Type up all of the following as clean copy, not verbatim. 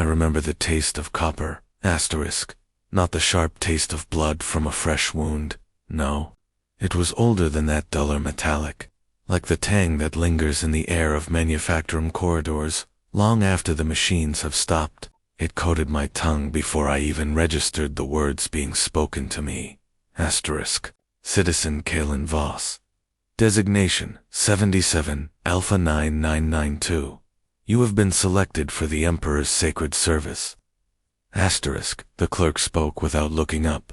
I remember the taste of copper, asterisk, not the sharp taste of blood from a fresh wound, no. It was older than that, duller metallic, like the tang that lingers in the air of manufacturing corridors, long after the machines have stopped. It coated my tongue before I even registered the words being spoken to me. Asterisk, Citizen Kalen Voss. Designation, 77, Alpha 9992. You have been selected for the Emperor's sacred service. Asterisk, the clerk spoke without looking up.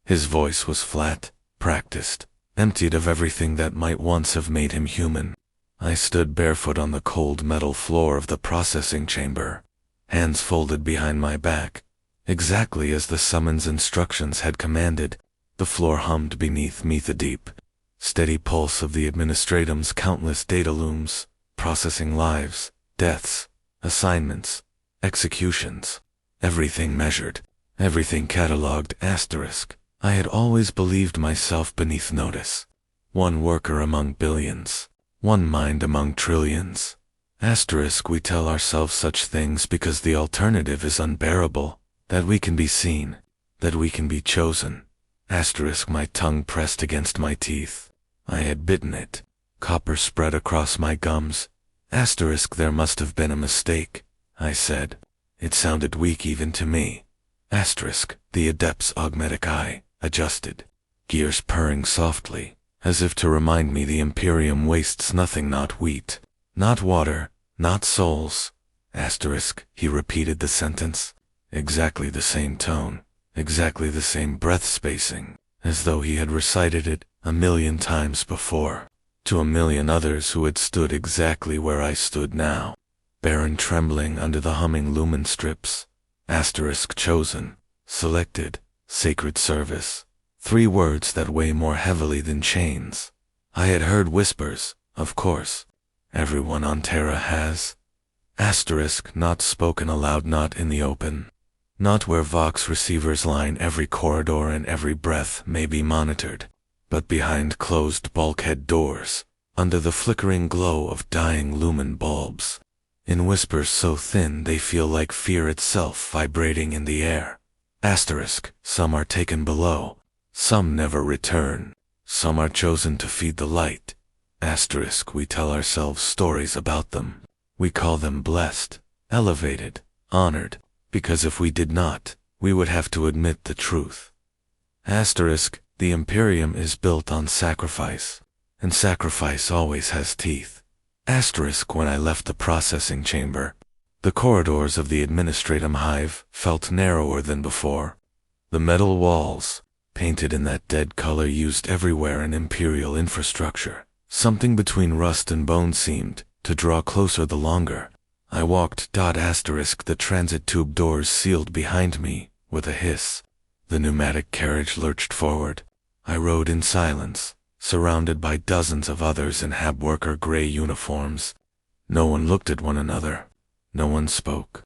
His voice was flat, practiced, emptied of everything that might once have made him human. I stood barefoot on the cold metal floor of the processing chamber, hands folded behind my back. Exactly as the summons instructions had commanded, the floor hummed beneath me, the deep, steady pulse of the administratum's countless data looms, processing lives, deaths, assignments, executions, everything measured, everything catalogued. Asterisk, I had always believed myself beneath notice. One worker among billions, one mind among trillions. Asterisk, we tell ourselves such things because the alternative is unbearable, that we can be seen, that we can be chosen. Asterisk, my tongue pressed against my teeth. I had bitten it. Copper spread across my gums. Asterisk, there must have been a mistake, I said. It sounded weak even to me. Asterisk, the adept's augmetic eye adjusted, gears purring softly, as if to remind me the Imperium wastes nothing, not wheat, not water, not souls. Asterisk, he repeated the sentence, exactly the same tone, exactly the same breath spacing, as though he had recited it 1,000,000 times before, to 1,000,000 others who had stood exactly where I stood now, barren, trembling under the humming lumen strips. Asterisk, chosen, selected, sacred service. 3 words that weigh more heavily than chains. I had heard whispers, of course. Everyone on Terra has. Asterisk, not spoken aloud, not in the open. Not where Vox receivers line every corridor and every breath may be monitored, but behind closed bulkhead doors, under the flickering glow of dying lumen bulbs. In whispers so thin they feel like fear itself vibrating in the air. Asterisk, some are taken below, some never return, some are chosen to feed the light. Asterisk, we tell ourselves stories about them. We call them blessed, elevated, honored, because if we did not, we would have to admit the truth. Asterisk, the Imperium is built on sacrifice, and sacrifice always has teeth. Asterisk, when I left the processing chamber, the corridors of the administratum hive felt narrower than before. The metal walls, painted in that dead color used everywhere in Imperial infrastructure, something between rust and bone, seemed to draw closer the longer I walked. Asterisk, the transit tube doors sealed behind me with a hiss. The pneumatic carriage lurched forward. I rode in silence, surrounded by dozens of others in hab worker gray uniforms. No one looked at one another. No one spoke.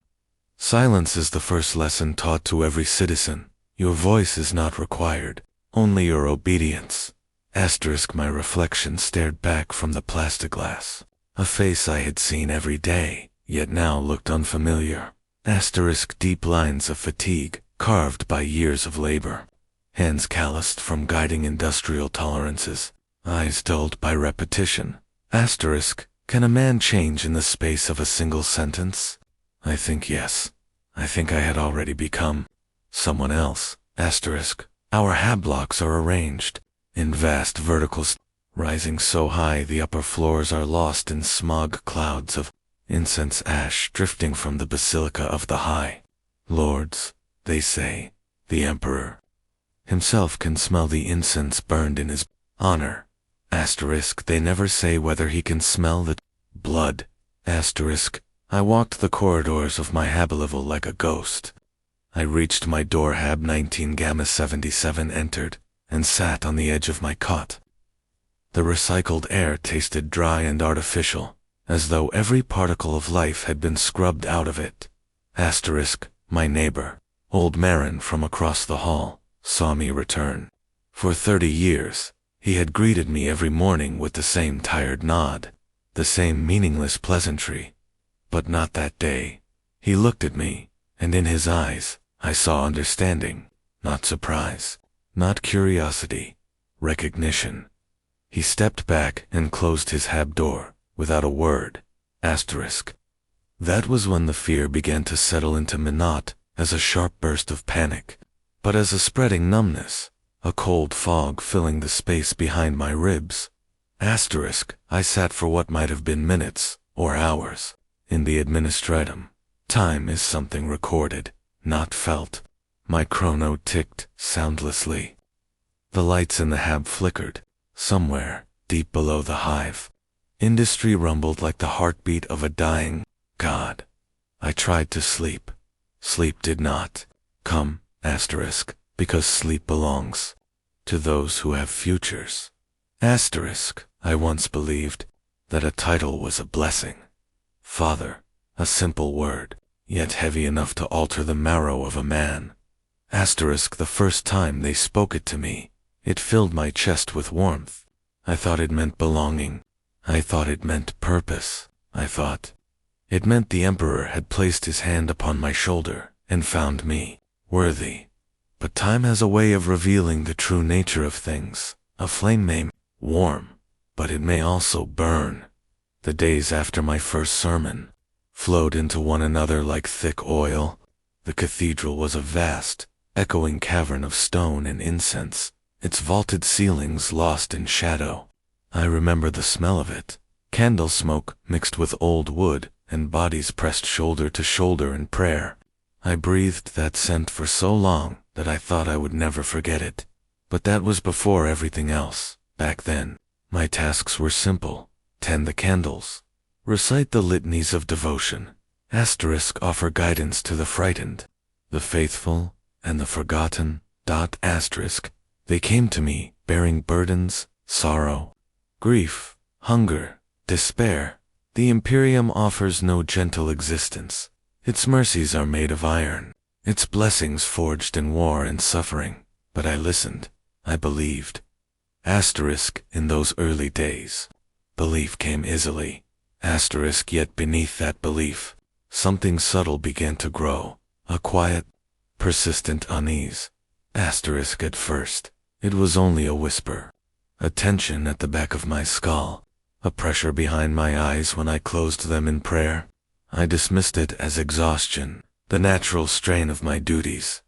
Silence is the first lesson taught to every citizen. Your voice is not required, only your obedience. Asterisk, my reflection stared back from the plexiglass. A face I had seen every day, yet now looked unfamiliar. Asterisk, deep lines of fatigue, carved by years of labor. Hands calloused from guiding industrial tolerances. Eyes dulled by repetition. Asterisk, can a man change in the space of a single sentence? I think yes. I think I had already become someone else. Asterisk, our hab blocks are arranged in vast verticals, rising so high the upper floors are lost in smog clouds of incense ash drifting from the basilica of the high lords. They say the Emperor himself can smell the incense burned in his honor. Asterisk, they never say whether he can smell the blood. Asterisk, I walked the corridors of my hab level like a ghost. I reached my door. Hab 19 Gamma 77 entered, and sat on the edge of my cot. The recycled air tasted dry and artificial, as though every particle of life had been scrubbed out of it. Asterisk, my neighbor, old Marin from across the hall, saw me return. For 30 years, he had greeted me every morning with the same tired nod, the same meaningless pleasantry. But not that day. He looked at me, and in his eyes, I saw understanding, not surprise, not curiosity, recognition. He stepped back and closed his hab door, without a word. Asterisk. That was when the fear began to settle into me, not as a sharp burst of panic, but as a spreading numbness, a cold fog filling the space behind my ribs. Asterisk. I sat for what might have been minutes, or hours, in the administratum. Time is something recorded, not felt. My chrono ticked soundlessly. The lights in the hab flickered, somewhere, deep below the hive. Industry rumbled like the heartbeat of a dying god. I tried to sleep. Sleep did not come, asterisk, because sleep belongs to those who have futures. Asterisk. I once believed that a title was a blessing. Father, a simple word, yet heavy enough to alter the marrow of a man. Asterisk. The first time they spoke it to me, it filled my chest with warmth. I thought it meant belonging. I thought it meant purpose. I thought it meant the Emperor had placed his hand upon my shoulder and found me worthy. But time has a way of revealing the true nature of things. A flame may warm, but it may also burn. The days after my first sermon flowed into one another like thick oil. The cathedral was a vast, echoing cavern of stone and incense, its vaulted ceilings lost in shadow. I remember the smell of it, candle smoke mixed with old wood, and bodies pressed shoulder to shoulder in prayer. I breathed that scent for so long that I thought I would never forget it. But that was before everything else. Back then, my tasks were simple: tend the candles, recite the litanies of devotion, asterisk, offer guidance to the frightened, the faithful, and the forgotten, asterisk. They came to me, bearing burdens, sorrow, grief, hunger, despair. The Imperium offers no gentle existence. Its mercies are made of iron, its blessings forged in war and suffering. But I listened. I believed. Asterisk. In those early days, belief came easily. Asterisk. Yet beneath that belief, something subtle began to grow, a quiet, persistent unease. Asterisk. At first, it was only a whisper, a tension at the back of my skull, a pressure behind my eyes when I closed them in prayer. I dismissed it as exhaustion, the natural strain of my duties.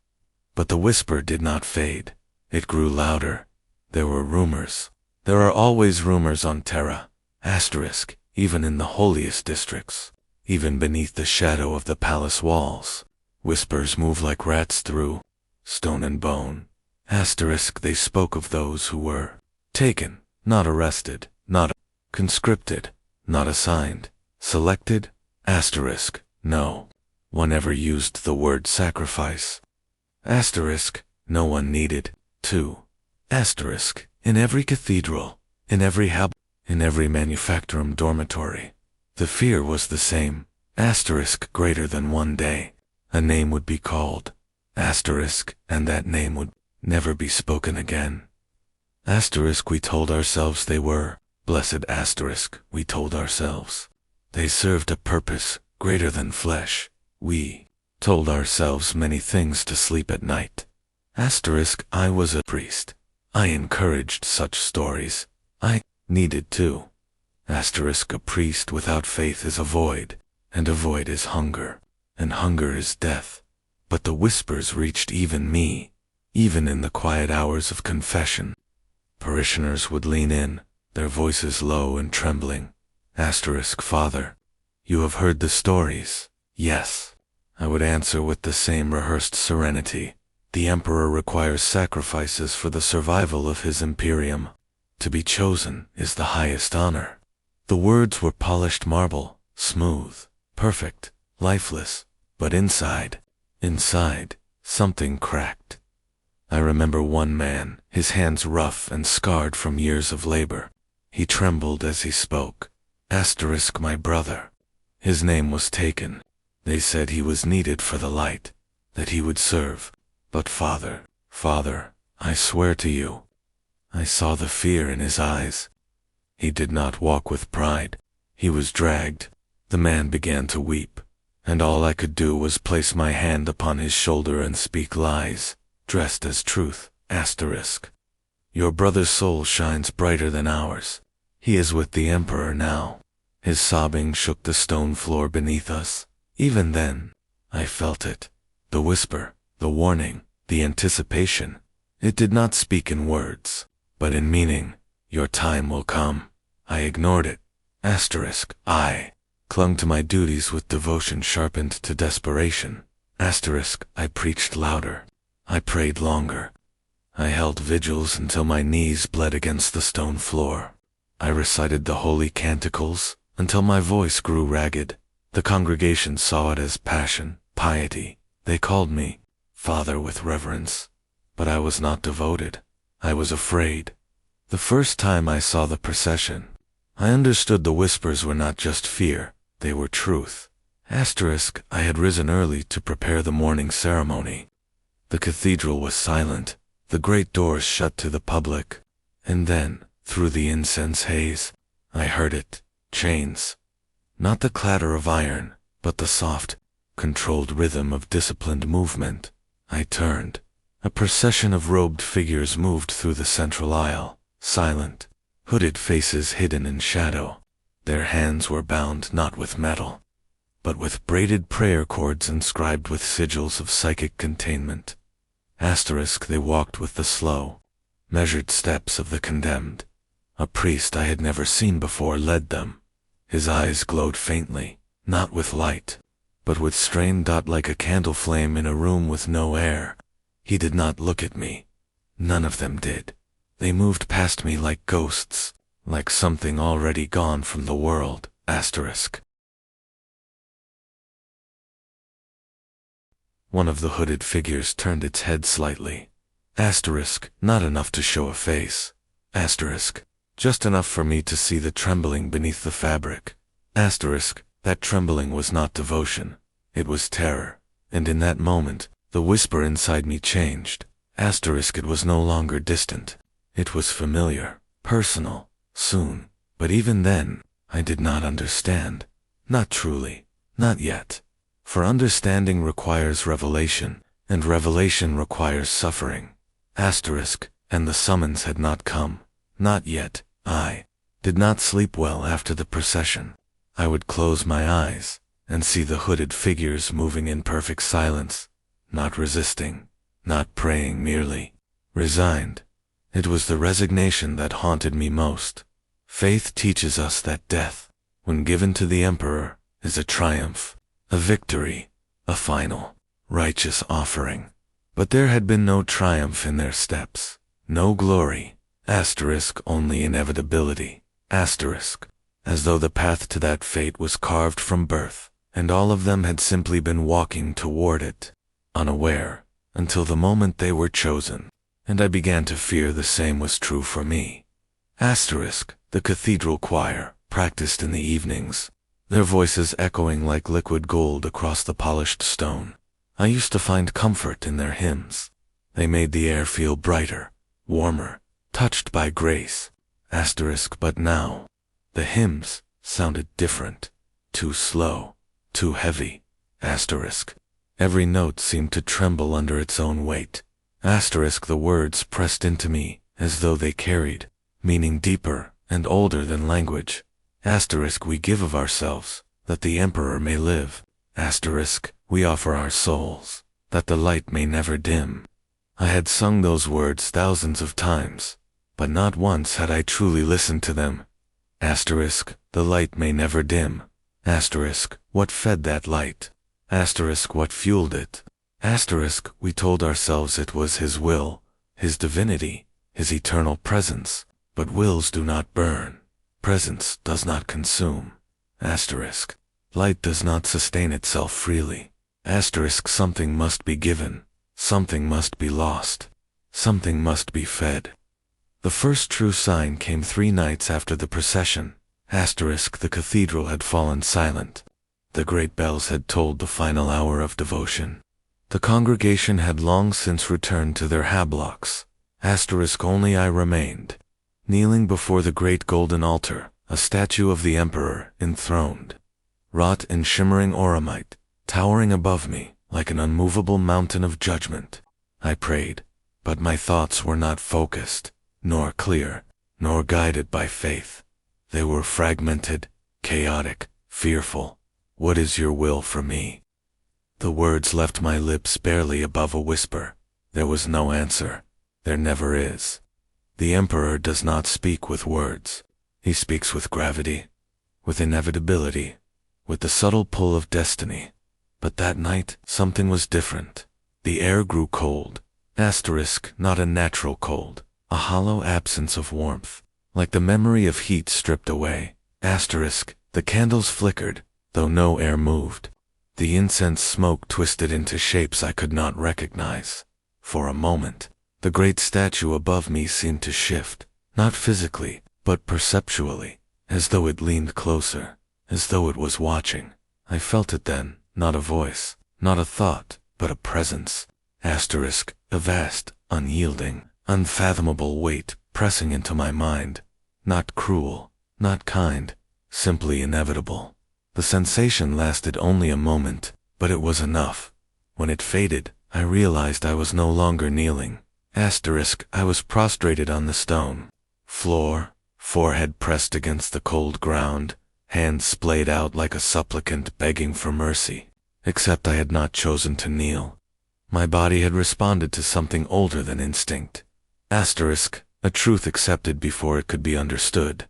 But the whisper did not fade. It grew louder. There were rumors. There are always rumors on Terra. Asterisk. Even in the holiest districts, even beneath the shadow of the palace walls, whispers move like rats through stone and bone. Asterisk. They spoke of those who were taken, not arrested, not conscripted, not assigned, selected. Asterisk. No one ever used the word sacrifice. Asterisk. No one needed to. Asterisk. In every cathedral, in every hab, in every manufactorum dormitory, the fear was the same. Asterisk. Greater than one day, a name would be called. Asterisk. And that name would never be spoken again. Asterisk. We told ourselves they were blessed. Asterisk. We told ourselves they served a purpose greater than flesh. We told ourselves many things to sleep at night. Asterisk. I was a priest. I encouraged such stories. I needed to. Asterisk. A priest without faith is a void, and a void is hunger, and hunger is death. But the whispers reached even me, even in the quiet hours of confession. Parishioners would lean in, their voices low and trembling. Asterisk. Father, you have heard the stories. Yes. I would answer with the same rehearsed serenity. The Emperor requires sacrifices for the survival of his Imperium. To be chosen is the highest honor. The words were polished marble, smooth, perfect, lifeless, but inside, something cracked. I remember one man, his hands rough and scarred from years of labor. He trembled as he spoke. Asterisk. My brother. His name was taken. They said he was needed for the light, that he would serve. But Father, I swear to you, I saw the fear in his eyes. He did not walk with pride. He was dragged. The man began to weep. and all I could do was place my hand upon his shoulder and speak lies, dressed as truth. Asterisk. Your brother's soul shines brighter than ours. He is with the Emperor now. His sobbing shook the stone floor beneath us. Even then, I felt it. The whisper, the warning, the anticipation. It did not speak in words, but in meaning. Your time will come. I ignored it. Asterisk. I clung to my duties with devotion sharpened to desperation. Asterisk. I preached louder. I prayed longer. I held vigils until my knees bled against the stone floor. I recited the holy canticles until my voice grew ragged. The congregation saw it as passion, piety. They called me Father with reverence. But I was not devoted. I was afraid. The first time I saw the procession, I understood the whispers were not just fear, they were truth. Asterisk. I had risen early to prepare the morning ceremony. The cathedral was silent, the great doors shut to the public. And then, through the incense haze, I heard it. Chains. Not the clatter of iron, but the soft, controlled rhythm of disciplined movement. I turned. A procession of robed figures moved through the central aisle, silent, hooded faces hidden in shadow. Their hands were bound not with metal, but with braided prayer cords inscribed with sigils of psychic containment. Asterisk. They walked with the slow, measured steps of the condemned. A priest I had never seen before led them. His eyes glowed faintly, not with light, but with strain. Like a candle flame in a room with no air. He did not look at me. None of them did. They moved past me like ghosts, like something already gone from the world. Asterisk. One of the hooded figures turned its head slightly. Asterisk. Not enough to show a face. Asterisk. Just enough for me to see the trembling beneath the fabric. Asterisk. That trembling was not devotion. It was terror. And in that moment, the whisper inside me changed. Asterisk. It was no longer distant. It was familiar, personal, soon. But even then, I did not understand. Not truly. Not yet. For understanding requires revelation, and revelation requires suffering. Asterisk. And the summons had not come. Not yet. I did not sleep well after the procession. I would close my eyes and see the hooded figures moving in perfect silence, not resisting, not praying, merely resigned. It was the resignation that haunted me most. Faith teaches us that death, when given to the Emperor, is a triumph, a victory, a final, righteous offering. But there had been no triumph in their steps, no glory. Asterisk. Only inevitability. Asterisk. As though the path to that fate was carved from birth, and all of them had simply been walking toward it, unaware, until the moment they were chosen. And I began to fear the same was true for me. Asterisk. The cathedral choir practiced in the evenings, their voices echoing like liquid gold across the polished stone. I used to find comfort in their hymns. They made the air feel brighter, warmer, touched by grace. Asterisk. But now, the hymns sounded different, too slow, too heavy. Asterisk. Every note seemed to tremble under its own weight. Asterisk. The words pressed into me as though they carried meaning deeper and older than language. Asterisk. We give of ourselves, that the Emperor may live. Asterisk. We offer our souls, that the light may never dim. I had sung those words thousands of times, but not once had I truly listened to them. Asterisk. The light may never dim. Asterisk. What fed that light? Asterisk. What fueled it? Asterisk. We told ourselves it was His will, His divinity, His eternal presence. But wills do not burn. Presence does not consume. Asterisk. Light does not sustain itself freely. Asterisk. Something must be given. Something must be lost. Something must be fed. The first true sign came 3 nights after the procession. Asterisk. The cathedral had fallen silent. The great bells had tolled the final hour of devotion. The congregation had long since returned to their hablocks. Asterisk. Only I remained, kneeling before the great golden altar, a statue of the Emperor enthroned, wrought in shimmering oromite, towering above me like an unmovable mountain of judgment. I prayed, but my thoughts were not focused, nor clear, nor guided by faith. They were fragmented, chaotic, fearful. What is your will for me? The words left my lips barely above a whisper. There was no answer. There never is. The Emperor does not speak with words. He speaks with gravity, with inevitability, with the subtle pull of destiny. But that night, something was different. The air grew cold. Not a natural cold. A hollow absence of warmth, like the memory of heat stripped away. The candles flickered, though no air moved. The incense smoke twisted into shapes I could not recognize. For a moment, the great statue above me seemed to shift, not physically, but perceptually, as though it leaned closer, as though it was watching. I felt it then, not a voice, not a thought, but a presence. A vast, unyielding, unfathomable weight pressing into my mind. Not cruel, not kind, simply inevitable. The sensation lasted only a moment, but it was enough. When it faded, I realized I was no longer kneeling. I was prostrated on the stone floor, forehead pressed against the cold ground, hands splayed out like a supplicant begging for mercy. Except I had not chosen to kneel. My body had responded to something older than instinct. A truth accepted before it could be understood.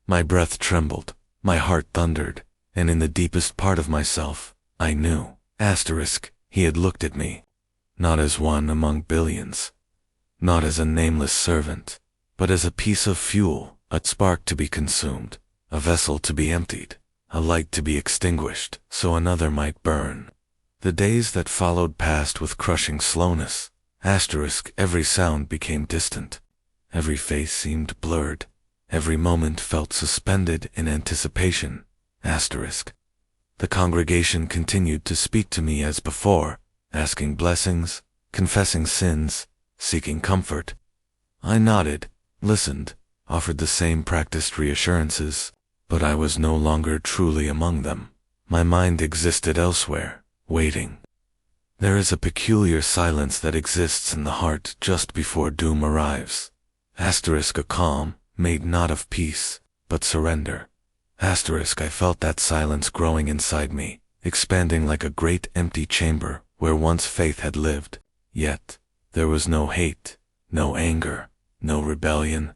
My breath trembled, my heart thundered, and in the deepest part of myself, I knew. He had looked at me, not as one among billions, not as a nameless servant, but as a piece of fuel, a spark to be consumed, a vessel to be emptied, a light to be extinguished so another might burn. The days that followed passed with crushing slowness. Every sound became distant. Every face seemed blurred. Every moment felt suspended in anticipation. The congregation continued to speak to me as before, asking blessings, confessing sins, seeking comfort. I nodded, listened, offered the same practiced reassurances, but I was no longer truly among them. My mind existed elsewhere, waiting. There is a peculiar silence that exists in the heart just before doom arrives. A calm, made not of peace, but surrender. I felt that silence growing inside me, expanding like a great empty chamber where once faith had lived. Yet, there was no hate, no anger, no rebellion.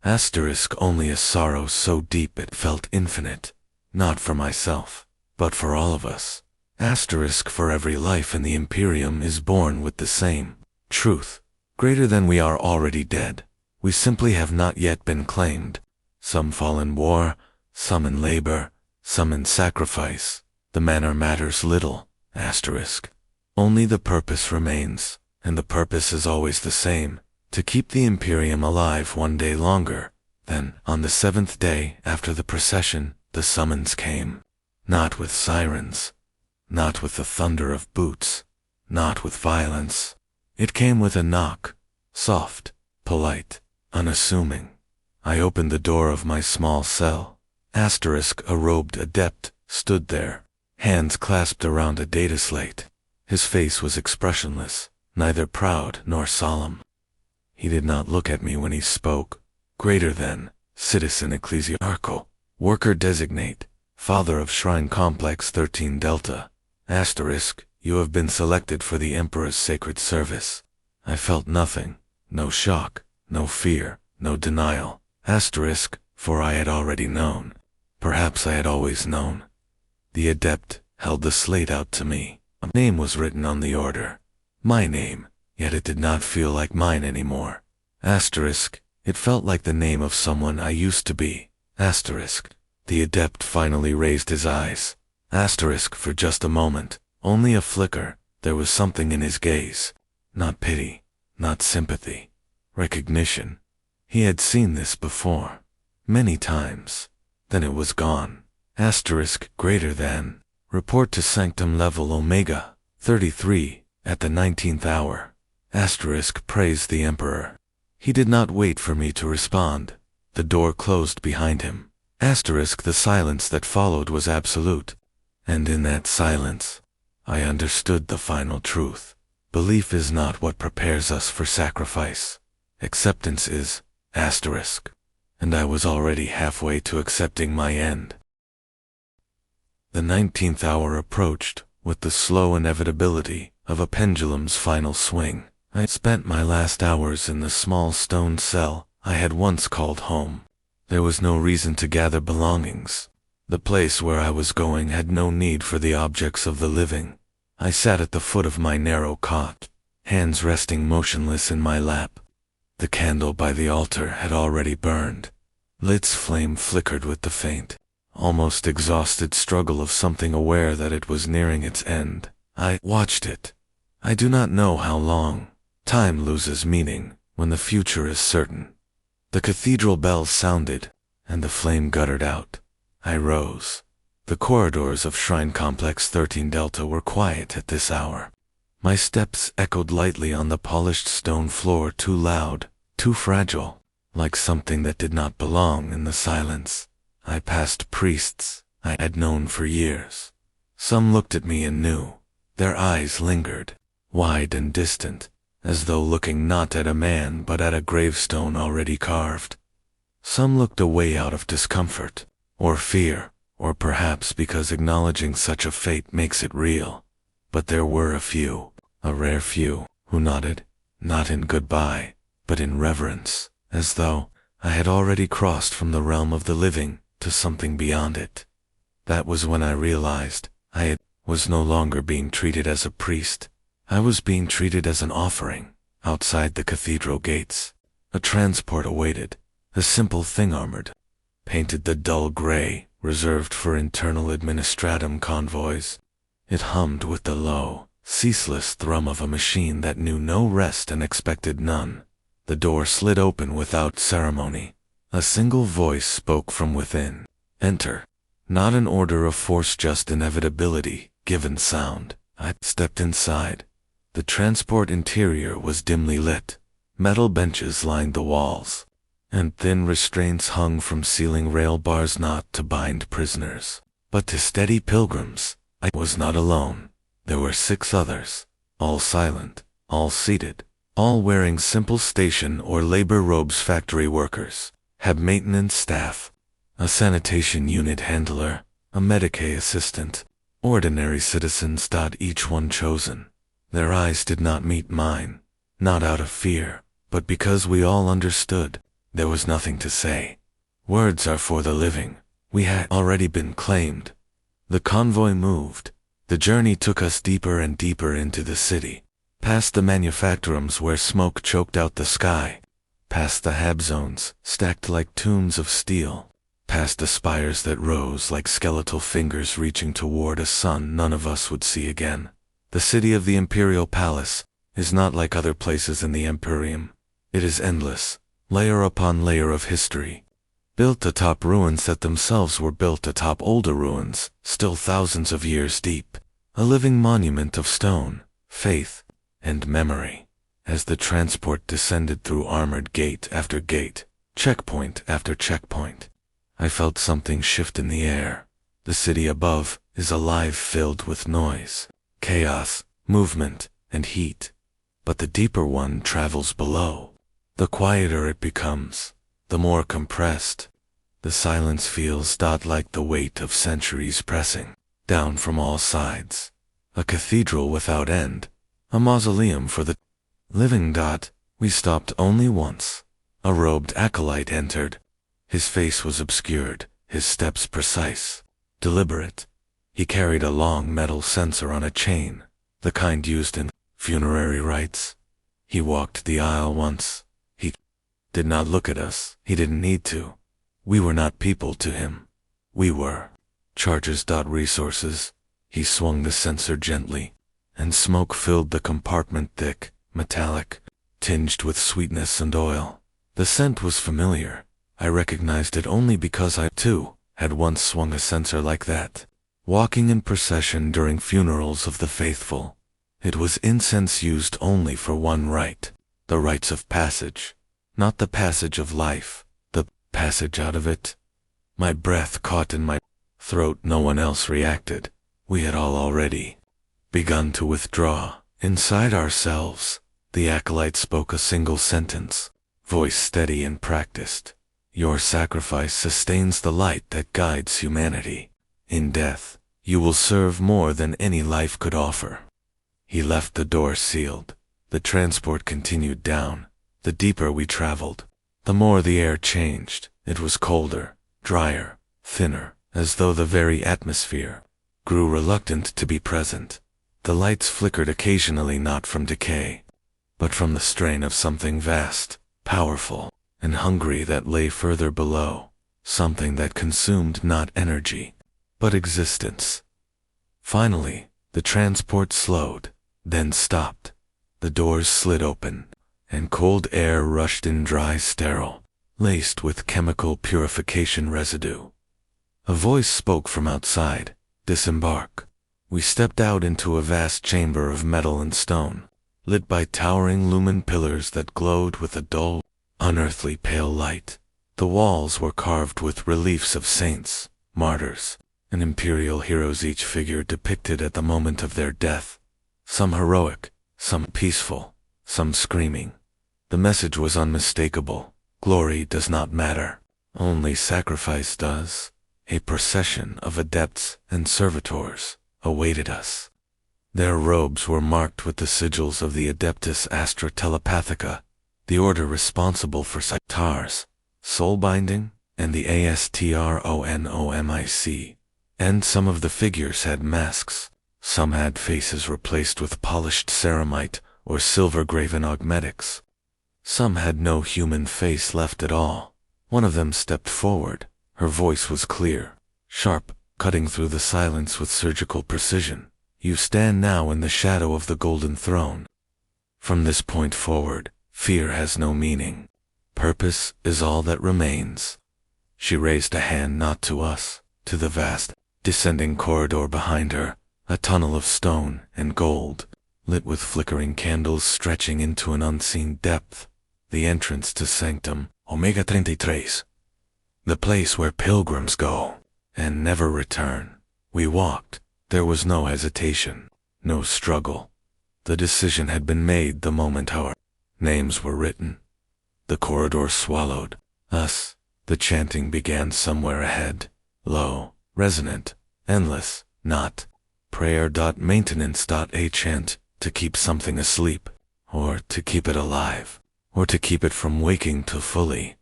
Only a sorrow so deep it felt infinite, not for myself, but for all of us. For every life in the Imperium is born with the same truth, greater than we are already dead. We simply have not yet been claimed. Some fall in war, some in labor, some in sacrifice. The manner matters little. Only the purpose remains, and the purpose is always the same, to keep the Imperium alive one day longer. Then, on the 7th day after the procession, the summons came. Not with sirens, not with the thunder of boots, not with violence. It came with a knock, soft, polite, unassuming. I opened the door of my small cell. A robed adept stood there, hands clasped around a data slate. His face was expressionless, neither proud nor solemn. He did not look at me when he spoke. Greater than, citizen ecclesiarchal, worker designate, father of Shrine Complex 13 Delta. You have been selected for the Emperor's sacred service. I felt nothing, no shock, no fear, no denial. For I had already known. Perhaps I had always known. The adept held the slate out to me. A name was written on the order. My name, yet it did not feel like mine anymore. It felt like the name of someone I used to be. The adept finally raised his eyes. For just a moment, only a flicker, there was something in his gaze. Not pity, not sympathy. Recognition. He had seen this before. Many times. Then it was gone. Greater than. Report to Sanctum Level Omega, 33, at the 19th hour. Praised the Emperor. He did not wait for me to respond. The door closed behind him. The silence that followed was absolute. And in that silence, I understood the final truth. Belief is not what prepares us for sacrifice. Acceptance is, asterisk. And I was already halfway to accepting my end. The 19th hour approached, with the slow inevitability of a pendulum's final swing. I spent my last hours in the small stone cell I had once called home. There was no reason to gather belongings. The place where I was going had no need for the objects of the living. I sat at the foot of my narrow cot, hands resting motionless in my lap. The candle by the altar had already burned. Its flame flickered with the faint, almost exhausted struggle of something aware that it was nearing its end. I watched it. I do not know how long. Time loses meaning when the future is certain. The cathedral bells sounded, and the flame guttered out. I rose. The corridors of Shrine Complex 13 Delta were quiet at this hour. My steps echoed lightly on the polished stone floor, too loud, too fragile, like something that did not belong in the silence. I passed priests I had known for years. Some looked at me and knew. Their eyes lingered, wide and distant, as though looking not at a man but at a gravestone already carved. Some looked away out of discomfort, or fear, or perhaps because acknowledging such a fate makes it real. But there were a few, a rare few, who nodded, not in goodbye, but in reverence, as though I had already crossed from the realm of the living to something beyond it. That was when I realized I was no longer being treated as a priest. I was being treated as an offering. Outside the cathedral gates, a transport awaited, a simple thing armored, painted the dull gray, reserved for internal administratum convoys. It hummed with the low, ceaseless thrum of a machine that knew no rest and expected none. The door slid open without ceremony. A single voice spoke from within. Enter. Not an order of force, just inevitability, given sound. I stepped inside. The transport interior was dimly lit. Metal benches lined the walls, and thin restraints hung from ceiling rail bars not to bind prisoners, but to steady pilgrims. I was not alone. There were 6 others, all silent, all seated, all wearing simple station or labor robes. Factory workers, had maintenance staff, a sanitation unit handler, a Medicaid assistant, ordinary citizens. Each one chosen. Their eyes did not meet mine, not out of fear, but because we all understood. There was nothing to say. Words are for the living. We had already been claimed. The convoy moved. The journey took us deeper and deeper into the city, past the manufactorums where smoke choked out the sky, past the hab zones stacked like tombs of steel, past the spires that rose like skeletal fingers reaching toward a sun none of us would see again. The city of the Imperial Palace is not like other places in the Imperium. It is endless, layer upon layer of history, built atop ruins that themselves were built atop older ruins, still thousands of years deep, a living monument of stone, faith, and memory. As the transport descended through armored gate after gate, checkpoint after checkpoint, I felt something shift in the air. The city above is alive, filled with noise, chaos, movement, and heat. But the deeper one travels below. The quieter it becomes, the more compressed. The silence feels like the weight of centuries pressing down from all sides. A cathedral without end, a mausoleum for the living. We stopped only once. A robed acolyte entered. His face was obscured, his steps precise, deliberate. He carried a long metal censer on a chain, the kind used in funerary rites. He walked the aisle once. He did not look at us. He didn't need to. We were not people to him. We were charges. Resources. He swung the censer gently, and smoke filled the compartment, thick, metallic, tinged with sweetness and oil. The scent was familiar. I recognized it only because I, too, had once swung a censer like that, walking in procession during funerals of the faithful. It was incense used only for one rite, the rites of passage, not the passage of life, the passage out of it. My breath caught in my throat. No one else reacted. We had all already begun to withdraw. Inside ourselves, the acolyte spoke a single sentence, voice steady and practiced. Your sacrifice sustains the light that guides humanity. In death, you will serve more than any life could offer. He left the door sealed. The transport continued down. The deeper we traveled, the more the air changed. It was colder, drier, thinner, as though the very atmosphere grew reluctant to be present. The lights flickered occasionally, not from decay, but from the strain of something vast, powerful, and hungry that lay further below, something that consumed not energy, but existence. Finally, the transport slowed, then stopped. The doors slid open, and cold air rushed in, dry, sterile, laced with chemical purification residue. A voice spoke from outside, "Disembark." We stepped out into a vast chamber of metal and stone, lit by towering lumen pillars that glowed with a dull, unearthly pale light. The walls were carved with reliefs of saints, martyrs, and imperial heroes, each figure depicted at the moment of their death. Some heroic, some peaceful, some screaming. The message was unmistakable. Glory does not matter. Only sacrifice does. A procession of adepts and servitors awaited us. Their robes were marked with the sigils of the Adeptus Astra Telepathica, the order responsible for Tars, soul binding, and the Astronomic, and some of the figures had masks. Some had faces replaced with polished ceramite or silver-graven augmetics. Some had no human face left at all. One of them stepped forward. Her voice was clear, sharp, cutting through the silence with surgical precision. You stand now in the shadow of the golden throne. From this point forward, fear has no meaning. Purpose is all that remains. She raised a hand not to us, to the vast, descending corridor behind her, a tunnel of stone and gold, lit with flickering candles stretching into an unseen depth. The entrance to Sanctum Omega 33, the place where pilgrims go and never return. We walked. There was no hesitation, no struggle. The decision had been made the moment our names were written. The corridor swallowed us. The chanting began somewhere ahead, low, resonant, endless, not prayer. Maintenance. A chant to keep something asleep, or to keep it alive, or to keep it from waking too fully.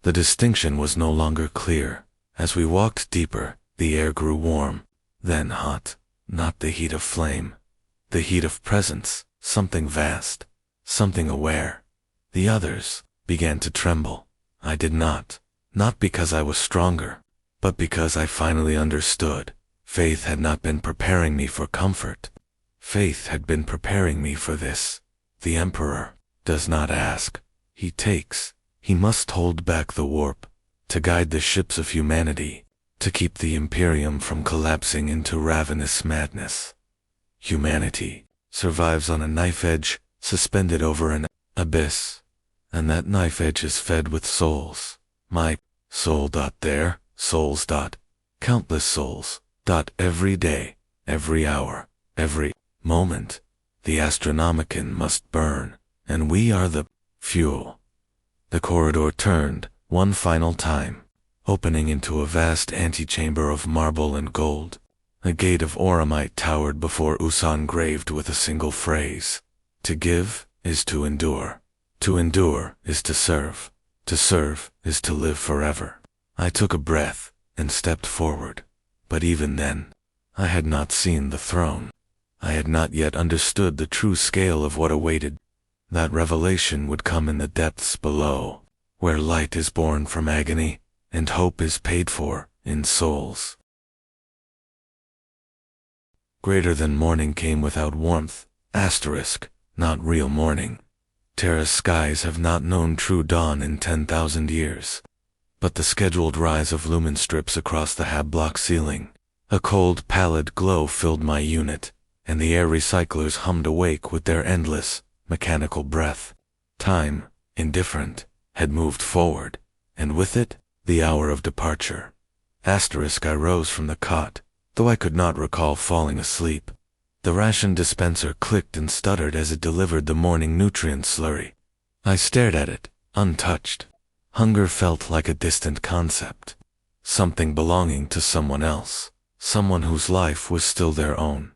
The distinction was no longer clear. As we walked deeper, the air grew warm, then hot, not the heat of flame, the heat of presence, something vast, something aware. The others began to tremble. I did not because I was stronger, but because I finally understood. Faith had not been preparing me for comfort. Faith had been preparing me for this. The Emperor does not ask, he takes. He must hold back the warp, to guide the ships of humanity, to keep the Imperium from collapsing into ravenous madness. Humanity survives on a knife edge, suspended over an abyss, and that knife edge is fed with souls. My soul. Their souls. Countless souls. Every day, every hour, every moment, the Astronomican must burn, and we are the fuel. The corridor turned one final time, opening into a vast antechamber of marble and gold. A gate of auramite towered before us, engraved with a single phrase: to give is to endure. To endure is to serve. To serve is to live forever. I took a breath and stepped forward. But even then, I had not seen the throne. I had not yet understood the true scale of what awaited. That revelation would come in the depths below, where light is born from agony, and hope is paid for in souls. Greater than morning came without warmth, not real morning. Terra's skies have not known true dawn in 10,000 years. But the scheduled rise of lumen strips across the hab-block ceiling. A cold, pallid glow filled my unit, and the air recyclers hummed awake with their endless, mechanical breath. Time, indifferent, had moved forward, and with it, the hour of departure. I rose from the cot, though I could not recall falling asleep. The ration dispenser clicked and stuttered as it delivered the morning nutrient slurry. I stared at it, untouched. Hunger felt like a distant concept. Something belonging to someone else. Someone whose life was still their own.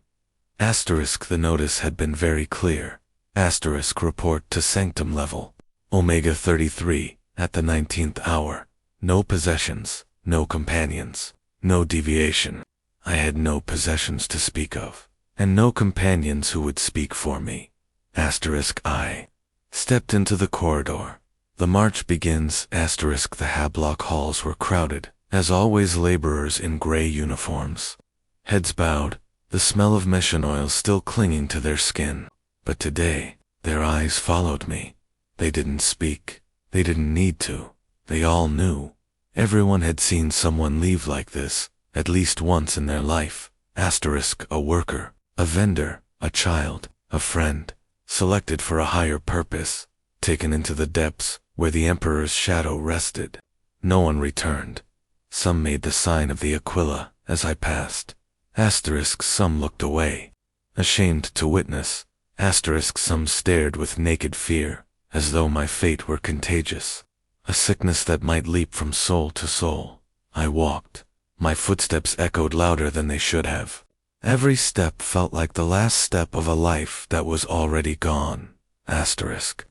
Asterisk, the notice had been very clear. Asterisk, report to sanctum level. Omega 33, at the 19th hour. No possessions, no companions, no deviation. I had no possessions to speak of, and no companions who would speak for me. Asterisk, I stepped into the corridor. The march begins. Asterisk, the Hablock halls were crowded, as always, laborers in gray uniforms. Heads bowed, the smell of mission oil still clinging to their skin. But today, their eyes followed me. They didn't speak. They didn't need to. They all knew. Everyone had seen someone leave like this, at least once in their life. Asterisk, a worker, a vendor, a child, a friend, selected for a higher purpose, taken into the depths where the Emperor's shadow rested. No one returned. Some made the sign of the Aquila as I passed. Asterisk, some looked away, ashamed to witness. Asterisk, some stared with naked fear, as though my fate were contagious, a sickness that might leap from soul to soul. I walked. My footsteps echoed louder than they should have. Every step felt like the last step of a life that was already gone. Asterisk.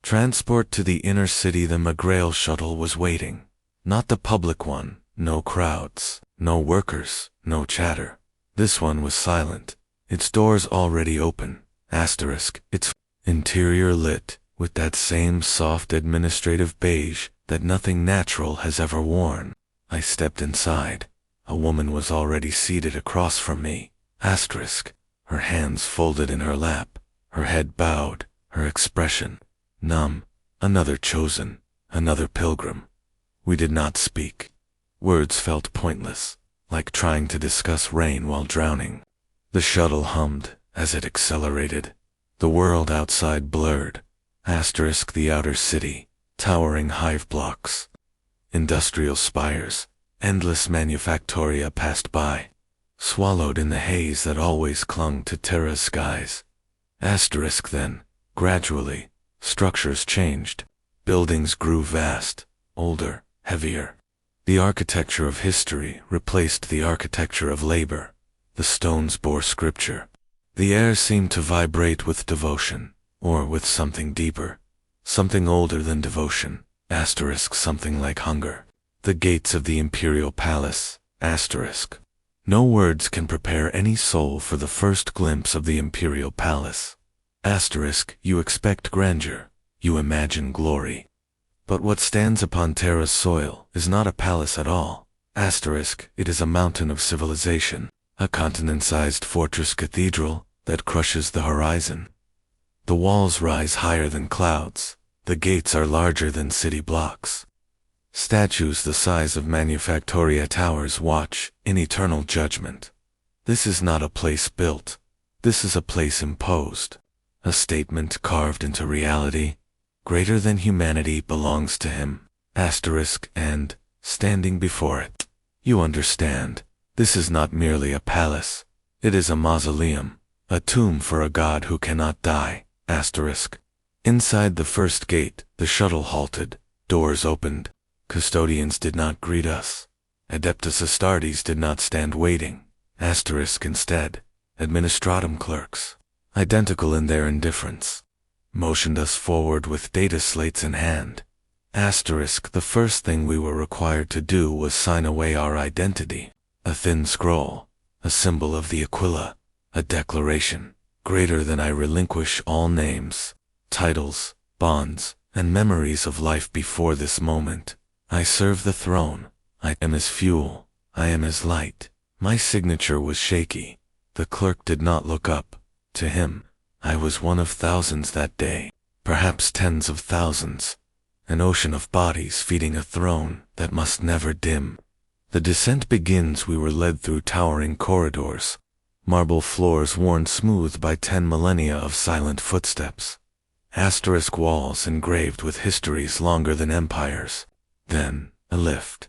Transport to the inner city. The McGrail shuttle was waiting. Not the public one. No crowds, no workers, no chatter. This one was silent. Its doors already open. Asterisk. Its interior lit with that same soft administrative beige that nothing natural has ever worn. I stepped inside. A woman was already seated across from me. Asterisk. Her hands folded in her lap, her head bowed, her expression numb. Another chosen, another pilgrim. We did not speak. Words felt pointless, like trying to discuss rain while drowning. The shuttle hummed as it accelerated. The world outside blurred. Asterisk, the outer city, towering hive blocks, industrial spires, endless manufactoria passed by, swallowed in the haze that always clung to Terra's skies. Asterisk, then, gradually, structures changed. Buildings grew vast, older, heavier. The architecture of history replaced the architecture of labor. The stones bore scripture. The air seemed to vibrate with devotion, or with something deeper, something older than devotion. Asterisk, something like hunger. The gates of the imperial palace. Asterisk. No words can prepare any soul for the first glimpse of the imperial palace. Asterisk, you expect grandeur, you imagine glory. But what stands upon Terra's soil is not a palace at all. Asterisk, it is a mountain of civilization, a continent-sized fortress cathedral that crushes the horizon. The walls rise higher than clouds. The gates are larger than city blocks. Statues the size of manufactoria towers watch in eternal judgment. This is not a place built. This is a place imposed. A statement carved into reality. Greater than humanity belongs to him. Asterisk, and, standing before it, you understand, this is not merely a palace. It is a mausoleum, a tomb for a god who cannot die. Asterisk. Inside the first gate, the shuttle halted. Doors opened. Custodians did not greet us. Adeptus Astartes did not stand waiting. Asterisk, instead, administratum clerks, identical in their indifference, motioned us forward with data slates in hand. Asterisk, the first thing we were required to do was sign away our identity. A thin scroll, a symbol of the Aquila, a declaration, greater than I relinquish all names, titles, bonds, and memories of life before this moment. I serve the throne. I am as fuel. I am as light. My signature was shaky. The clerk did not look up. To him, I was one of thousands that day, perhaps tens of thousands. An ocean of bodies feeding a throne that must never dim. The descent begins. We were led through towering corridors, marble floors worn smooth by 10 millennia of silent footsteps. Asterisk walls engraved with histories longer than empires. Then, a lift.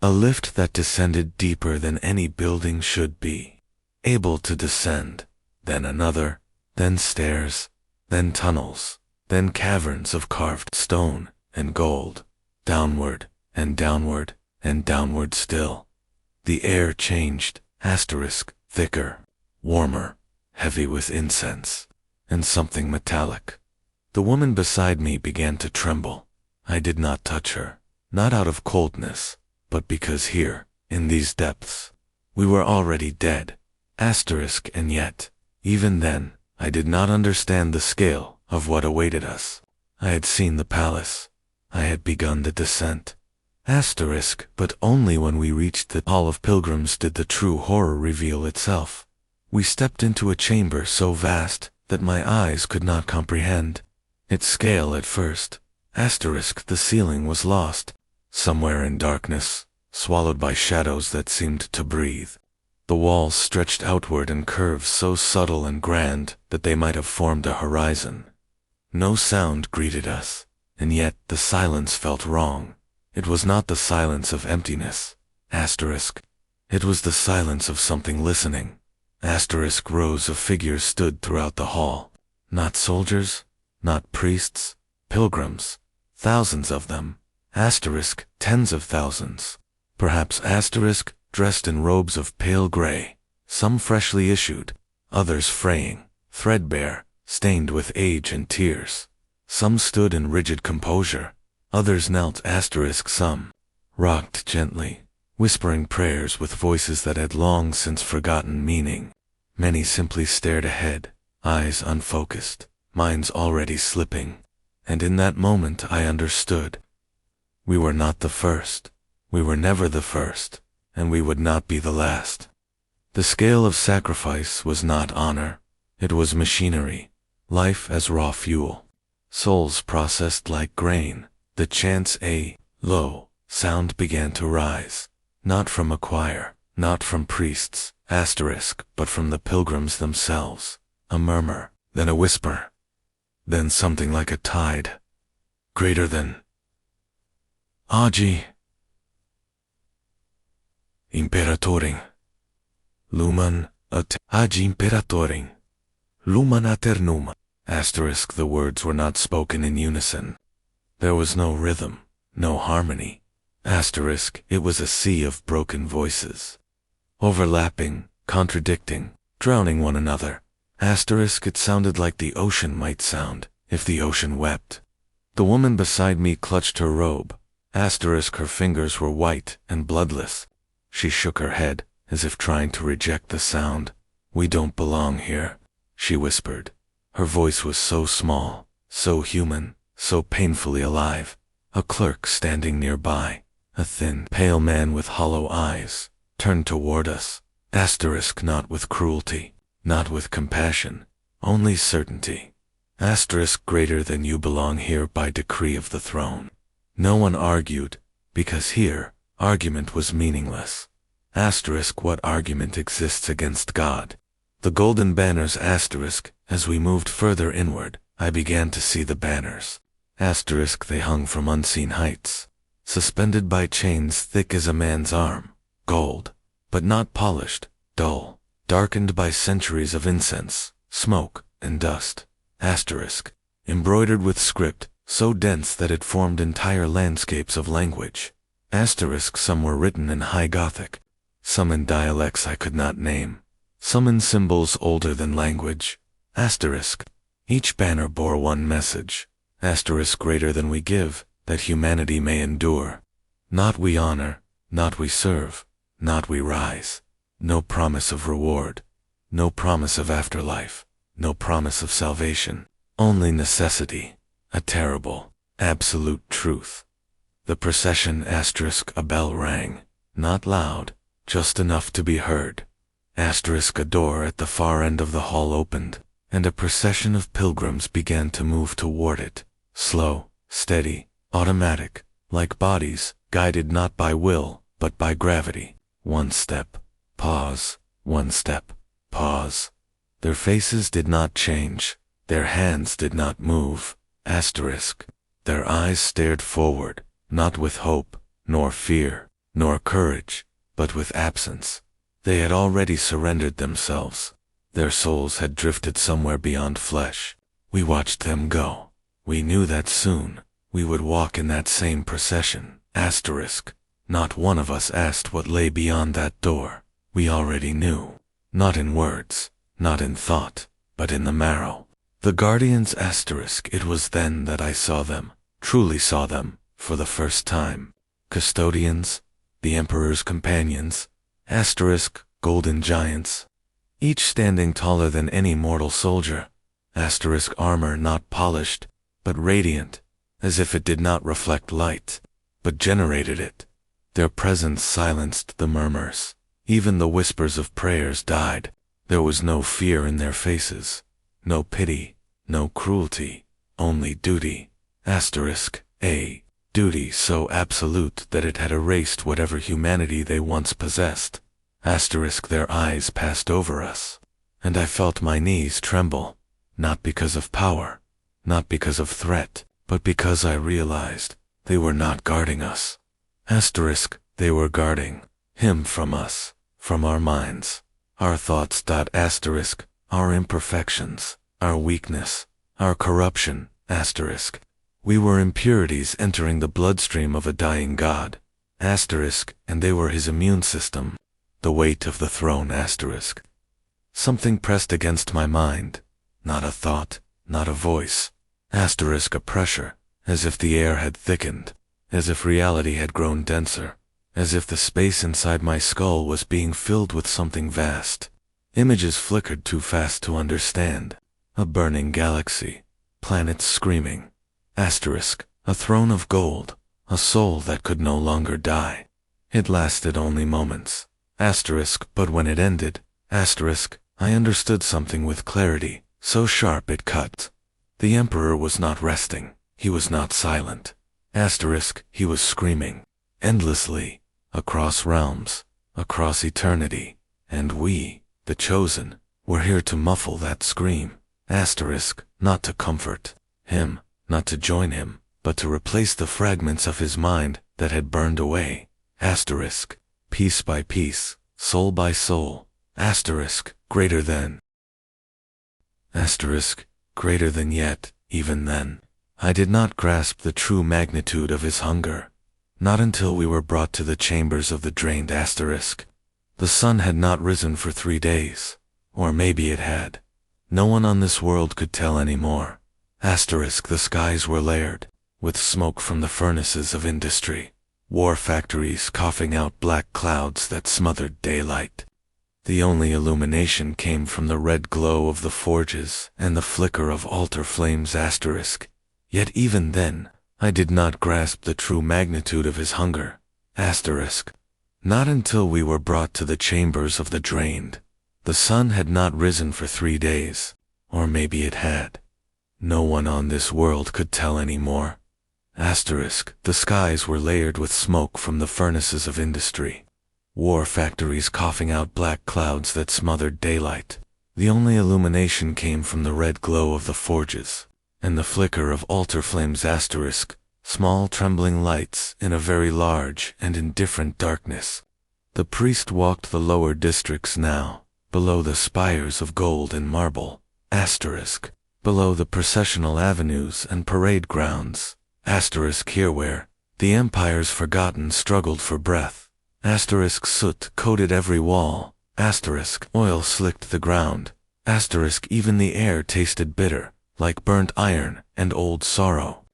A lift that descended deeper than any building should be. Able to descend, then another, then stairs, then tunnels, then caverns of carved stone and gold, downward, and downward, and downward still. The air changed, thicker, warmer, heavy with incense, and something metallic. The woman beside me began to tremble. I did not touch her, not out of coldness, but because here, in these depths, we were already dead. And yet, even then, I did not understand the scale of what awaited us. I had seen the palace. I had begun the descent. But only when we reached the Hall of Pilgrims did the true horror reveal itself. We stepped into a chamber so vast that my eyes could not comprehend its scale at first. The ceiling was lost, somewhere in darkness, swallowed by shadows that seemed to breathe. The walls stretched outward in curves so subtle and grand that they might have formed a horizon. No sound greeted us, and yet the silence felt wrong. It was not the silence of emptiness, it was the silence of something listening. Rows of figures stood throughout the hall. Not soldiers, not priests, pilgrims, thousands of them. Tens of thousands. Perhaps dressed in robes of pale gray, some freshly issued, others fraying, threadbare, stained with age and tears. Some stood in rigid composure, others knelt. Some rocked gently, whispering prayers with voices that had long since forgotten meaning. Many simply stared ahead, eyes unfocused, minds already slipping. And in that moment I understood. We were not the first. We were never the first, and we would not be the last. The scale of sacrifice was not honor. It was machinery, life as raw fuel, souls processed like grain. The chants a low sound began to rise, not from a choir, not from priests, but from the pilgrims themselves. A murmur, then a whisper, then something like a tide, greater than Agi Imperatoring Lumen Agi Imperatoring Lumen Aternum. The words were not spoken in unison. There was no rhythm, no harmony. It was a sea of broken voices, overlapping, contradicting, drowning one another. It sounded like the ocean might sound, if the ocean wept. The woman beside me clutched her robe. Her fingers were white and bloodless. She shook her head, as if trying to reject the sound. "We don't belong here," she whispered. Her voice was so small, so human, so painfully alive. A clerk standing nearby, a thin, pale man with hollow eyes, turned toward us. Not with cruelty, not with compassion, only certainty. Greater than you belong here by decree of the throne. No one argued, because here, argument was meaningless. What argument exists against God? The golden banners as we moved further inward, I began to see the banners. They hung from unseen heights, suspended by chains thick as a man's arm, gold, but not polished, dull, darkened by centuries of incense, smoke, and dust. Embroidered with script, so dense that it formed entire landscapes of language. Some were written in High Gothic, some in dialects I could not name, some in symbols older than language. Each banner bore one message. Greater than we give, that humanity may endure. Not we honor, not we serve, not we rise. No promise of reward, no promise of afterlife, no promise of salvation. Only necessity, a terrible, absolute truth. The procession a bell rang, not loud, just enough to be heard. A door at the far end of the hall opened, and a procession of pilgrims began to move toward it. Slow, steady, automatic, like bodies, guided not by will, but by gravity. One step, pause, one step, pause. Their faces did not change, their hands did not move. Their eyes stared forward, not with hope, nor fear, nor courage, but with absence. They had already surrendered themselves. Their souls had drifted somewhere beyond flesh. We watched them go. We knew that soon we would walk in that same procession. Not one of us asked what lay beyond that door. We already knew. Not in words, not in thought, but in the marrow. The guardians *. It was then that I saw them, truly saw them, for the first time. Custodians, the Emperor's companions, *. Golden giants, each standing taller than any mortal soldier. * Armor not polished, but radiant, as if it did not reflect light, but generated it. Their presence silenced the murmurs. Even the whispers of prayers died. There was no fear in their faces, no pity, no cruelty, only duty. A duty so absolute that it had erased whatever humanity they once possessed. Their eyes passed over us, and I felt my knees tremble, not because of power, not because of threat, but because I realized they were not guarding us. They were guarding him from us, from our minds, our thoughts. Our imperfections, our weakness, our corruption. We were impurities entering the bloodstream of a dying god. And they were his immune system, the weight of the throne. Something pressed against my mind, not a thought, not a voice. A pressure, as if the air had thickened, as if reality had grown denser, as if the space inside my skull was being filled with something vast. Images flickered too fast to understand. A burning galaxy, planets screaming. A throne of gold, a soul that could no longer die. It lasted only moments. But when it ended, I understood something with clarity, so sharp it cut. The Emperor was not resting. He was not silent. He was screaming, endlessly, across realms, across eternity, and we, the chosen, were here to muffle that scream. Not to comfort him, not to join him, but to replace the fragments of his mind that had burned away. Piece by piece, soul by soul. Greater than. Greater than yet, even then. I did not grasp the true magnitude of his hunger. Not until we were brought to the chambers of the drained *. The sun had not risen for 3 days. Or maybe it had. No one on this world could tell any more. The skies were layered with smoke from the furnaces of industry. War factories coughing out black clouds that smothered daylight. The only illumination came from the red glow of the forges and the flicker of altar flames. Yet even then, I did not grasp the true magnitude of his hunger. Not until we were brought to the chambers of the drained. The sun had not risen for 3 days, or maybe it had. No one on this world could tell any more. The skies were layered with smoke from the furnaces of industry. War factories coughing out black clouds that smothered daylight. The only illumination came from the red glow of the forges, and the flicker of altar flames. Small trembling lights in a very large and indifferent darkness. The priest walked the lower districts now, below the spires of gold and marble. Below the processional avenues and parade grounds. Here where the empire's forgotten struggled for breath. Soot coated every wall. Oil slicked the ground. Even the air tasted bitter, like burnt iron and old sorrow.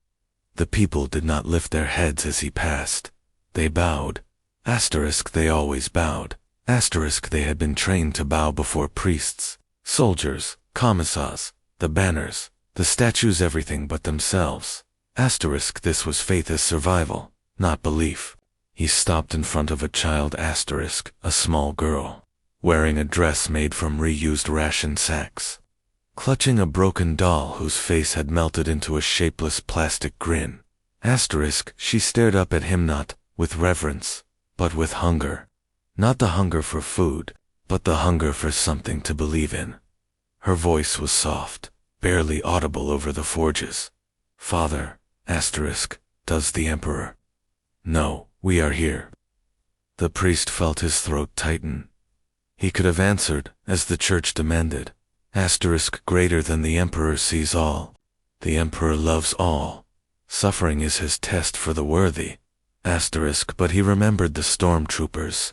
The people did not lift their heads as he passed. They bowed. They always bowed. They had been trained to bow before priests, soldiers, commissars, the banners, the statues, everything but themselves. This was faith as survival, not belief. He stopped in front of a child. A small girl, wearing a dress made from reused ration sacks, clutching a broken doll whose face had melted into a shapeless plastic grin. She stared up at him not with reverence, but with hunger. Not the hunger for food, but the hunger for something to believe in. Her voice was soft, barely audible over the forges. Father, does the Emperor know we are here? The priest felt his throat tighten. He could have answered, as the church demanded, greater than the emperor sees all. The emperor loves all. Suffering is his test for the worthy. But he remembered the stormtroopers.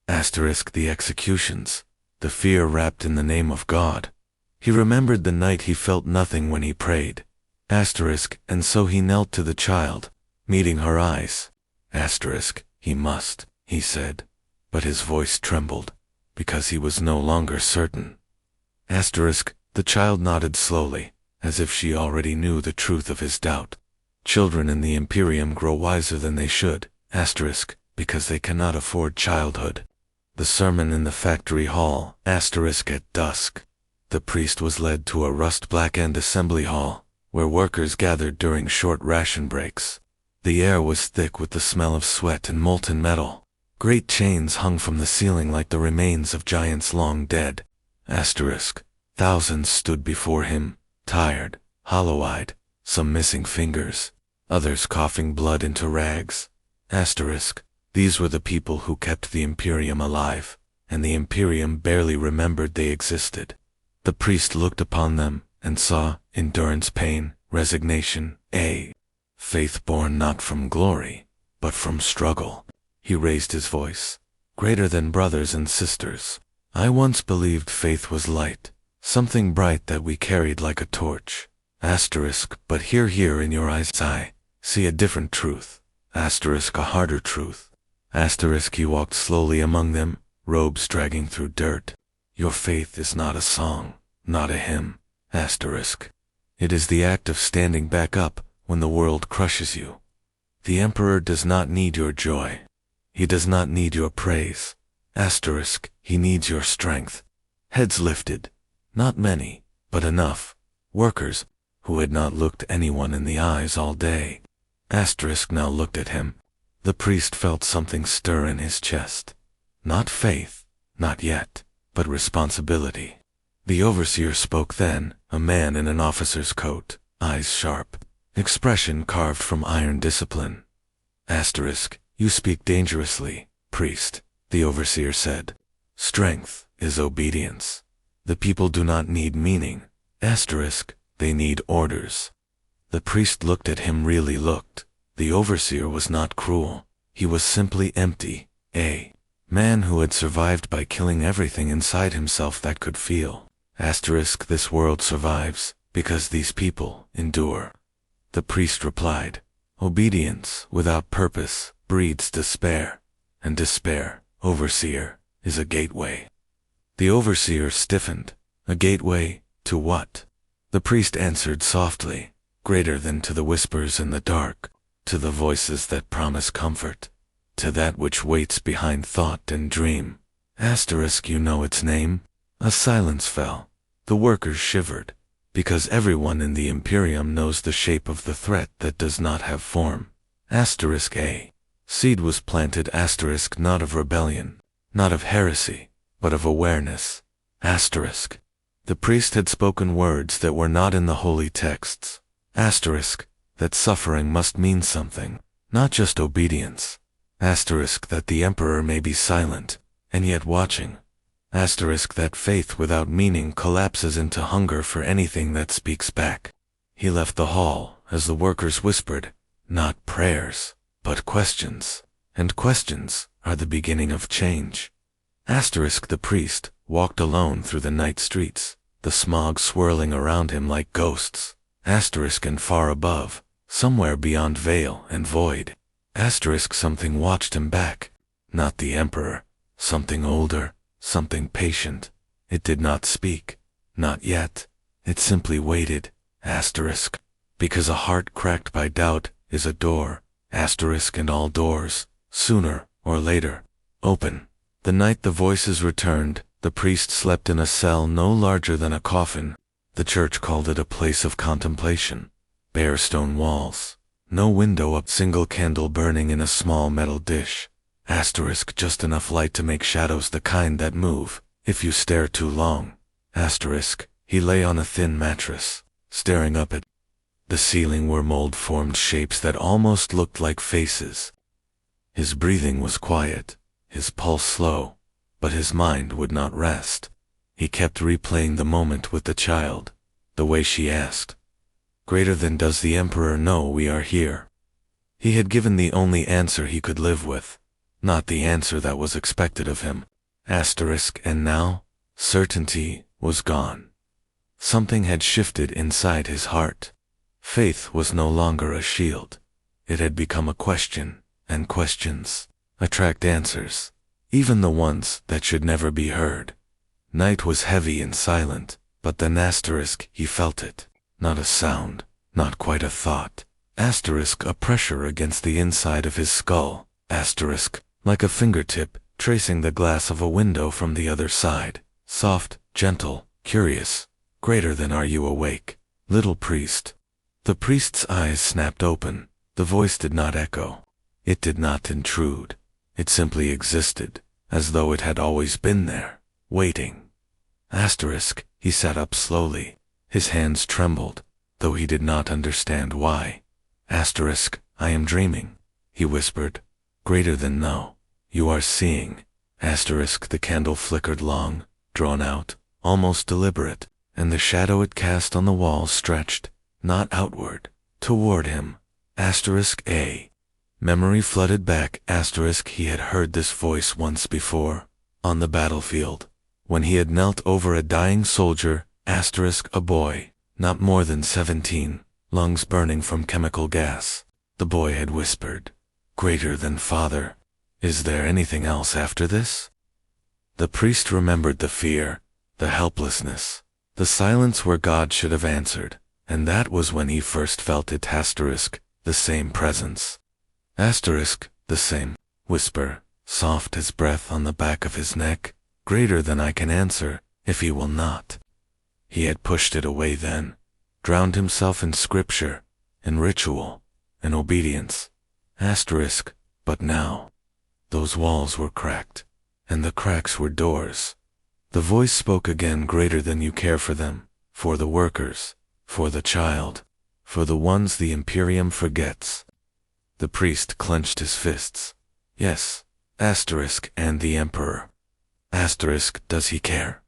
The executions. The fear wrapped in the name of God. He remembered the night he felt nothing when he prayed. And so he knelt to the child, meeting her eyes. He must, he said, but his voice trembled, because he was no longer certain. The child nodded slowly, as if she already knew the truth of his doubt. Children in the Imperium grow wiser than they should, because they cannot afford childhood. The sermon in the factory hall, at dusk. The priest was led to a rust-blackened assembly hall, where workers gathered during short ration breaks. The air was thick with the smell of sweat and molten metal. Great chains hung from the ceiling like the remains of giants long dead. Thousands stood before him, tired, hollow-eyed, some missing fingers, others coughing blood into rags. These were the people who kept the Imperium alive, and the Imperium barely remembered they existed. The priest looked upon them and saw endurance, pain, resignation, faith born not from glory, but from struggle. He raised his voice, greater than brothers and sisters. I once believed faith was light, something bright that we carried like a torch. But here in your eyes I see a different truth. A harder truth. He walked slowly among them, robes dragging through dirt. Your faith is not a song, not a hymn. It is the act of standing back up when the world crushes you. The emperor does not need your joy. He does not need your praise. He needs your strength. Heads lifted. Not many, but enough. Workers, who had not looked anyone in the eyes all day. Now looked at him. The priest felt something stir in his chest. Not faith, not yet, but responsibility. The overseer spoke then, a man in an officer's coat, eyes sharp, expression carved from iron discipline. You speak dangerously, priest, the overseer said. Strength is obedience. The people do not need meaning. They need orders. The priest looked at him, really looked. The overseer was not cruel. He was simply empty, a man who had survived by killing everything inside himself that could feel. This world survives, because these people endure. The priest replied, obedience without purpose breeds despair, and despair, overseer, is a gateway. The overseer stiffened. A gateway, to what? The priest answered softly, greater than to the whispers in the dark, to the voices that promise comfort, to that which waits behind thought and dream. You know its name? A silence fell. The workers shivered, because everyone in the Imperium knows the shape of the threat that does not have form. A seed was planted, not of rebellion, not of heresy, but of awareness. The priest had spoken words that were not in the holy texts. That suffering must mean something, not just obedience. That the emperor may be silent, and yet watching. That faith without meaning collapses into hunger for anything that speaks back. He left the hall, as the workers whispered, not prayers, but questions. And questions are the beginning of change. The priest walked alone through the night streets, the smog swirling around him like ghosts. And far above, somewhere beyond veil and void. Something watched him back. Not the emperor, something older, something patient. It did not speak. Not yet. It simply waited. Because a heart cracked by doubt is a door. And all doors, sooner or later, open. The night the voices returned, the priest slept in a cell no larger than a coffin. The church called it a place of contemplation. Bare stone walls. No window, a single candle burning in a small metal dish. Just enough light to make shadows, the kind that move if you stare too long. He lay on a thin mattress, staring up at the ceiling were mold-formed shapes that almost looked like faces. His breathing was quiet. his pulse slow, but his mind would not rest. He kept replaying the moment with the child, the way she asked, "Greater than, does the Emperor know we are here?" He had given the only answer he could live with, not the answer that was expected of him. And now, certainty was gone. Something had shifted inside his heart. Faith was no longer a shield. It had become a question, and questions attract answers, even the ones that should never be heard. Night was heavy and silent, but then he felt it. Not a sound, not quite a thought. A pressure against the inside of his skull. Like a fingertip tracing the glass of a window from the other side. Soft, gentle, curious. Greater than, are you awake, little priest? The priest's eyes snapped open. The voice did not echo. It did not intrude. It simply existed, as though it had always been there, waiting. He sat up slowly. His hands trembled, though he did not understand why. I am dreaming, he whispered. Greater than, no. You are seeing. The candle flickered long, drawn out, almost deliberate, and the shadow it cast on the wall stretched, not outward, toward him. Memory flooded back. He had heard this voice once before, on the battlefield, when he had knelt over a dying soldier, a boy, not more than 17, lungs burning from chemical gas. The boy had whispered, "Greater than, Father. Is there anything else after this?" The priest remembered the fear, the helplessness, the silence where God should have answered, and that was when he first felt it. The same presence. The same whisper, soft as breath on the back of his neck. Greater than, I can answer, if he will not. He had pushed it away then, drowned himself in scripture, in ritual, in obedience. But now, those walls were cracked, and the cracks were doors. The voice spoke again. Greater than, you care for them, for the workers, for the child, for the ones the Imperium forgets. The priest clenched his fists. Yes, and the Emperor. Does he care?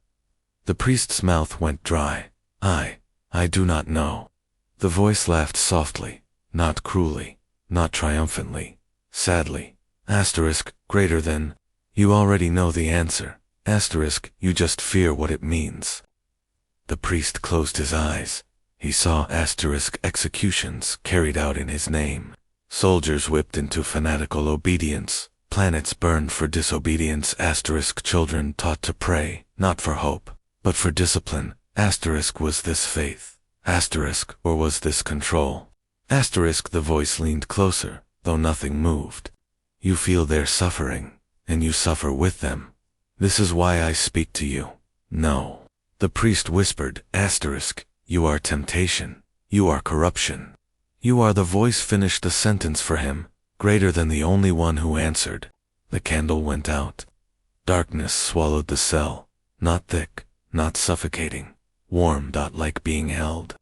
The priest's mouth went dry. I do not know. The voice laughed softly, not cruelly, not triumphantly, sadly. Greater than, you already know the answer. You just fear what it means. The priest closed his eyes. He saw executions carried out in his name. Soldiers whipped into fanatical obedience. Planets burned for disobedience. Children taught to pray, not for hope, but for discipline. Was this faith? Or was this control? The voice leaned closer, though nothing moved. You feel their suffering, and you suffer with them. This is why I speak to you. No. The priest whispered. You are temptation. You are corruption. You are the voice. Finished the sentence for him. Greater than, the only one who answered. The candle went out. Darkness swallowed the cell, not thick, not suffocating, warm, like being held.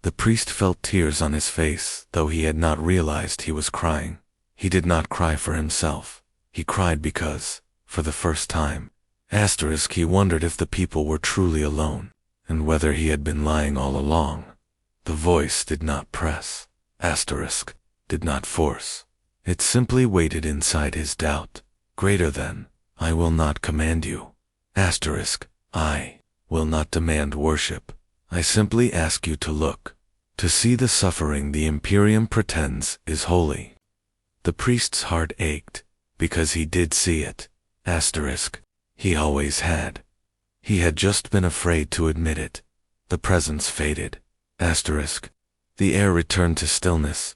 The priest felt tears on his face, though he had not realized he was crying. He did not cry for himself. He cried because, for the first time, he wondered if the people were truly alone, and whether he had been lying all along. The voice did not press. Did not force. It simply waited inside his doubt. Greater than, I will not command you. I will not demand worship. I simply ask you to look, to see the suffering the Imperium pretends is holy. The priest's heart ached, because he did see it. He always had. He had just been afraid to admit it. The presence faded. The air returned to stillness.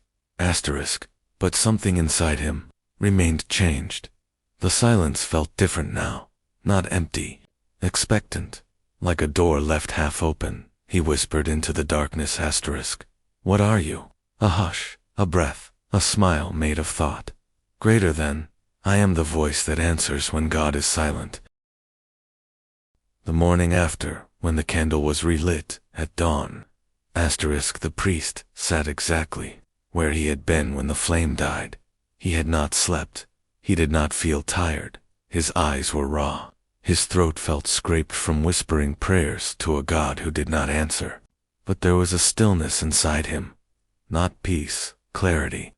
But something inside him remained changed. The silence felt different now, not empty, expectant, like a door left half open. He whispered into the darkness. What are you? A hush, a breath, a smile made of thought. Greater than, I am the voice that answers when God is silent. The morning after, when the candle was relit, at dawn, the priest sat exactly where he had been when the flame died. He had not slept. He did not feel tired. His eyes were raw. His throat felt scraped from whispering prayers to a God who did not answer. But there was a stillness inside him. Not peace, clarity.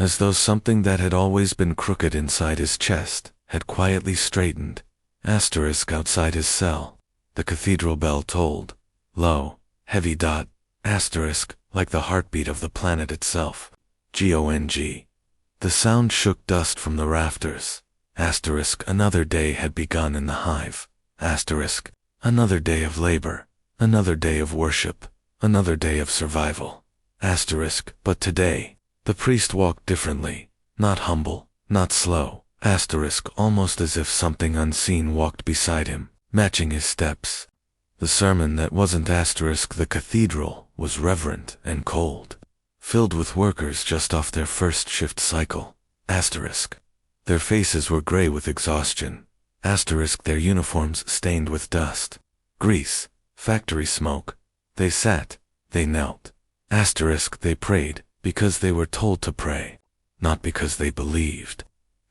As though something that had always been crooked inside his chest had quietly straightened. Asterisk outside his cell. The cathedral bell tolled. Low, heavy dot. Asterisk, like the heartbeat of the planet itself. Gong. The sound shook dust from the rafters. Asterisk, another day had begun in the hive. Asterisk, another day of labor. Another day of worship. Another day of survival. Asterisk, but today, the priest walked differently. Not humble, not slow. Asterisk, almost as if something unseen walked beside him, matching his steps. The sermon that wasn't asterisk the cathedral was reverent and cold, filled with workers just off their first shift cycle. Asterisk. Their faces were gray with exhaustion. Asterisk, their uniforms stained with dust, grease, factory smoke. They sat, they knelt. Asterisk, they prayed because they were told to pray, not because they believed.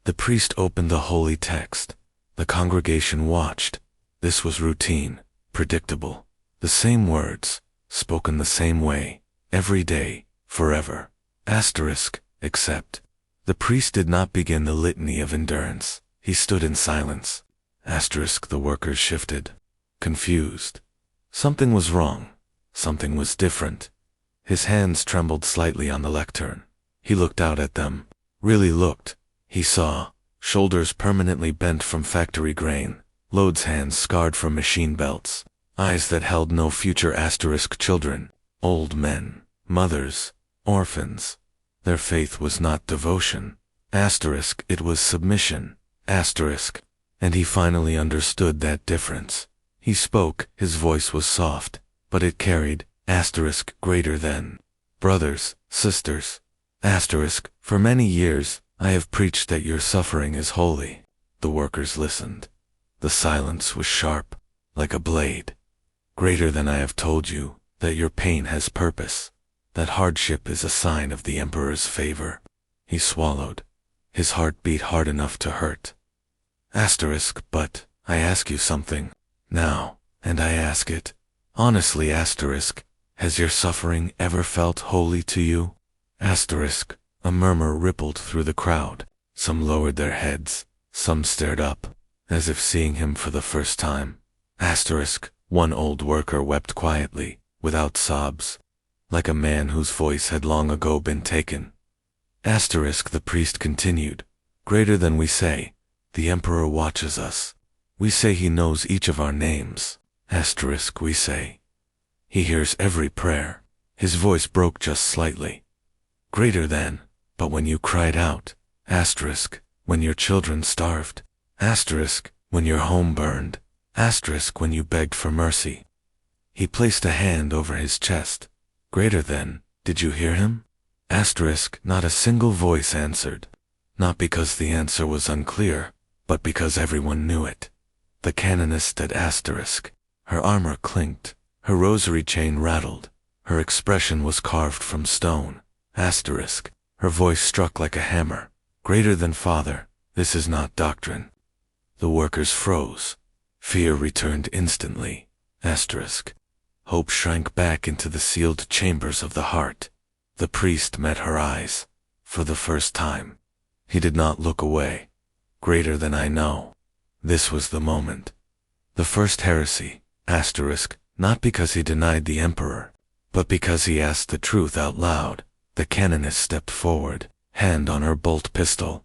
The priest opened the holy text. The congregation watched. This was routine, predictable. The same words, spoken the same way, every day, forever. Asterisk, except. The priest did not begin the litany of endurance. He stood in silence. Asterisk, the workers shifted, confused. Something was wrong. Something was different. His hands trembled slightly on the lectern. He looked out at them. Really looked. He saw shoulders permanently bent from factory grain, loads hands scarred from machine belts, eyes that held no future. Asterisk, children, old men, mothers, orphans. Their faith was not devotion. Asterisk, it was submission. Asterisk. And he finally understood that difference. He spoke, his voice was soft, but it carried, asterisk, greater than. Brothers, sisters. Asterisk, for many years, I have preached that your suffering is holy. The workers listened. The silence was sharp, like a blade. Greater than I have told you, that your pain has purpose, that hardship is a sign of the Emperor's favor. He swallowed. His heart beat hard enough to hurt. Asterisk, but, I ask you something, now, and I ask it, honestly. Asterisk, has your suffering ever felt holy to you? Asterisk, a murmur rippled through the crowd. Some lowered their heads, some stared up, as if seeing him for the first time. Asterisk, one old worker wept quietly, without sobs, like a man whose voice had long ago been taken. Asterisk, the priest continued, greater than we say, the Emperor watches us. We say he knows each of our names. Asterisk, we say. He hears every prayer. His voice broke just slightly. Greater than, but when you cried out, asterisk, when your children starved, asterisk, when your home burned, asterisk, when you begged for mercy. He placed a hand over his chest. Greater than, did you hear him? Asterisk, not a single voice answered. Not because the answer was unclear, but because everyone knew it. The canonist at asterisk. Her armor clinked. Her rosary chain rattled. Her expression was carved from stone. Asterisk. Her voice struck like a hammer. Greater than Father, this is not doctrine. The workers froze. Fear returned instantly. Asterisk. Hope shrank back into the sealed chambers of the heart. The priest met her eyes. For the first time. He did not look away. Greater than I know. This was the moment. The first heresy, asterisk, not because he denied the Emperor, but because he asked the truth out loud. The canonist stepped forward, hand on her bolt pistol.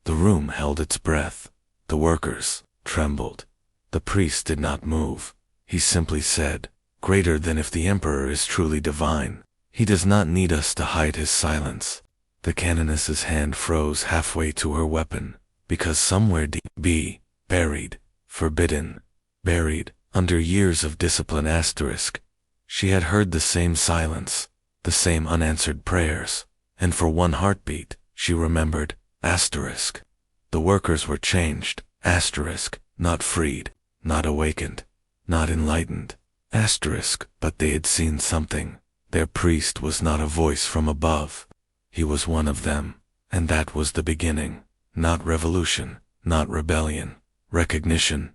The room held its breath. The workers trembled. The priest did not move. He simply said, greater than, if the Emperor is truly divine, he does not need us to hide his silence. The canonist's hand froze halfway to her weapon, because somewhere deep, buried, forbidden, buried, under years of discipline asterisk, she had heard the same silence, the same unanswered prayers, and for one heartbeat, she remembered, asterisk. The workers were changed, asterisk, not freed, not awakened, not enlightened, asterisk, but they had seen something. Their priest was not a voice from above. He was one of them, and that was the beginning. Not revolution, not rebellion, recognition,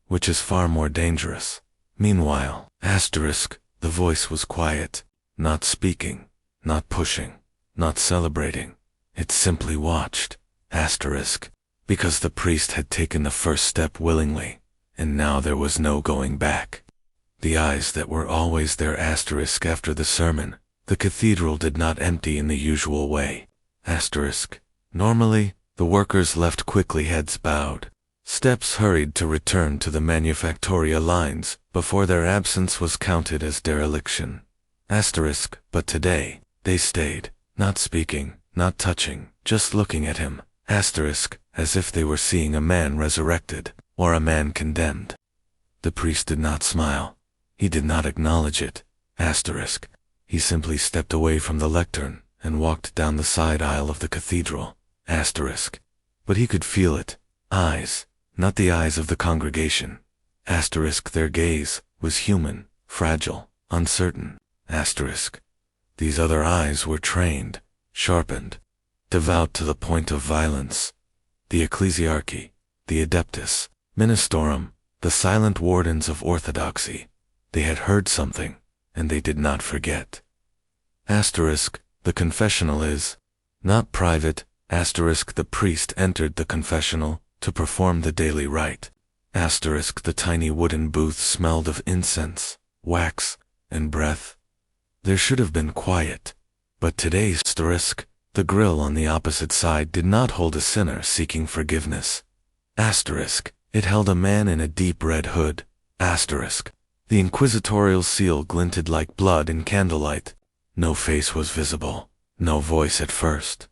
which is far more dangerous. Meanwhile, the voice was quiet, not speaking, not pushing, not celebrating. It simply watched, because the priest had taken the first step willingly, and now there was no going back. The eyes that were always there after the sermon, the cathedral did not empty in the usual way. Normally, the workers left quickly, heads bowed. Steps hurried to return to the manufactoria lines before their absence was counted as dereliction. But today, they stayed, not speaking, not touching, just looking at him, as if they were seeing a man resurrected, or a man condemned. The priest did not smile. He did not acknowledge it. He simply stepped away from the lectern and walked down the side aisle of the cathedral. But he could feel it. Eyes, not the eyes of the congregation. Their gaze was human, fragile, uncertain. These other eyes were trained, sharpened, devout to the point of violence. The ecclesiarchy, the adeptus, ministorum, the silent wardens of orthodoxy. They had heard something, and they did not forget. The confessional is not private. The priest entered the confessional to perform the daily rite. The tiny wooden booth smelled of incense, wax, and breath. There should have been quiet, but today, the grill on the opposite side did not hold a sinner seeking forgiveness. It held a man in a deep red hood. The inquisitorial seal glinted like blood in candlelight. No face was visible, no voice at first.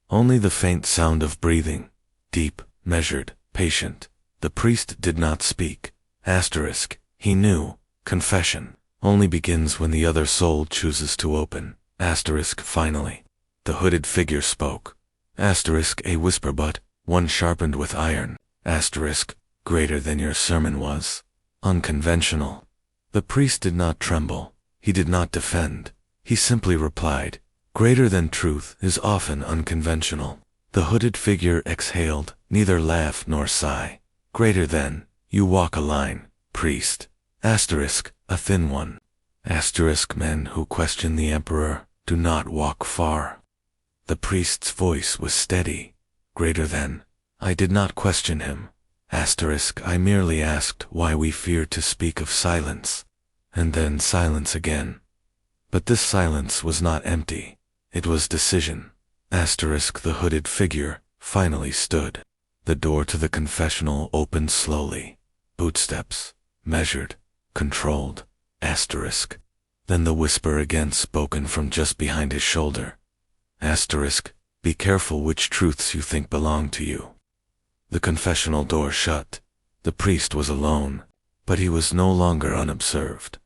Only the faint sound of breathing, deep, measured, patient. The priest did not speak. He knew, confession only begins when the other soul chooses to open. Finally, the hooded figure spoke. A whisper, but one sharpened with iron. Greater than your sermon was. Unconventional. The priest did not tremble. He did not defend. He simply replied, greater than truth is often unconventional. The hooded figure exhaled, neither laugh nor sigh. Greater than, you walk a line, priest. A thin one. Men who question the emperor do not walk far. The priest's voice was steady. Greater than, I did not question him. I merely asked why we fear to speak of silence. And then silence again. But this silence was not empty. It was decision. The hooded figure finally stood. The door to the confessional opened slowly. Footsteps, measured, controlled. Then the whisper again, spoken from just behind his shoulder. Be careful which truths you think belong to you. The confessional door shut. The priest was alone, but he was no longer unobserved.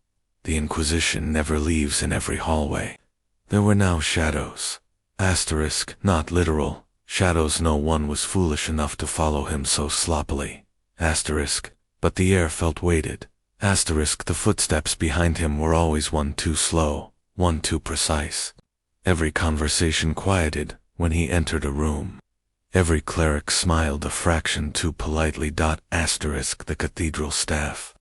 The Inquisition never leaves in every hallway. There were now shadows. Not literal, shadows. No one was foolish enough to follow him so sloppily. But the air felt weighted. The footsteps behind him were always one too slow, one too precise. Every conversation quieted when he entered a room. Every cleric smiled a fraction too politely. The cathedral staff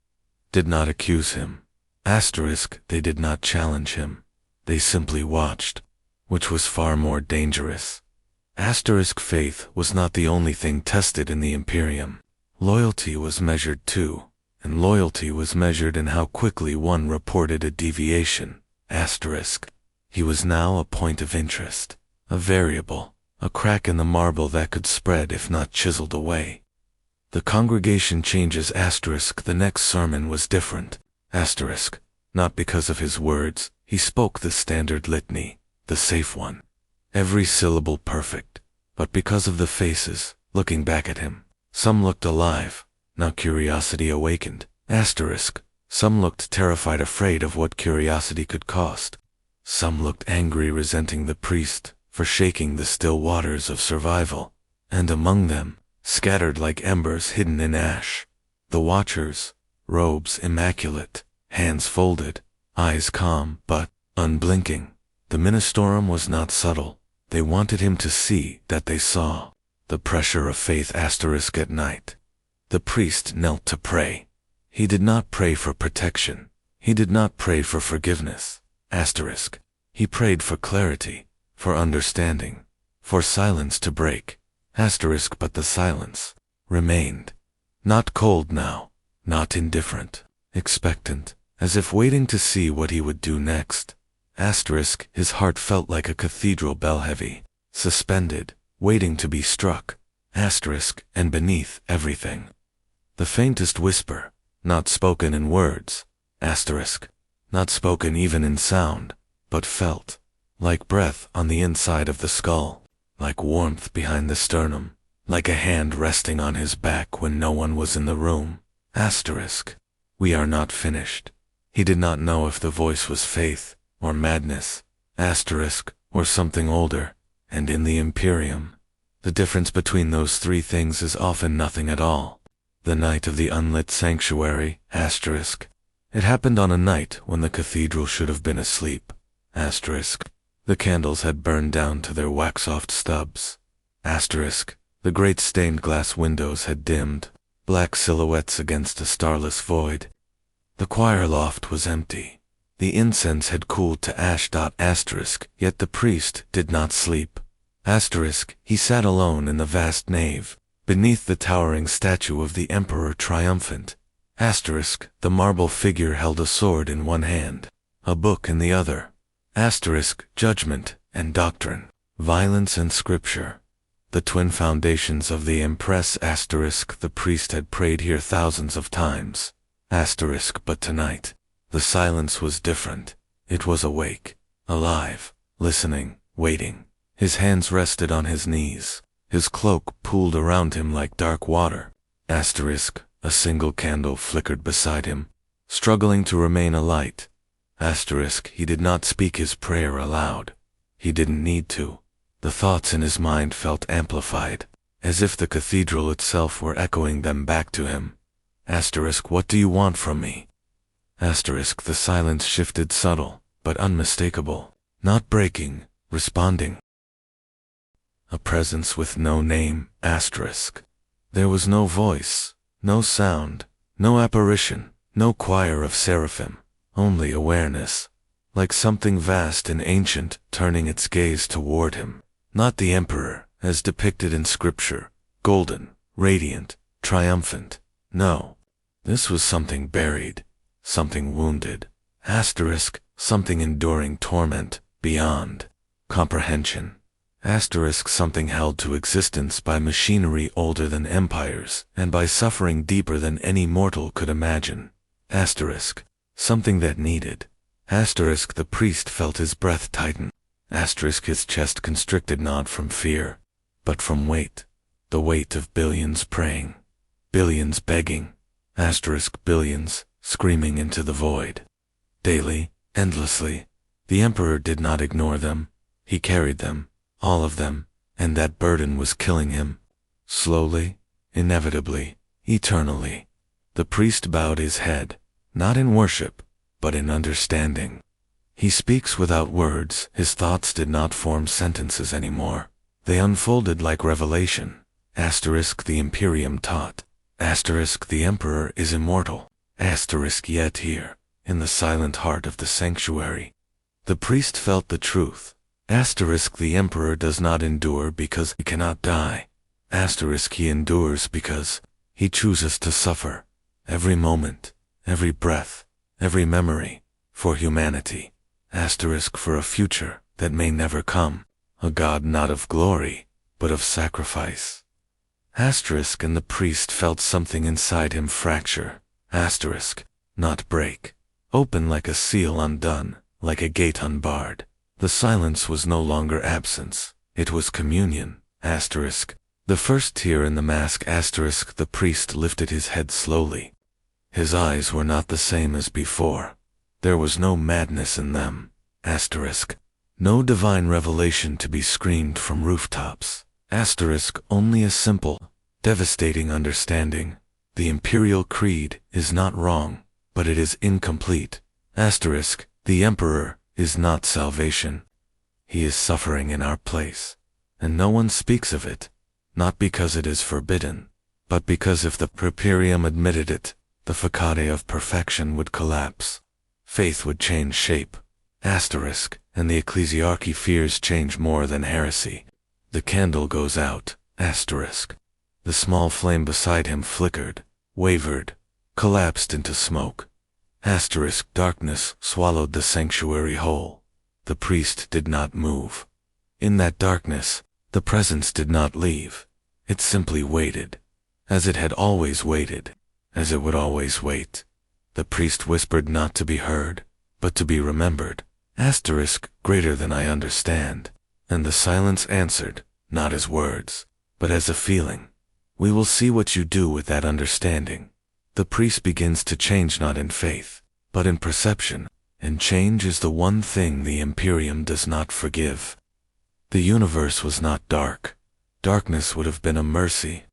did not accuse him. They did not challenge him. They simply watched, which was far more dangerous. Faith was not the only thing tested in the Imperium. Loyalty was measured too, and loyalty was measured in how quickly one reported a deviation. He was now a point of interest, a variable, a crack in the marble that could spread if not chiseled away. The congregation changes. The next sermon was different. Not because of his words. He spoke the standard litany, the safe one. Every syllable perfect, but because of the faces, looking back at him. Some looked alive, now curiosity awakened. Some looked terrified, afraid of what curiosity could cost. Some looked angry, resenting the priest for shaking the still waters of survival. And among them, scattered like embers hidden in ash, the watchers, robes immaculate, hands folded, eyes calm but unblinking. The ministorum was not subtle. They wanted him to see that they saw. The pressure of faith asterisk at night. The priest knelt to pray. He did not pray for protection. He did not pray for forgiveness. Asterisk. He prayed for clarity, for understanding, for silence to break. Asterisk. But the silence remained. Not cold now, not indifferent, expectant, as if waiting to see what he would do next. Asterisk. His heart felt like a cathedral bell, heavy, suspended, waiting to be struck. Asterisk. And beneath everything, the faintest whisper, not spoken in words. Asterisk. Not spoken even in sound, but felt, like breath on the inside of the skull, like warmth behind the sternum, like a hand resting on his back when no one was in the room. Asterisk. We are not finished. He did not know if the voice was faith, or madness, asterisk, or something older, and in the Imperium, the difference between those three things is often nothing at all. The night of the unlit sanctuary, asterisk. It happened on a night when the cathedral should have been asleep, asterisk. The candles had burned down to their wax-off stubs, asterisk. The great stained glass windows had dimmed, black silhouettes against a starless void. The choir loft was empty. The incense had cooled to ash. Asterisk. Yet the priest did not sleep. Asterisk. He sat alone in the vast nave, beneath the towering statue of the Emperor triumphant. Asterisk. The marble figure held a sword in one hand, a book in the other. Asterisk. Judgment and doctrine, violence and scripture, the twin foundations of the Impress. Asterisk. The priest had prayed here thousands of times. Asterisk. But tonight, the silence was different. It was awake, alive, listening, waiting. His hands rested on his knees. His cloak pooled around him like dark water. Asterisk. A single candle flickered beside him, struggling to remain alight. Asterisk. He did not speak his prayer aloud. He didn't need to. The thoughts in his mind felt amplified, as if the cathedral itself were echoing them back to him. Asterisk. What do you want from me? Asterisk. The silence shifted, subtle, but unmistakable, not breaking, responding. A presence with no name. Asterisk. There was no voice, no sound, no apparition, no choir of seraphim, only awareness, like something vast and ancient turning its gaze toward him. Not the Emperor, as depicted in scripture, golden, radiant, triumphant. No. This was something buried, something wounded. Asterisk. Something enduring torment, beyond comprehension. Asterisk. Something held to existence by machinery older than empires, and by suffering deeper than any mortal could imagine. Asterisk. Something that needed. Asterisk. The priest felt his breath tighten. Asterisk. His chest constricted, not from fear, but from weight. The weight of billions praying, billions begging. Asterisk. Billions screaming into the void. Daily, endlessly. The Emperor did not ignore them. He carried them, all of them, and that burden was killing him. Slowly, inevitably, eternally. The priest bowed his head, not in worship, but in understanding. He speaks without words. His thoughts did not form sentences anymore. They unfolded like revelation. Asterisk. The Imperium taught. Asterisk. The Emperor is immortal. Asterisk. Yet here, in the silent heart of the sanctuary, the priest felt the truth. Asterisk. The Emperor does not endure because he cannot die. Asterisk. He endures because he chooses to suffer. Every moment, every breath, every memory, for humanity. Asterisk. For a future that may never come. A God not of glory, but of sacrifice. Asterisk. And the priest felt something inside him fracture. Asterisk. Not break. Open like a seal undone, like a gate unbarred. The silence was no longer absence. It was communion. Asterisk. The first tear in the mask. Asterisk. The priest lifted his head slowly. His eyes were not the same as before. There was no madness in them. Asterisk. No divine revelation to be screamed from rooftops. Asterisk. Only a simple, devastating understanding. The imperial creed is not wrong, but it is incomplete. Asterisk. The Emperor is not salvation. He is suffering in our place, and no one speaks of it. not because it is forbidden, but because if the Imperium admitted it, the facade of perfection would collapse. Faith would change shape. Asterisk, and the ecclesiarchy fears change more than heresy. The candle goes out. Asterisk. The small flame beside him flickered, wavered, collapsed into smoke. Asterisk. Darkness swallowed the sanctuary whole. The priest did not move. In that darkness, the presence did not leave. It simply waited, as it had always waited, as it would always wait. The priest whispered not to be heard, but to be remembered. Asterisk, greater than I understand. And the silence answered, not as words, but as a feeling. We will see what you do with that understanding. The priest begins to change not in faith, but in perception, and change is the one thing the Imperium does not forgive. The universe was not dark. Darkness would have been a mercy.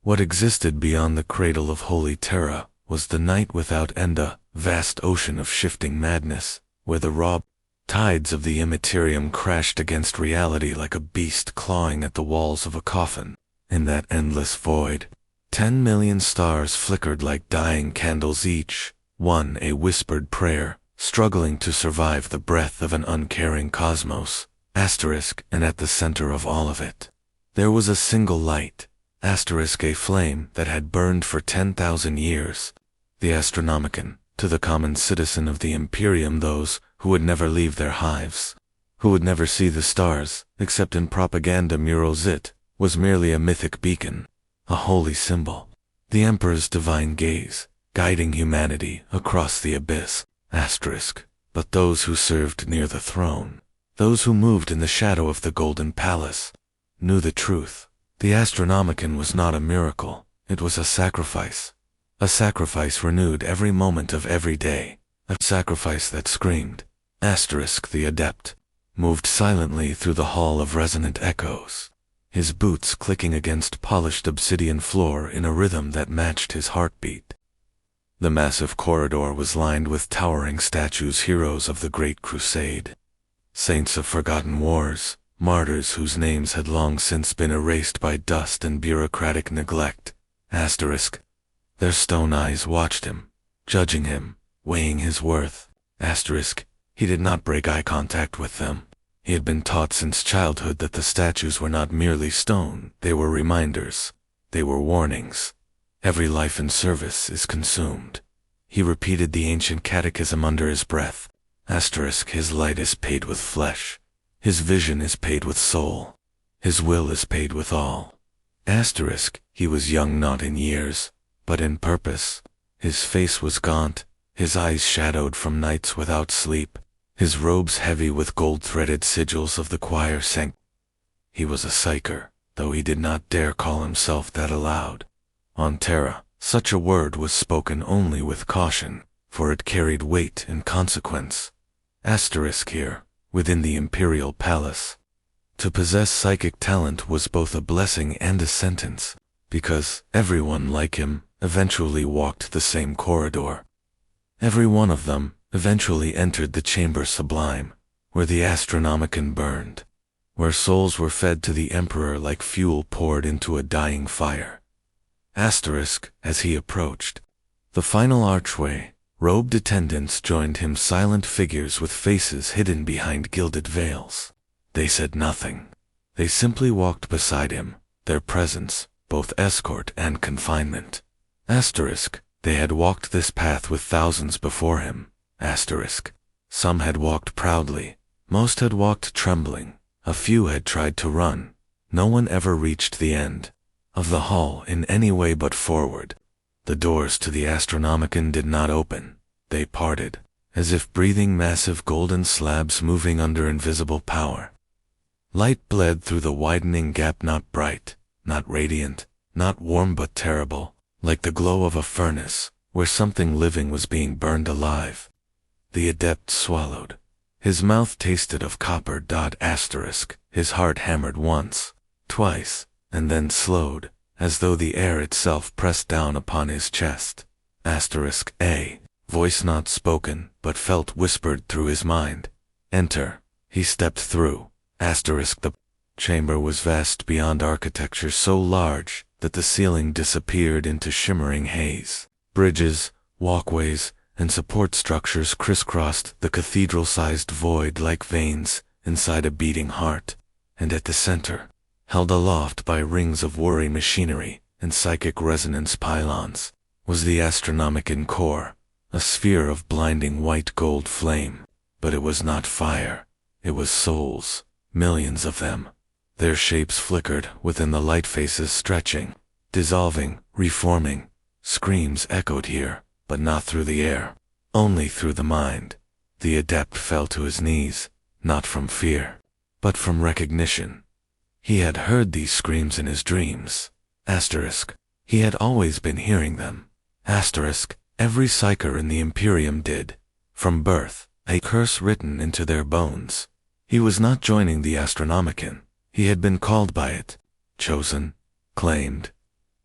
What existed beyond the cradle of holy terra was the night without end, a vast ocean of shifting madness, where the raw tides of the Imperium crashed against reality like a beast clawing at the walls of a coffin. In that endless void, 10 million stars flickered like dying candles, each one a whispered prayer, struggling to survive the breath of an uncaring cosmos. Asterisk, and at the center of all of it, there was a single light. Asterisk, a flame that had burned for 10,000 years. The Astronomican, to the common citizen of the Imperium, those who would never leave their hives, who would never see the stars, except in propaganda murals, it was merely a mythic beacon, a holy symbol. The Emperor's divine gaze, guiding humanity across the abyss. Asterisk, but those who served near the throne, those who moved in the shadow of the Golden Palace, knew the truth. The Astronomican was not a miracle, it was a sacrifice renewed every moment of every day, a sacrifice that screamed. Asterisk, the adept moved silently through the hall of resonant echoes, his boots clicking against polished obsidian floor in a rhythm that matched his heartbeat. The massive corridor was lined with towering statues, heroes of the Great Crusade, saints of forgotten wars, martyrs whose names had long since been erased by dust and bureaucratic neglect. Asterisk. Their stone eyes watched him, judging him, weighing his worth. Asterisk. He did not break eye contact with them. He had been taught since childhood that the statues were not merely stone, they were reminders. They were warnings. Every life in service is consumed. He repeated the ancient catechism under his breath. Asterisk. His light is paid with flesh. His vision is paid with soul. His will is paid with all. Asterisk. He was young not in years, but in purpose. His face was gaunt, his eyes shadowed from nights without sleep, his robes heavy with gold-threaded sigils of the choir sang. He was a psyker, though he did not dare call himself that aloud. On Terra, such a word was spoken only with caution, for it carried weight and consequence. Asterisk. Here, within the imperial palace, to possess psychic talent was both a blessing and a sentence, because everyone like him eventually walked the same corridor. Every one of them eventually entered the chamber sublime, where the Astronomican burned, where souls were fed to the Emperor like fuel poured into a dying fire. Asterisk. As he approached the final archway, robed attendants joined him, silent figures with faces hidden behind gilded veils. They said nothing. They simply walked beside him, their presence, both escort and confinement. Asterisk. They had walked this path with thousands before him. Asterisk. Some had walked proudly, most had walked trembling, a few had tried to run. No one ever reached the end of the hall in any way but forward. The doors to the Astronomican did not open. They parted, as if breathing, massive golden slabs moving under invisible power. Light bled through the widening gap, not bright, not radiant, not warm, but terrible, like the glow of a furnace, where something living was being burned alive. The adept swallowed. His mouth tasted of copper. Asterisk. His heart hammered once, twice, and then slowed, as though the air itself pressed down upon his chest. Asterisk. A voice not spoken, but felt whispered through his mind. Enter. He stepped through. Asterisk. The chamber was vast beyond architecture so large that the ceiling disappeared into shimmering haze. Bridges, walkways, and support structures crisscrossed the cathedral-sized void like veins inside a beating heart, and at the center, held aloft by rings of whirring machinery and psychic resonance pylons, was the Astronomican core, a sphere of blinding white gold flame. But it was not fire. It was souls, millions of them. Their shapes flickered within the light faces, stretching, dissolving, reforming. Screams echoed here, but not through the air, only through the mind. The adept fell to his knees, not from fear, but from recognition. He had heard these screams in his dreams. He had always been hearing them. Every psyker in the Imperium did. From birth, a curse written into their bones. He was not joining the Astronomican. He had been called by it, chosen, claimed.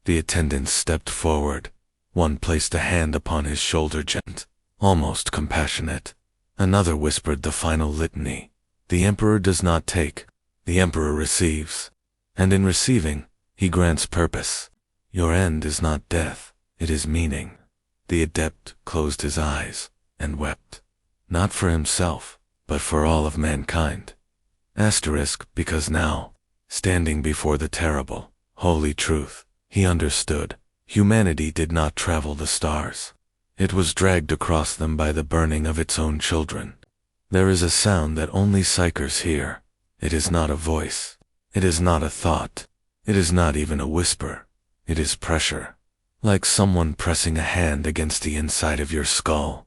The attendants stepped forward. One placed a hand upon his shoulder, gentle, almost compassionate. Another whispered the final litany. The Emperor does not take, the Emperor receives. And in receiving, he grants purpose. Your end is not death, it is meaning. The adept closed his eyes and wept. Not for himself, but for all of mankind. Because now, standing before the terrible, holy truth, he understood. Humanity did not travel the stars. It was dragged across them by the burning of its own children. There is a sound that only psychers hear. It is not a voice. It is not a thought. It is not even a whisper. It is pressure. Like someone pressing a hand against the inside of your skull.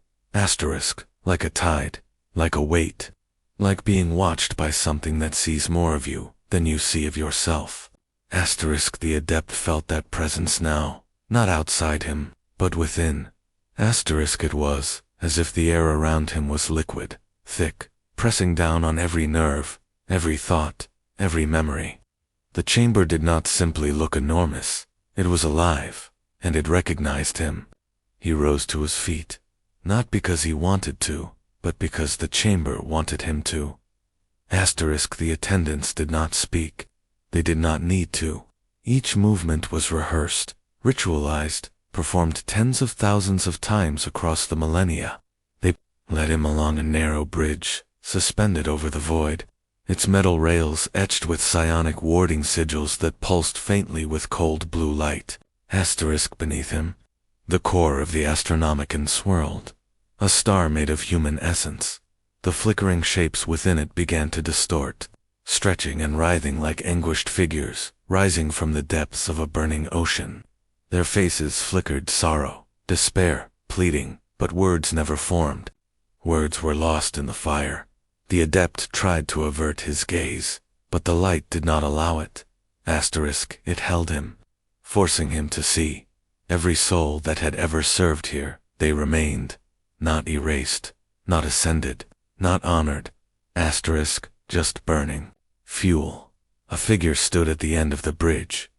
Like a tide. Like a weight. Like being watched by something that sees more of you than you see of yourself. The adept felt that presence now, not outside him, but within. It was, as if the air around him was liquid, thick, pressing down on every nerve, every thought, every memory. The chamber did not simply look enormous, it was alive, and it recognized him. He rose to his feet, not because he wanted to, but because the chamber wanted him to. The attendants did not speak. They did not need to. Each movement was rehearsed, ritualized, performed tens of thousands of times across the millennia. They led him along a narrow bridge, suspended over the void, its metal rails etched with psionic warding sigils that pulsed faintly with cold blue light. Beneath him, the core of the Astronomican swirled. A star made of human essence. The flickering shapes within it began to distort, stretching and writhing like anguished figures, rising from the depths of a burning ocean. Their faces flickered sorrow, despair, pleading, but words never formed. Words were lost in the fire. The adept tried to avert his gaze, but the light did not allow it. It held him, forcing him to see. Every soul that had ever served here, they remained. Not erased, not ascended, not honored. Just burning. Fuel. A figure stood at the end of the bridge.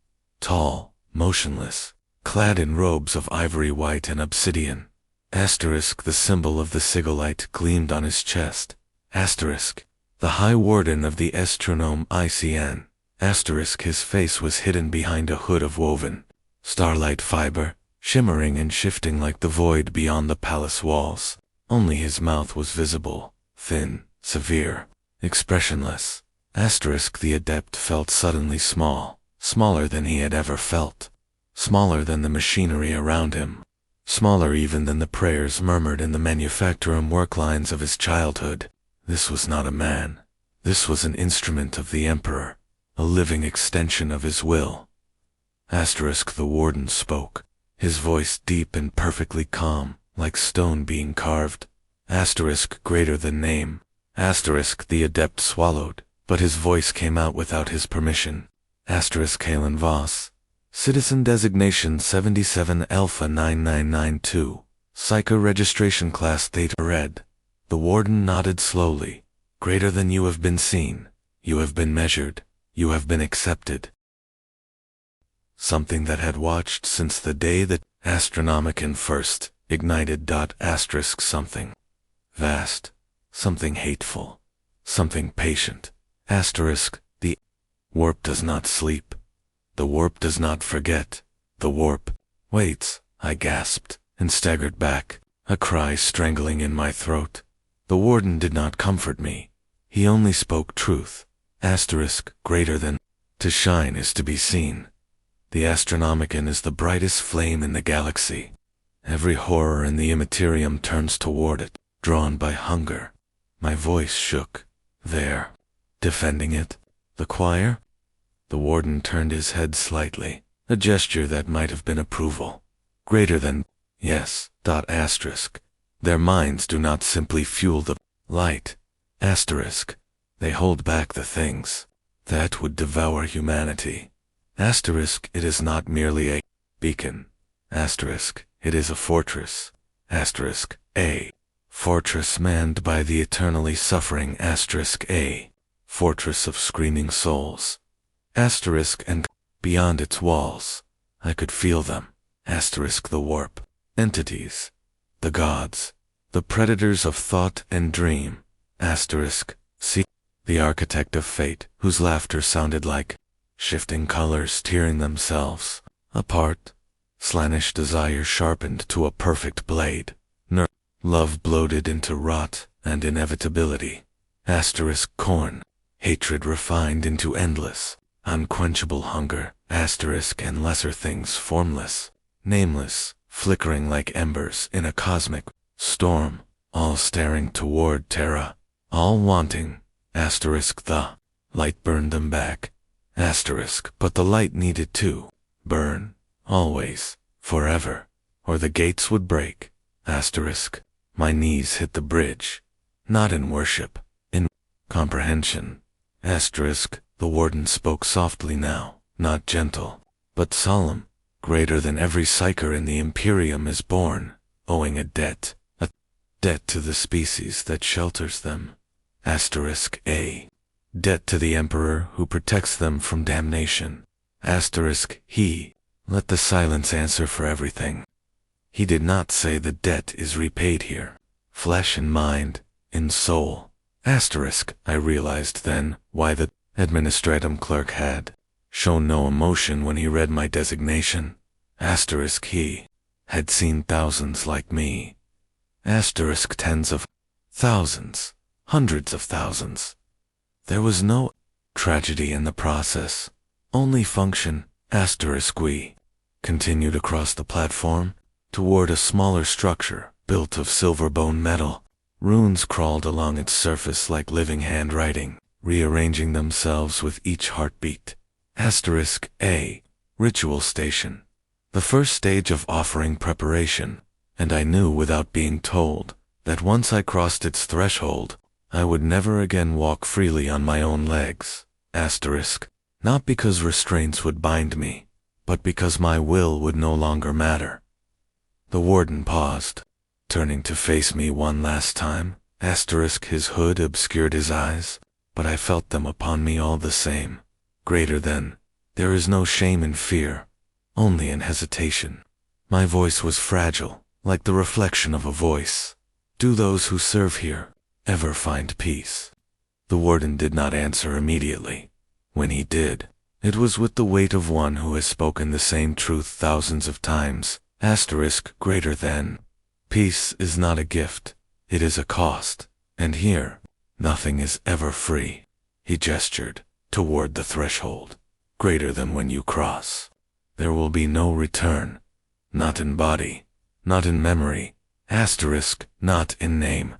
Tall, motionless, clad in robes of ivory white and obsidian. The symbol of the sigillite gleamed on his chest. The High Warden of the Astronomican. His face was hidden behind a hood of woven starlight fiber, shimmering and shifting like the void beyond the palace walls. Only his mouth was visible, thin, severe, expressionless. The adept felt suddenly small, smaller than he had ever felt, smaller than the machinery around him, smaller even than the prayers murmured in the manufacturum work lines of his childhood. This was not a man. This was an instrument of the Emperor, a living extension of his will. The warden spoke, his voice deep and perfectly calm, like stone being carved. Greater than name. The adept swallowed, but his voice came out without his permission. Kalen Voss. Citizen designation 77 Alpha 9992. Psycho registration class Theta Red. The warden nodded slowly. Greater than you have been seen. You have been measured. You have been accepted. Something that had watched since the day that Astronomican first ignited. Something vast, something hateful, something patient. The Warp does not sleep. The warp does not forget. The warp waits, I gasped, and staggered back, a cry strangling in my throat. The warden did not comfort me. He only spoke truth. Greater than. To shine is to be seen. The Astronomican is the brightest flame in the galaxy. Every horror in the Imperium turns toward it, drawn by hunger. My voice shook. There. Defending it? The choir? The warden turned his head slightly, a gesture that might have been approval. Greater than. Yes. Their minds do not simply fuel the light. They hold back the things that would devour humanity. It is not merely a beacon. It is a fortress. A fortress manned by the eternally suffering A fortress of screaming souls. And beyond its walls, I could feel them. The warp entities, the gods, the predators of thought and dream. See, the architect of fate, whose laughter sounded like shifting colors tearing themselves apart. Slanish desire sharpened to a perfect blade. Love bloated into rot and inevitability. Corn. Hatred refined into endless, unquenchable hunger. And lesser things formless, nameless, flickering like embers in a cosmic storm, all staring toward Terra, all wanting. The light burned them back. But the light needed to burn, always, forever, or the gates would break. My knees hit the bridge, not in worship, in comprehension. The warden spoke softly now, not gentle, but solemn. Greater than every psyker in the Imperium is born, owing a debt to the species that shelters them. A debt to the Emperor who protects them from damnation. He let the silence answer for everything. He did not say the debt is repaid here. Flesh and mind, in soul. I realized then why the administratum clerk had shown no emotion when he read my designation. He had seen thousands like me. Tens of thousands, hundreds of thousands. There was no tragedy in the process, only function. We continued across the platform, toward a smaller structure built of silver bone metal. Runes crawled along its surface like living handwriting, rearranging themselves with each heartbeat. A ritual station. The first stage of offering preparation, and I knew without being told that once I crossed its threshold, I would never again walk freely on my own legs. Not because restraints would bind me, but because my will would no longer matter. The warden paused, turning to face me one last time. His hood obscured his eyes, but I felt them upon me all the same. Greater than. There is no shame in fear, only in hesitation. My voice was fragile, like the reflection of a voice. Do those who serve here ever find peace? The warden did not answer immediately. When he did, it was with the weight of one who has spoken the same truth thousands of times. Greater than. Peace is not a gift, it is a cost, and here, nothing is ever free. He gestured toward the threshold. Greater than when you cross. There will be no return. Not in body, not in memory, not in name.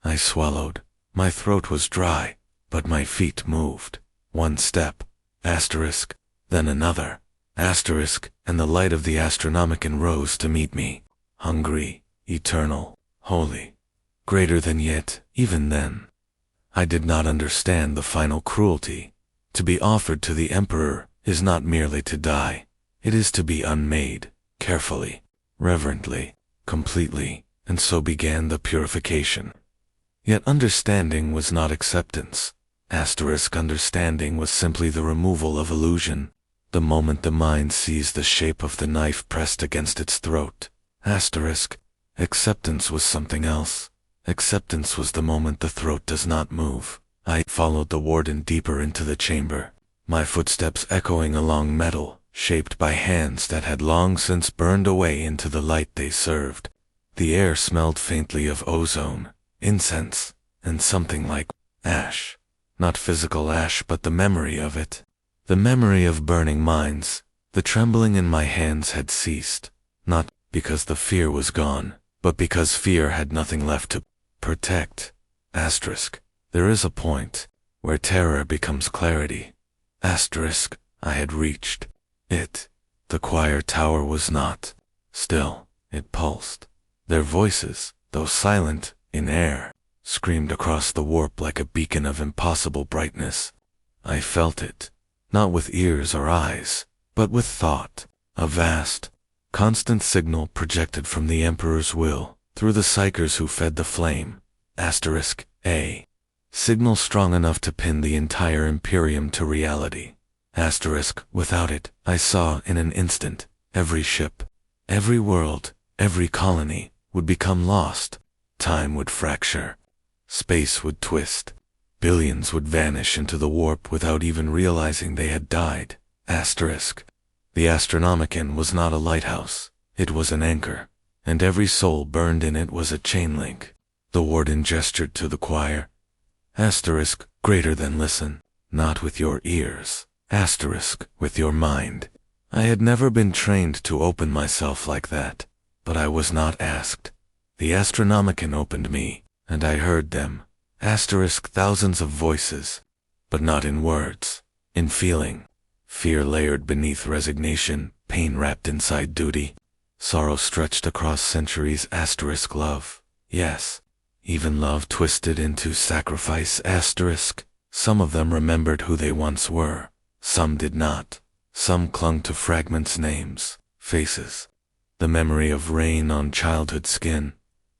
I swallowed. My throat was dry, but my feet moved. One step, then another, and the light of the Astronomican rose to meet me. Hungry, eternal, holy. Greater than yet, even then. I did not understand the final cruelty. To be offered to the Emperor is not merely to die. It is to be unmade, carefully, reverently, completely, and so began the purification. Yet understanding was not acceptance. Understanding was simply the removal of illusion. The moment the mind sees the shape of the knife pressed against its throat. Acceptance was something else. Acceptance was the moment the throat does not move. I followed the warden deeper into the chamber. my footsteps echoing along metal, shaped by hands that had long since burned away into the light they served. The air smelled faintly of ozone, incense, and something like ash. Not physical ash, but the memory of it. The memory of burning minds. The trembling in my hands had ceased, not because the fear was gone, but because fear had nothing left to protect. Asterisk. There is a point where terror becomes clarity. Asterisk. I had reached it. The choir tower was not still. It pulsed. Their voices, though silent in air, screamed across the warp like a beacon of impossible brightness. I felt it, not with ears or eyes, but with thought. A vast, constant signal projected from the Emperor's will, through the psychers who fed the flame. Asterisk. A signal strong enough to pin the entire Imperium to reality. Asterisk. Without it, I saw in an instant, every ship, every world, every colony would become lost. Time would fracture. Space would twist. Billions would vanish into the warp without even realizing they had died. Asterisk. The Astronomican was not a lighthouse. It was an anchor, and every soul burned in it was a chain link. The warden gestured to the choir. Asterisk. Greater than listen. Not with your ears. Asterisk. With your mind. I had never been trained to open myself like that, but I was not asked. The Astronomican opened me, and I heard them. Asterisk. Thousands of voices, but not in words, in feeling. Fear layered beneath resignation, pain wrapped inside duty. Sorrow stretched across centuries. Asterisk. Love. Yes, even love twisted into sacrifice. Asterisk. Some of them remembered who they once were. Some did not. Some clung to fragments, names, faces. The memory of rain on childhood skin.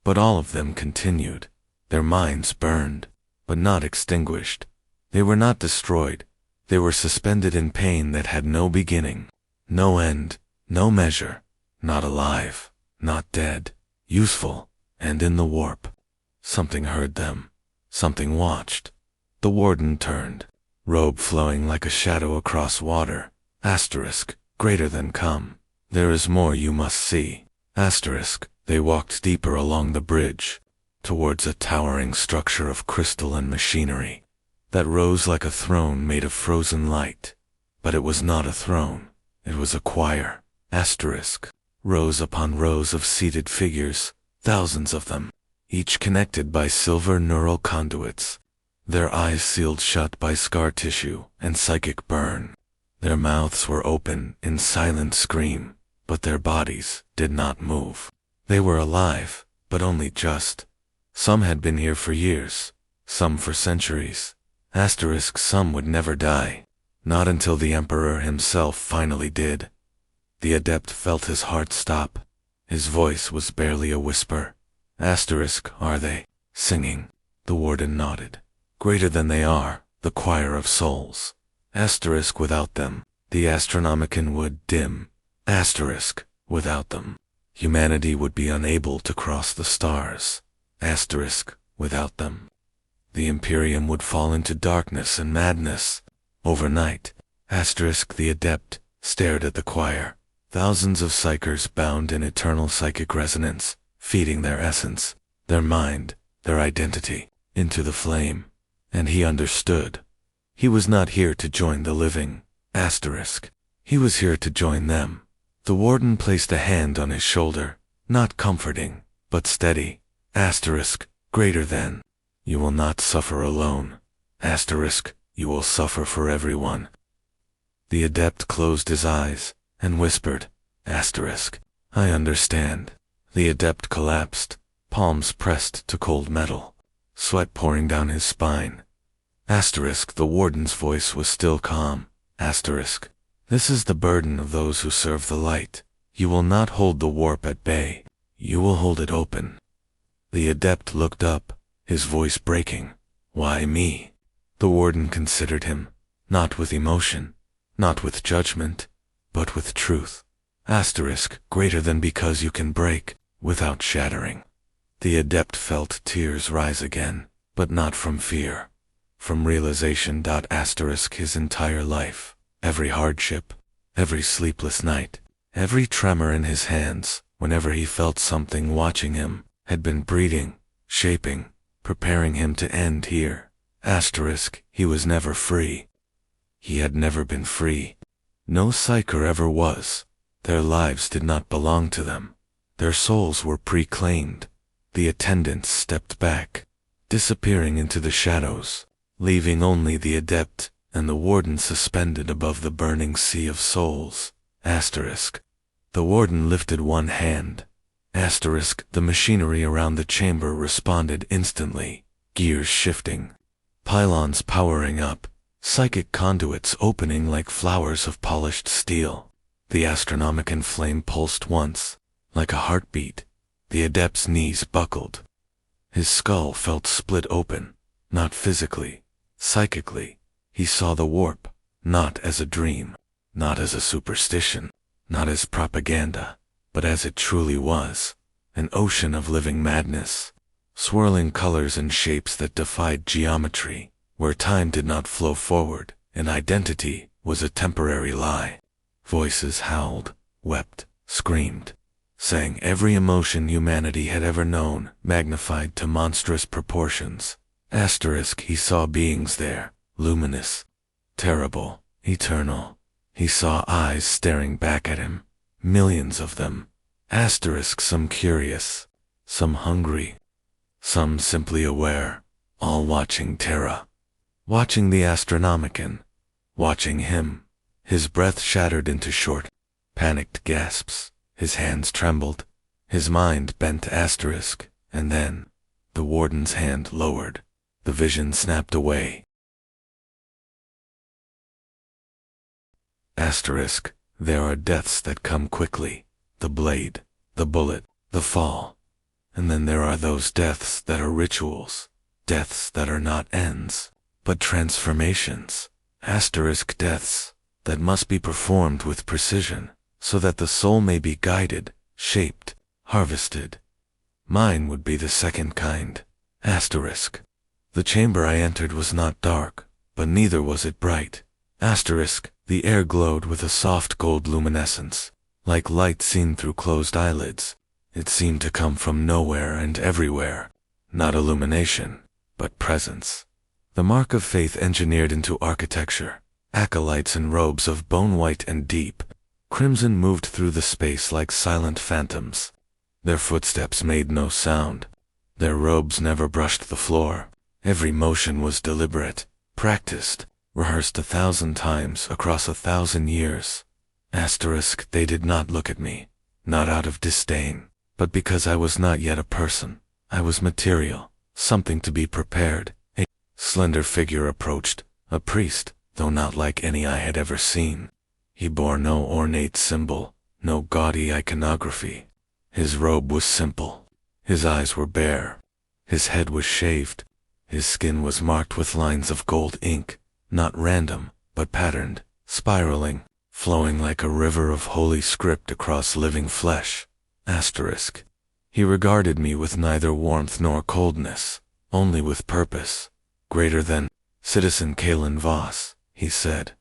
But all of them continued. Their minds burned, but not extinguished. They were not destroyed. They were suspended in pain that had no beginning, no end, no measure. Not alive, not dead, useful, and in the warp. Something heard them. Something watched. The warden turned, robe flowing like a shadow across water. Asterisk. Greater than come. There is more you must see. Asterisk. They walked deeper along the bridge, towards a towering structure of crystal and machinery that rose like a throne made of frozen light. But it was not a throne. It was a choir. Asterisk. Rows upon rows of seated figures, thousands of them, each connected by silver neural conduits, their eyes sealed shut by scar tissue and psychic burn. Their mouths were open in silent scream, but their bodies did not move. They were alive, but only just. Some had been here for years, some for centuries. Asterisk. Some would never die, not until the Emperor himself finally did. The adept felt his heart stop. His voice was barely a whisper. Asterisk. Are they singing? The warden nodded. Greater than they are, the choir of souls. Asterisk. Without them, the Astronomican would dim. Asterisk. Without them, humanity would be unable to cross the stars. Asterisk. Without them, the Imperium would fall into darkness and madness. Overnight. Asterisk. The adept stared at the choir. Thousands of psychers bound in eternal psychic resonance, feeding their essence, their mind, their identity, into the flame. And he understood. He was not here to join the living. Asterisk. He was here to join them. The warden placed a hand on his shoulder, not comforting, but steady. Asterisk. Greater than. You will not suffer alone. Asterisk. You will suffer for everyone. The adept closed his eyes and whispered, Asterisk. I understand. The adept collapsed, palms pressed to cold metal, sweat pouring down his spine. Asterisk. The warden's voice was still calm. Asterisk. This is the burden of those who serve the light. You will not hold the warp at bay. You will hold it open. The adept looked up, his voice breaking. Why me? The warden considered him, not with emotion, not with judgment, but with truth. Asterisk. Greater than because you can break, without shattering. The adept felt tears rise again, but not from fear. from realization. His entire life, every hardship, every sleepless night, every tremor in his hands, whenever he felt something watching him, had been breeding, shaping, preparing him to end here. He was never free. He had never been free. No psyker ever was. Their lives did not belong to them. Their souls were pre-claimed. The attendants stepped back, disappearing into the shadows, leaving only the adept and the warden suspended above the burning sea of souls. The warden lifted one hand. The machinery around the chamber responded instantly, gears shifting, pylons powering up, psychic conduits opening like flowers of polished steel. The Astronomican flame pulsed once, like a heartbeat. The adept's knees buckled. His skull felt split open, not physically, psychically. He saw the warp, not as a dream, not as a superstition, not as propaganda, but as it truly was, an ocean of living madness, swirling colors and shapes that defied geometry, where time did not flow forward, and identity was a temporary lie. Voices howled, wept, screamed, sang every emotion humanity had ever known, magnified to monstrous proportions. He saw beings there, luminous, terrible, eternal. He saw eyes staring back at him, millions of them. Some curious, some hungry, some simply aware, all watching Terra. Watching the Astronomican, watching him. His breath shattered into short, panicked gasps. His hands trembled. His mind bent. And then, the warden's hand lowered. The vision snapped away. There are deaths that come quickly. The blade, the bullet, the fall. And then there are those deaths that are rituals. Deaths that are not ends, but transformations. Deaths that must be performed with precision, so that the soul may be guided, shaped, harvested. Mine would be the second kind. The chamber I entered was not dark, but neither was it bright. The air glowed with a soft gold luminescence, like light seen through closed eyelids. It seemed to come from nowhere and everywhere. Not illumination, but presence. The mark of faith engineered into architecture. Acolytes in robes of bone white and deep crimson moved through the space like silent phantoms. Their footsteps made no sound. Their robes never brushed the floor. Every motion was deliberate, practiced, rehearsed 1,000 times across 1,000 years. They did not look at me, not out of disdain, but because I was not yet a person. I was material, something to be prepared. A slender figure approached, a priest, though not like any I had ever seen. He bore no ornate symbol, no gaudy iconography. His robe was simple. His eyes were bare. His head was shaved. His skin was marked with lines of gold ink, not random, but patterned, spiraling, flowing like a river of holy script across living flesh. He regarded me with neither warmth nor coldness, only with purpose. Greater than Citizen Kalen Voss, he said.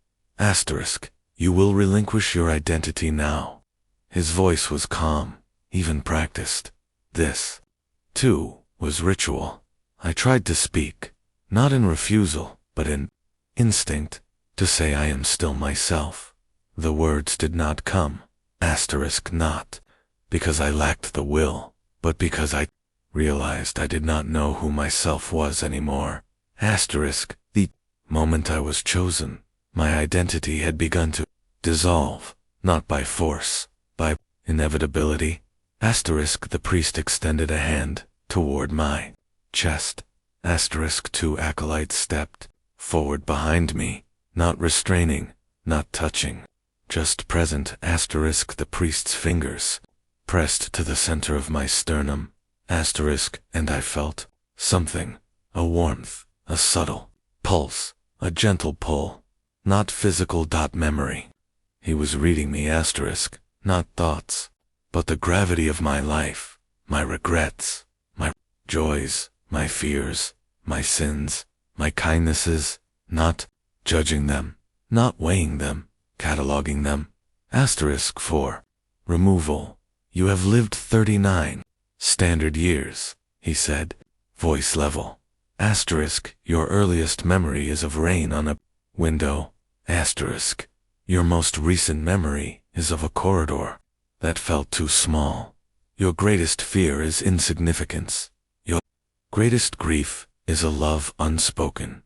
You will relinquish your identity now. His voice was calm, even practiced. This, too, was ritual. I tried to speak, not in refusal, but in instinct, to say I am still myself. The words did not come. Not because I lacked the will, but because I realized I did not know who myself was anymore. The moment I was chosen, my identity had begun to dissolve, not by force, by inevitability. The priest extended a hand toward my chest. 2 acolytes stepped forward behind me, not restraining, not touching, just present. The priest's fingers pressed to the center of my sternum. And I felt something, a warmth, a subtle pulse, a gentle pull, not physical. Memory. He was reading me. Not thoughts, but the gravity of my life, my regrets, my joys, my fears, my sins, my kindnesses, not judging them, not weighing them, cataloging them. Asterisk 4. Removal. You have lived 39 standard years, he said, voice level. Asterisk, your earliest memory is of rain on a window. Asterisk, your most recent memory is of a corridor that felt too small. Your greatest fear is insignificance. Your greatest grief is a love unspoken.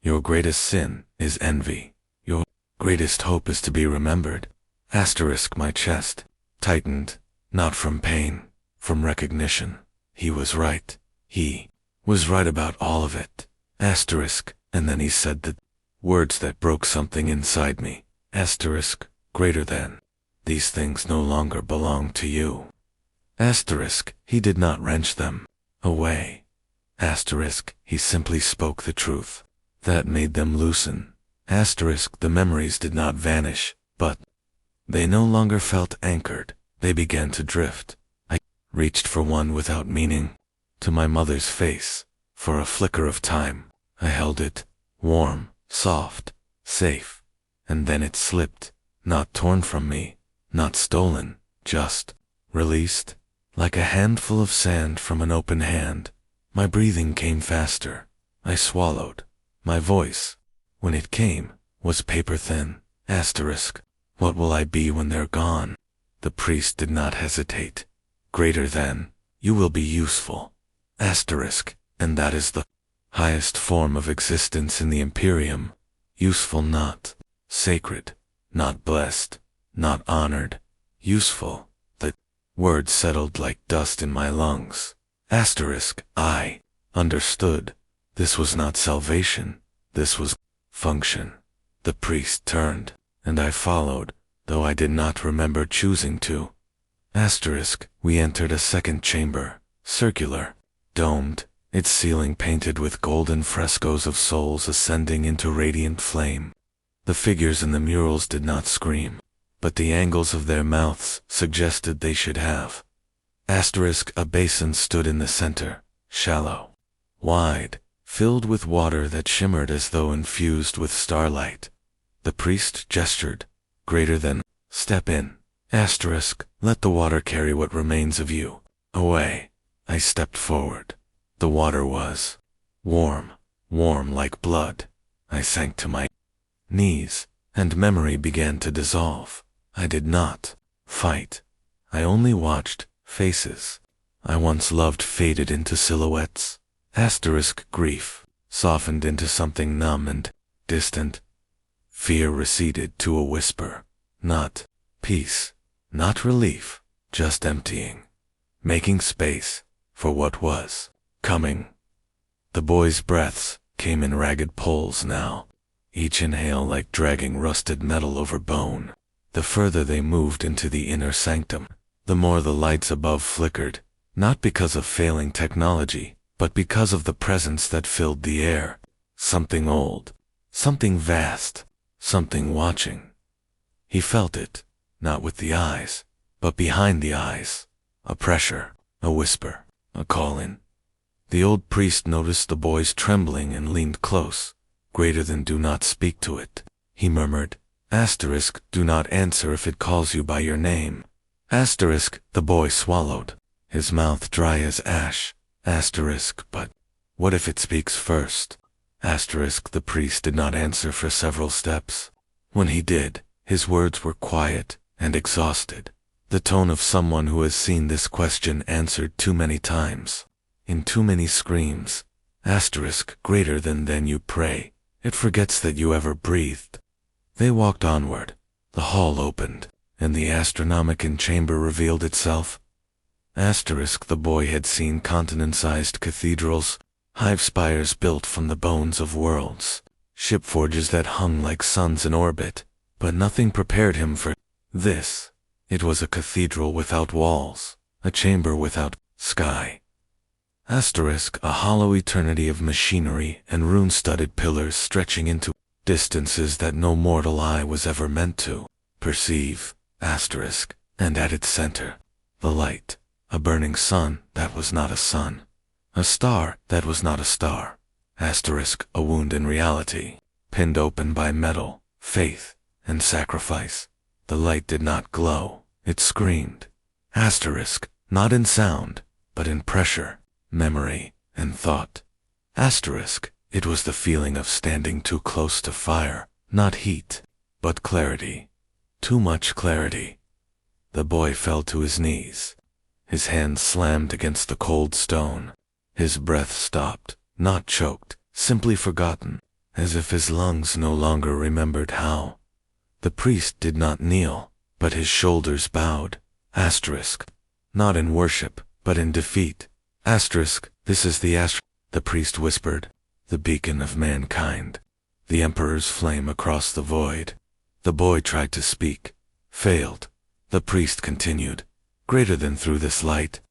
Your greatest sin is envy. Your greatest hope is to be remembered. Asterisk, my chest tightened, not from pain, from recognition. He was right. He was right about all of it. Asterisk, and then he said the words that broke something inside me. Asterisk, greater than. These things no longer belong to you. Asterisk, he did not wrench them away. Asterisk, he simply spoke the truth. That made them loosen. Asterisk, the memories did not vanish, but they no longer felt anchored. They began to drift. I reached for one without meaning, to my mother's face. For a flicker of time, I held it, warm, soft, safe, and then it slipped, not torn from me, not stolen, just released, like a handful of sand from an open hand. My breathing came faster. I swallowed. My voice, when it came, was paper thin. Asterisk, what will I be when they're gone? The priest did not hesitate. Greater than, you will be useful. Asterisk, and that is the highest form of existence in the Imperium. Useful, not sacred, not blessed, not honored. Useful. The word settled like dust in my lungs. Asterisk, I understood. This was not salvation. This was function. The priest turned, and I followed, though I did not remember choosing to. Asterisk, we entered a second chamber, circular, domed, its ceiling painted with golden frescoes of souls ascending into radiant flame. The figures in the murals did not scream, but the angles of their mouths suggested they should have. Asterisk, a basin stood in the center, shallow, wide, filled with water that shimmered as though infused with starlight. The priest gestured, greater than, step in. Asterisk, let the water carry what remains of you away. I stepped forward. The water was warm, warm like blood. I sank to my knees, and memory began to dissolve. I did not fight. I only watched. Faces I once loved faded into silhouettes. Asterisk, grief softened into something numb and distant. Fear receded to a whisper. Not peace, not relief, just emptying. Making space for what was coming. The boys' breaths came in ragged pulls now, each inhale like dragging rusted metal over bone. The further they moved into the inner sanctum, the more the lights above flickered, not because of failing technology, but because of the presence that filled the air. Something old, something vast, something watching. He felt it, not with the eyes, but behind the eyes. A pressure, a whisper, a call-in. The old priest noticed the boys trembling and leaned close. Greater than, do not speak to it, he murmured. Asterisk, do not answer if it calls you by your name. Asterisk, the boy swallowed, his mouth dry as ash. Asterisk, but what if it speaks first? Asterisk, the priest did not answer for several steps. When he did, his words were quiet and exhausted, the tone of someone who has seen this question answered too many times, in too many screams. Asterisk, greater than you pray, it forgets that you ever breathed. They walked onward. The hall opened, and the Astronomican chamber revealed itself. Asterisk, the boy had seen continent-sized cathedrals, hive spires built from the bones of worlds, ship forges that hung like suns in orbit, but nothing prepared him for this. It was a cathedral without walls, a chamber without sky. Asterisk, a hollow eternity of machinery and rune-studded pillars stretching into distances that no mortal eye was ever meant to perceive. Asterisk, and at its center, the light, a burning sun that was not a sun, a star that was not a star. Asterisk, a wound in reality, pinned open by metal, faith, and sacrifice. The light did not glow, it screamed. Asterisk, not in sound, but in pressure, memory, and thought. Asterisk, it was the feeling of standing too close to fire, not heat, but clarity. Too much clarity. The boy fell to his knees. His hands slammed against the cold stone. His breath stopped, not choked, simply forgotten, as if his lungs no longer remembered how. The priest did not kneel, but his shoulders bowed. Asterisk, not in worship, but in defeat. Asterisk, this is the priest whispered, the beacon of mankind, the Emperor's flame across the void. The boy tried to speak, failed. The priest continued, greater than through this light.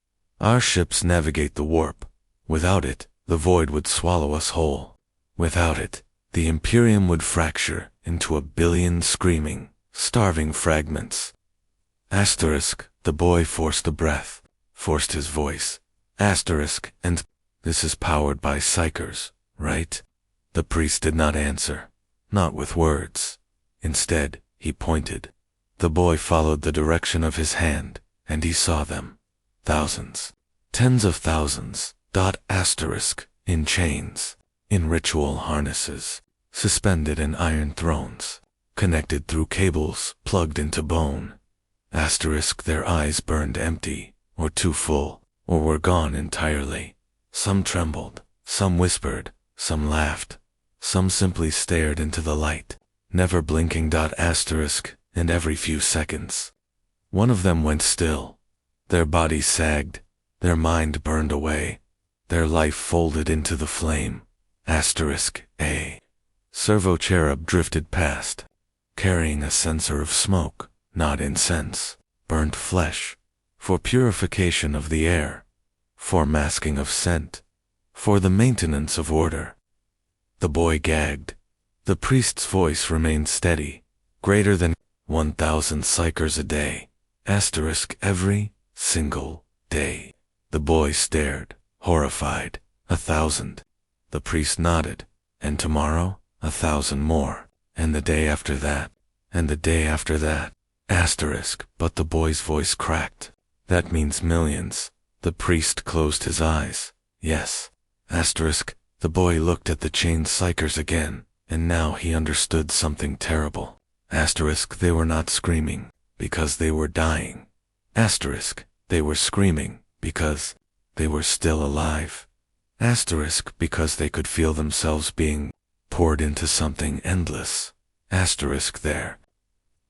Our ships navigate the warp. Without it, the void would swallow us whole. Without it, the Imperium would fracture into a billion screaming, starving fragments. Asterisk, the boy forced a breath, forced his voice. Asterisk, and this is powered by psychers, right? The priest did not answer, not with words. Instead, he pointed. The boy followed the direction of his hand, and he saw them. Thousands, tens of thousands, asterisk, in chains, in ritual harnesses, suspended in iron thrones, connected through cables plugged into bone. Asterisk, their eyes burned empty, or too full, or were gone entirely. Some trembled, some whispered, some laughed, some simply stared into the light, never blinking. Asterisk, and every few seconds, one of them went still. Their bodies sagged, their mind burned away, their life folded into the flame. Asterisk, a servo cherub drifted past, carrying a censer of smoke, not incense, burnt flesh, for purification of the air, for masking of scent, for the maintenance of order. The boy gagged. The priest's voice remained steady, greater than 1,000 psychers a day. Asterisk, every single day. The boy stared, horrified. 1,000. The priest nodded. And tomorrow, 1,000 more. And the day after that. And the day after that. Asterisk, but the boy's voice cracked. That means millions. The priest closed his eyes. Yes. Asterisk, the boy looked at the chained psychers again, and now he understood something terrible. Asterisk, they were not screaming, because they were dying. Asterisk, they were screaming, because they were still alive. Asterisk, because they could feel themselves being poured into something endless. Asterisk, their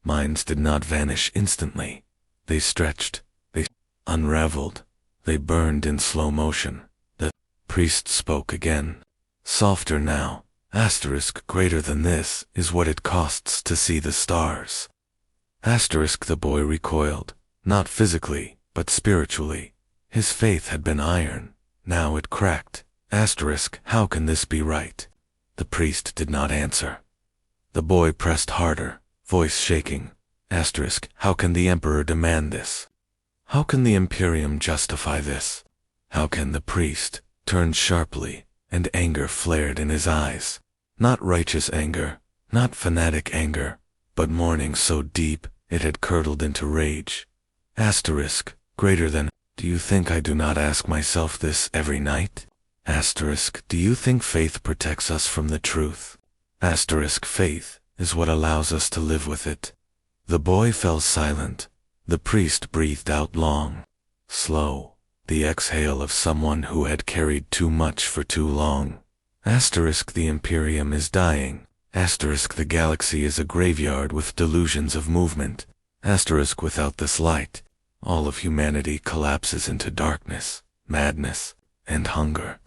minds did not vanish instantly. They stretched, they unraveled, they burned in slow motion. The priest spoke again, softer now. Asterisk, greater than this is what it costs to see the stars. Asterisk, the boy recoiled, not physically, but spiritually. His faith had been iron, now it cracked. Asterisk, how can this be right? The priest did not answer. The boy pressed harder, voice shaking. Asterisk, how can the Emperor demand this? How can the Imperium justify this? How can the priest turn sharply, and anger flared in his eyes? Not righteous anger, not fanatic anger, but mourning so deep it had curdled into rage. Asterisk, greater than, do you think I do not ask myself this every night? Asterisk, do you think faith protects us from the truth? Asterisk, faith is what allows us to live with it. The boy fell silent. The priest breathed out long, slow, the exhale of someone who had carried too much for too long. Asterisk, the Imperium is dying. Asterisk, the galaxy is a graveyard with delusions of movement. Asterisk, without this light, all of humanity collapses into darkness, madness, and hunger.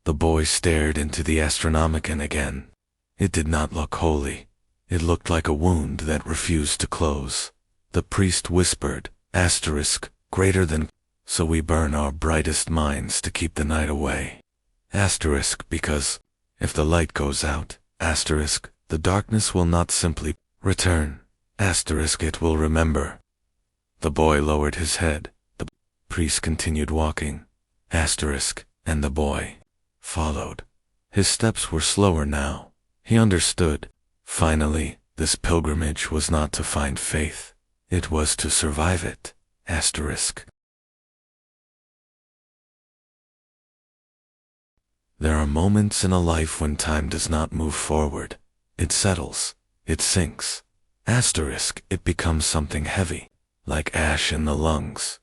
The boy stared into the Astronomican again. It did not look holy. It looked like a wound that refused to close. The priest whispered, asterisk, greater than, so we burn our brightest minds to keep the night away. Asterisk, because, if the light goes out, asterisk, the darkness will not simply return. Asterisk, it will remember. The boy lowered his head. The priest continued walking. Asterisk, and the boy followed. His steps were slower now. He understood. Finally, this pilgrimage was not to find faith. It was to survive it. Asterisk. There are moments in a life when time does not move forward. It settles. It sinks. Asterisk, it becomes something heavy, like ash in the lungs.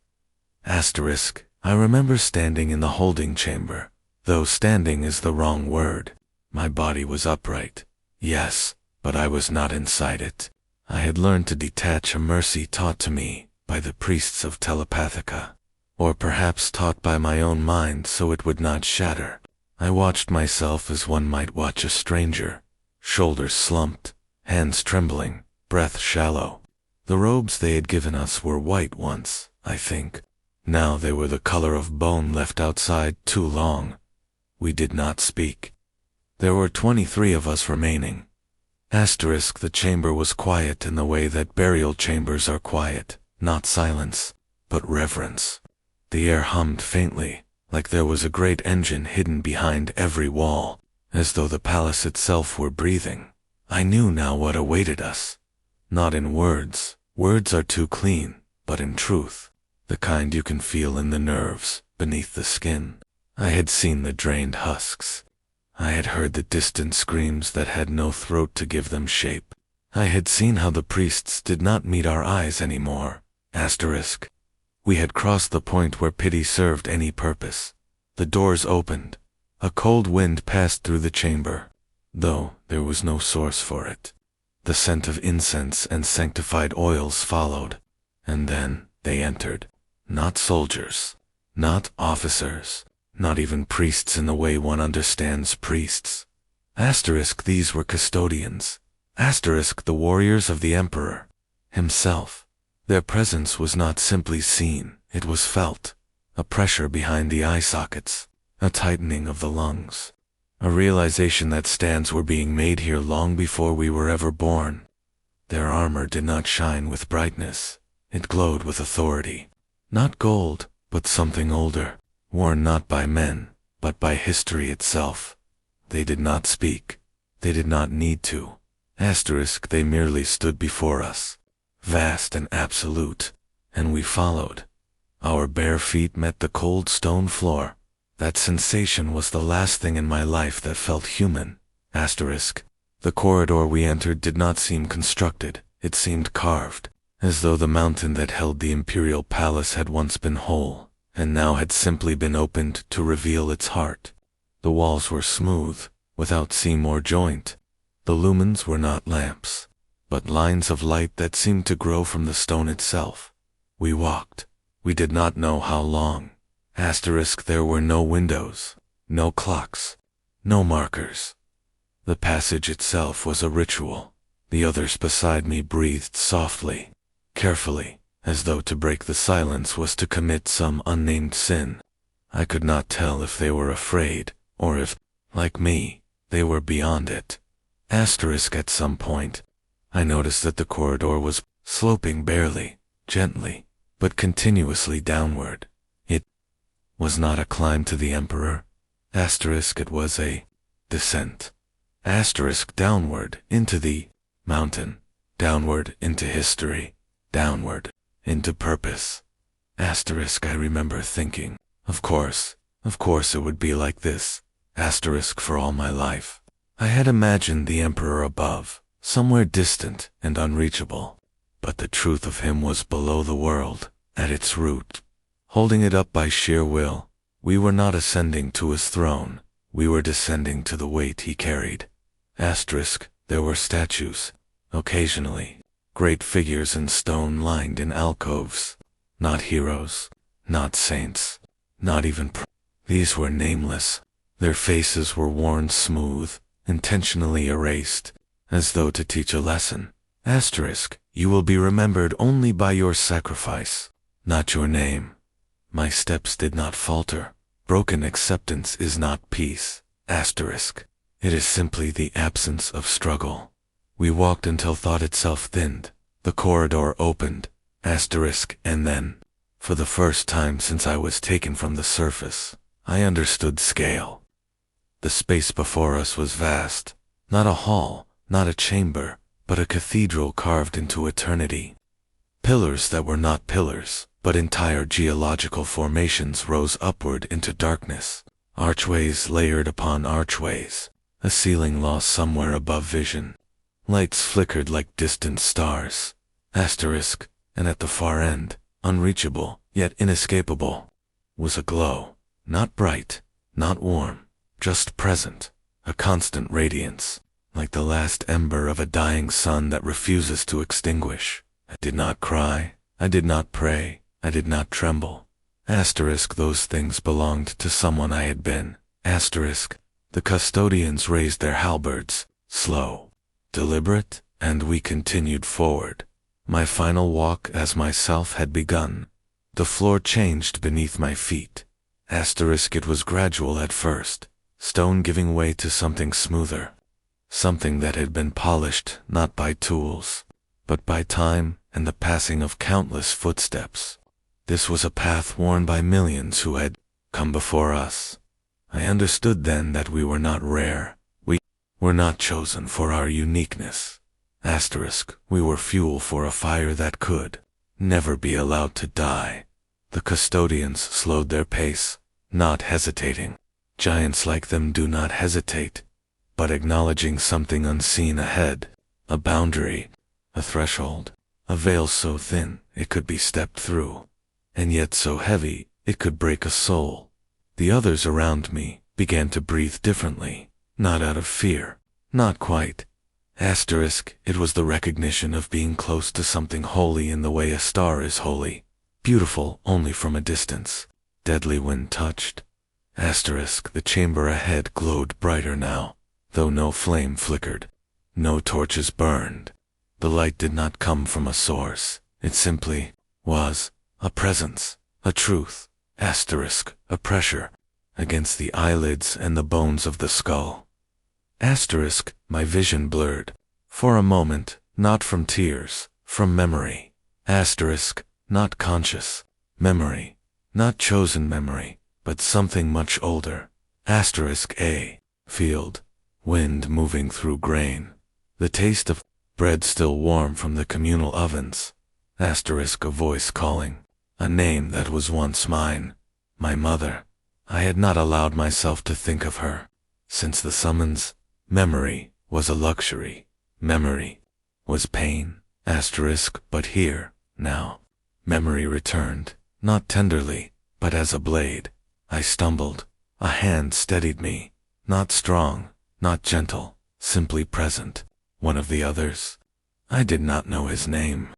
Asterisk, I remember standing in the holding chamber, though standing is the wrong word. My body was upright. Yes, but I was not inside it. I had learned to detach a mercy taught to me by the priests of telepathica, or perhaps taught by my own mind so it would not shatter. I watched myself as one might watch a stranger, shoulders slumped, hands trembling, breath shallow. The robes they had given us were white once, I think. Now they were the color of bone left outside too long. We did not speak. There were 23 of us remaining. Asterisk, the chamber was quiet in the way that burial chambers are quiet, not silence, but reverence. The air hummed faintly, like there was a great engine hidden behind every wall, as though the palace itself were breathing. I knew now what awaited us. Not in words. Words are too clean, but in truth, the kind you can feel in the nerves, beneath the skin. I had seen the drained husks. I had heard the distant screams that had no throat to give them shape. I had seen how the priests did not meet our eyes anymore. Asterisk. We had crossed the point where pity served any purpose. The doors opened. A cold wind passed through the chamber, though there was no source for it. The scent of incense and sanctified oils followed, and then they entered. Not soldiers, not officers, not even priests in the way one understands priests. Asterisk, these were custodians. Asterisk, the warriors of the Emperor himself. Their presence was not simply seen, it was felt. A pressure behind the eye sockets, a tightening of the lungs. A realization that stands were being made here long before we were ever born. Their armor did not shine with brightness. It glowed with authority. Not gold, but something older, worn not by men, but by history itself. They did not speak. They did not need to. Asterisk, they merely stood before us, vast and absolute, and we followed. Our bare feet met the cold stone floor. That sensation was the last thing in my life that felt human. Asterisk. The corridor we entered did not seem constructed, it seemed carved, as though the mountain that held the imperial palace had once been whole, and now had simply been opened to reveal its heart. The walls were smooth, without seam or joint. The lumens were not lamps, but lines of light that seemed to grow from the stone itself. We walked. We did not know how long. Asterisk, there were no windows, no clocks, no markers. The passage itself was a ritual. The others beside me breathed softly, carefully, as though to break the silence was to commit some unnamed sin. I could not tell if they were afraid, or if, like me, they were beyond it. Asterisk, at some point, I noticed that the corridor was sloping barely, gently, but continuously downward. It was not a climb to the Emperor. Asterisk, it was a descent. Asterisk, downward into the mountain, downward into history, downward into purpose. Asterisk, I remember thinking, of course it would be like this. Asterisk, for all my life. I had imagined the Emperor above, somewhere distant and unreachable. But the truth of him was below the world, at its root. Holding it up by sheer will, we were not ascending to his throne, we were descending to the weight he carried. Asterisk, there were statues, occasionally, great figures in stone lined in alcoves. Not heroes, not saints, not even these were nameless. Their faces were worn smooth, intentionally erased, as though to teach a lesson. Asterisk, you will be remembered only by your sacrifice, not your name. My steps did not falter. Broken acceptance is not peace. Asterisk. It is simply the absence of struggle. We walked until thought itself thinned. The corridor opened. Asterisk, and then, for the first time since I was taken from the surface, I understood scale. The space before us was vast. Not a hall, not a chamber, but a cathedral carved into eternity. Pillars that were not pillars, but entire geological formations rose upward into darkness. Archways layered upon archways. A ceiling lost somewhere above vision. Lights flickered like distant stars. Asterisk, and at the far end, unreachable, yet inescapable, was a glow. Not bright, not warm, just present. A constant radiance, like the last ember of a dying sun that refuses to extinguish. I did not cry, I did not pray, I did not tremble. Asterisk, those things belonged to someone I had been. Asterisk, the custodians raised their halberds, slow, deliberate, and we continued forward. My final walk as myself had begun. The floor changed beneath my feet. Asterisk, it was gradual at first, stone giving way to something smoother. Something that had been polished not by tools, but by time and the passing of countless footsteps. This was a path worn by millions who had come before us. I understood then that we were not rare. We were not chosen for our uniqueness. Asterisk, we were fuel for a fire that could never be allowed to die. The custodians slowed their pace, not hesitating. Giants like them do not hesitate, but acknowledging something unseen ahead, a boundary, a threshold, a veil so thin it could be stepped through, and yet so heavy it could break a soul. The others around me began to breathe differently, not out of fear, not quite. Asterisk, it was the recognition of being close to something holy in the way a star is holy, beautiful only from a distance, deadly when touched. Asterisk, the chamber ahead glowed brighter now, though no flame flickered, no torches burned. The light did not come from a source, it simply was a presence, a truth, asterisk, a pressure, against the eyelids and the bones of the skull. Asterisk, my vision blurred. For a moment, not from tears, from memory. Asterisk, not conscious. Memory. Not chosen memory, but something much older. Asterisk a field. Wind moving through grain. The taste of bread still warm from the communal ovens. Asterisk, a voice calling. A name that was once mine. My mother. I had not allowed myself to think of her. Since the summons, memory was a luxury. Memory was pain. Asterisk, but here, now. Memory returned, not tenderly, but as a blade. I stumbled. A hand steadied me. Not strong, not gentle, simply present. One of the others. I did not know his name.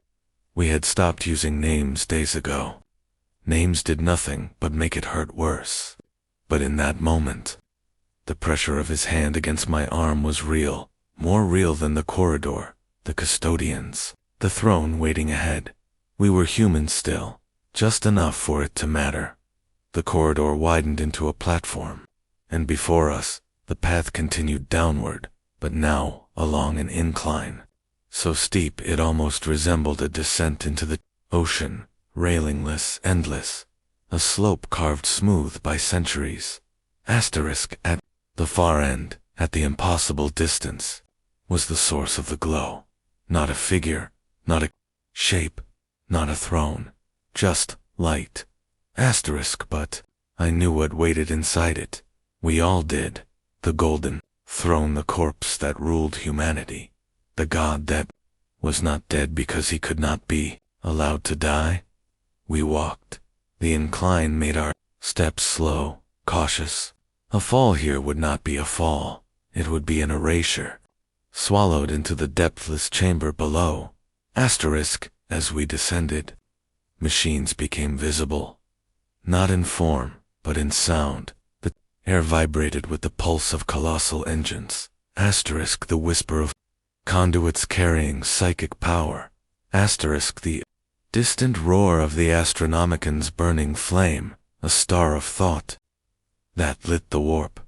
We had stopped using names days ago. Names did nothing but make it hurt worse. But in that moment, the pressure of his hand against my arm was real, more real than the corridor, the custodians, the throne waiting ahead. We were human still, just enough for it to matter. The corridor widened into a platform, and before us, the path continued downward, but now along an incline, so steep it almost resembled a descent into the ocean, railingless, endless, a slope carved smooth by centuries. Asterisk, at the far end, at the impossible distance, was the source of the glow. Not a figure, not a shape, not a throne, just light. Asterisk, but I knew what waited inside it. We all did. The golden throne, the corpse that ruled humanity. The god that was not dead because he could not be allowed to die. We walked. The incline made our steps slow, cautious. A fall here would not be a fall. It would be an erasure. Swallowed into the depthless chamber below. Asterisk, as we descended, machines became visible. Not in form, but in sound. The air vibrated with the pulse of colossal engines. Asterisk, the whisper of conduits carrying psychic power. Asterisk, the distant roar of the Astronomican's burning flame, a star of thought that lit the warp.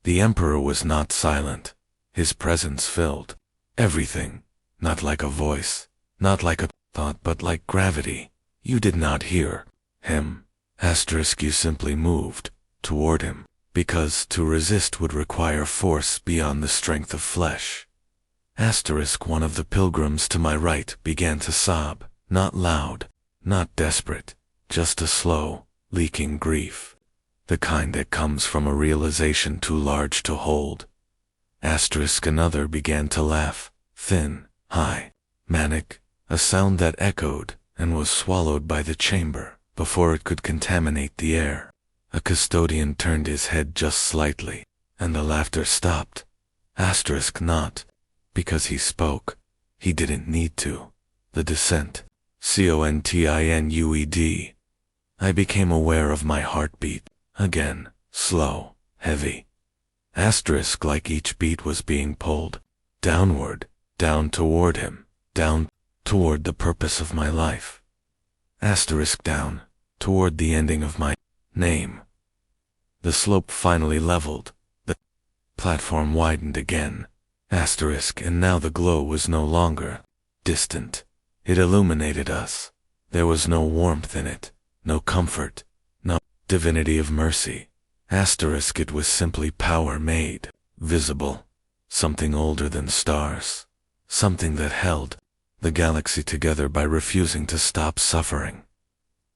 The Emperor was not silent. His presence filled everything, not like a voice, not like a thought, but like gravity. You did not hear him. Asterisk, you simply moved toward him, because to resist would require force beyond the strength of flesh. One of the pilgrims to my right began to sob, not loud, not desperate, just a slow, leaking grief. The kind that comes from a realization too large to hold. Another began to laugh, thin, high, manic, a sound that echoed and was swallowed by the chamber before it could contaminate the air. A custodian turned his head just slightly, and the laughter stopped. Not because he spoke. He didn't need to. The descent. Continued. I became aware of my heartbeat, again, slow, heavy. Like each beat was being pulled, downward, down toward him, down, toward the purpose of my life. Down, toward the ending of my name. The slope finally leveled, the platform widened again. And now the glow was no longer distant. It illuminated us. There was no warmth in it, no comfort, no divinity of mercy. It was simply power made visible, something older than stars, something that held the galaxy together by refusing to stop suffering.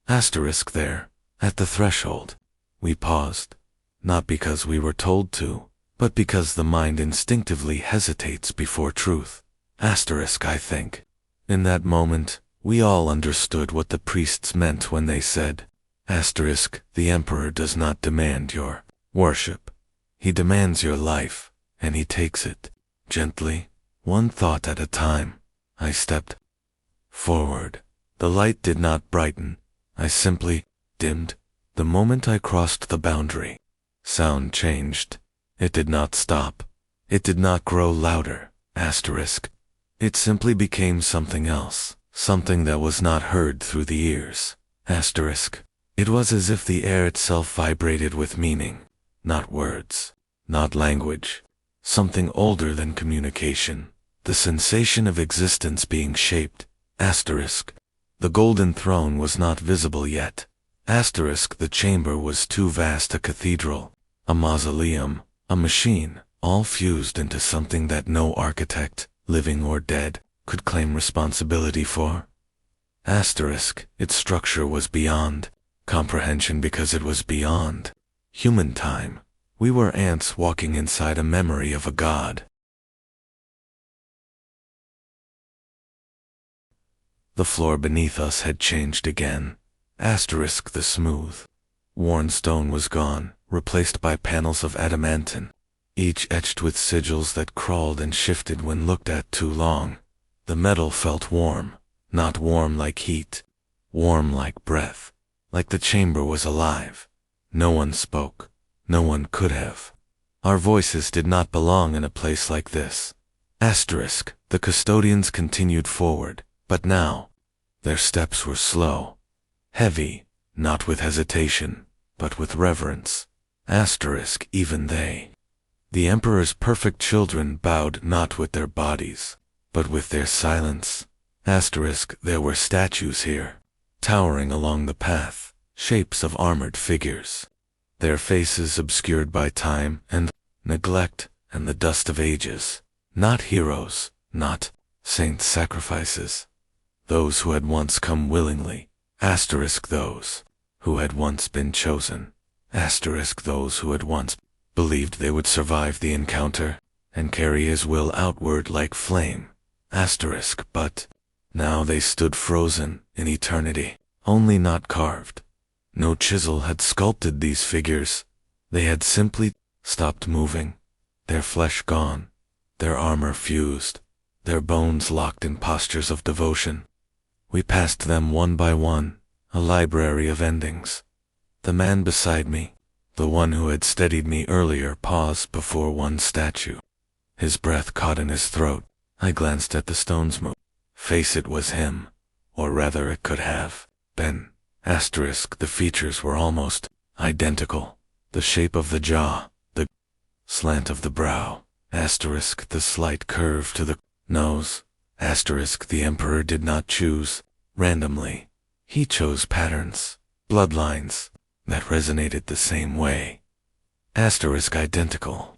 There, at the threshold, we paused, not because we were told to, but because the mind instinctively hesitates before truth. I think. In that moment, we all understood what the priests meant when they said, the Emperor does not demand your worship. He demands your life, and he takes it, gently, one thought at a time. I stepped forward. The light did not brighten. I simply dimmed. The moment I crossed the boundary, sound changed. It did not stop. It did not grow louder. It simply became something else, something that was not heard through the ears. It was as if the air itself vibrated with meaning, not words, not language, something older than communication, the sensation of existence being shaped. The golden throne was not visible yet. The chamber was too vast, a cathedral, a mausoleum, a machine, all fused into something that no architect, living or dead, could claim responsibility for. Its structure was beyond comprehension because it was beyond human time. We were ants walking inside a memory of a god. The floor beneath us had changed again. The smooth, worn stone was gone, replaced by panels of adamantine, each etched with sigils that crawled and shifted when looked at too long. The metal felt warm, not warm like heat, warm like breath, like the chamber was alive. No one spoke. No one could have. Our voices did not belong in a place like this. The custodians continued forward, but now, their steps were slow, heavy, not with hesitation, but with reverence. Even they. The Emperor's perfect children bowed not with their bodies, but with their silence. There were statues here, towering along the path, shapes of armored figures, their faces obscured by time and neglect and the dust of ages. Not heroes, not saint sacrifices. Those who had once come willingly. Those who had once been chosen. Those who had once believed they would survive the encounter and carry his will outward like flame. But now they stood frozen in eternity, only not carved. No chisel had sculpted these figures. They had simply stopped moving, their flesh gone, their armor fused, their bones locked in postures of devotion. We passed them one by one, a library of endings. The man beside me, the one who had steadied me earlier, paused before one statue. His breath caught in his throat. I glanced at the stone's face. It was him, or rather it could have been. The features were almost identical. The shape of the jaw, the slant of the brow, the slight curve to the nose. The Emperor did not choose randomly. He chose patterns, bloodlines, that resonated the same way. Asterisk identical.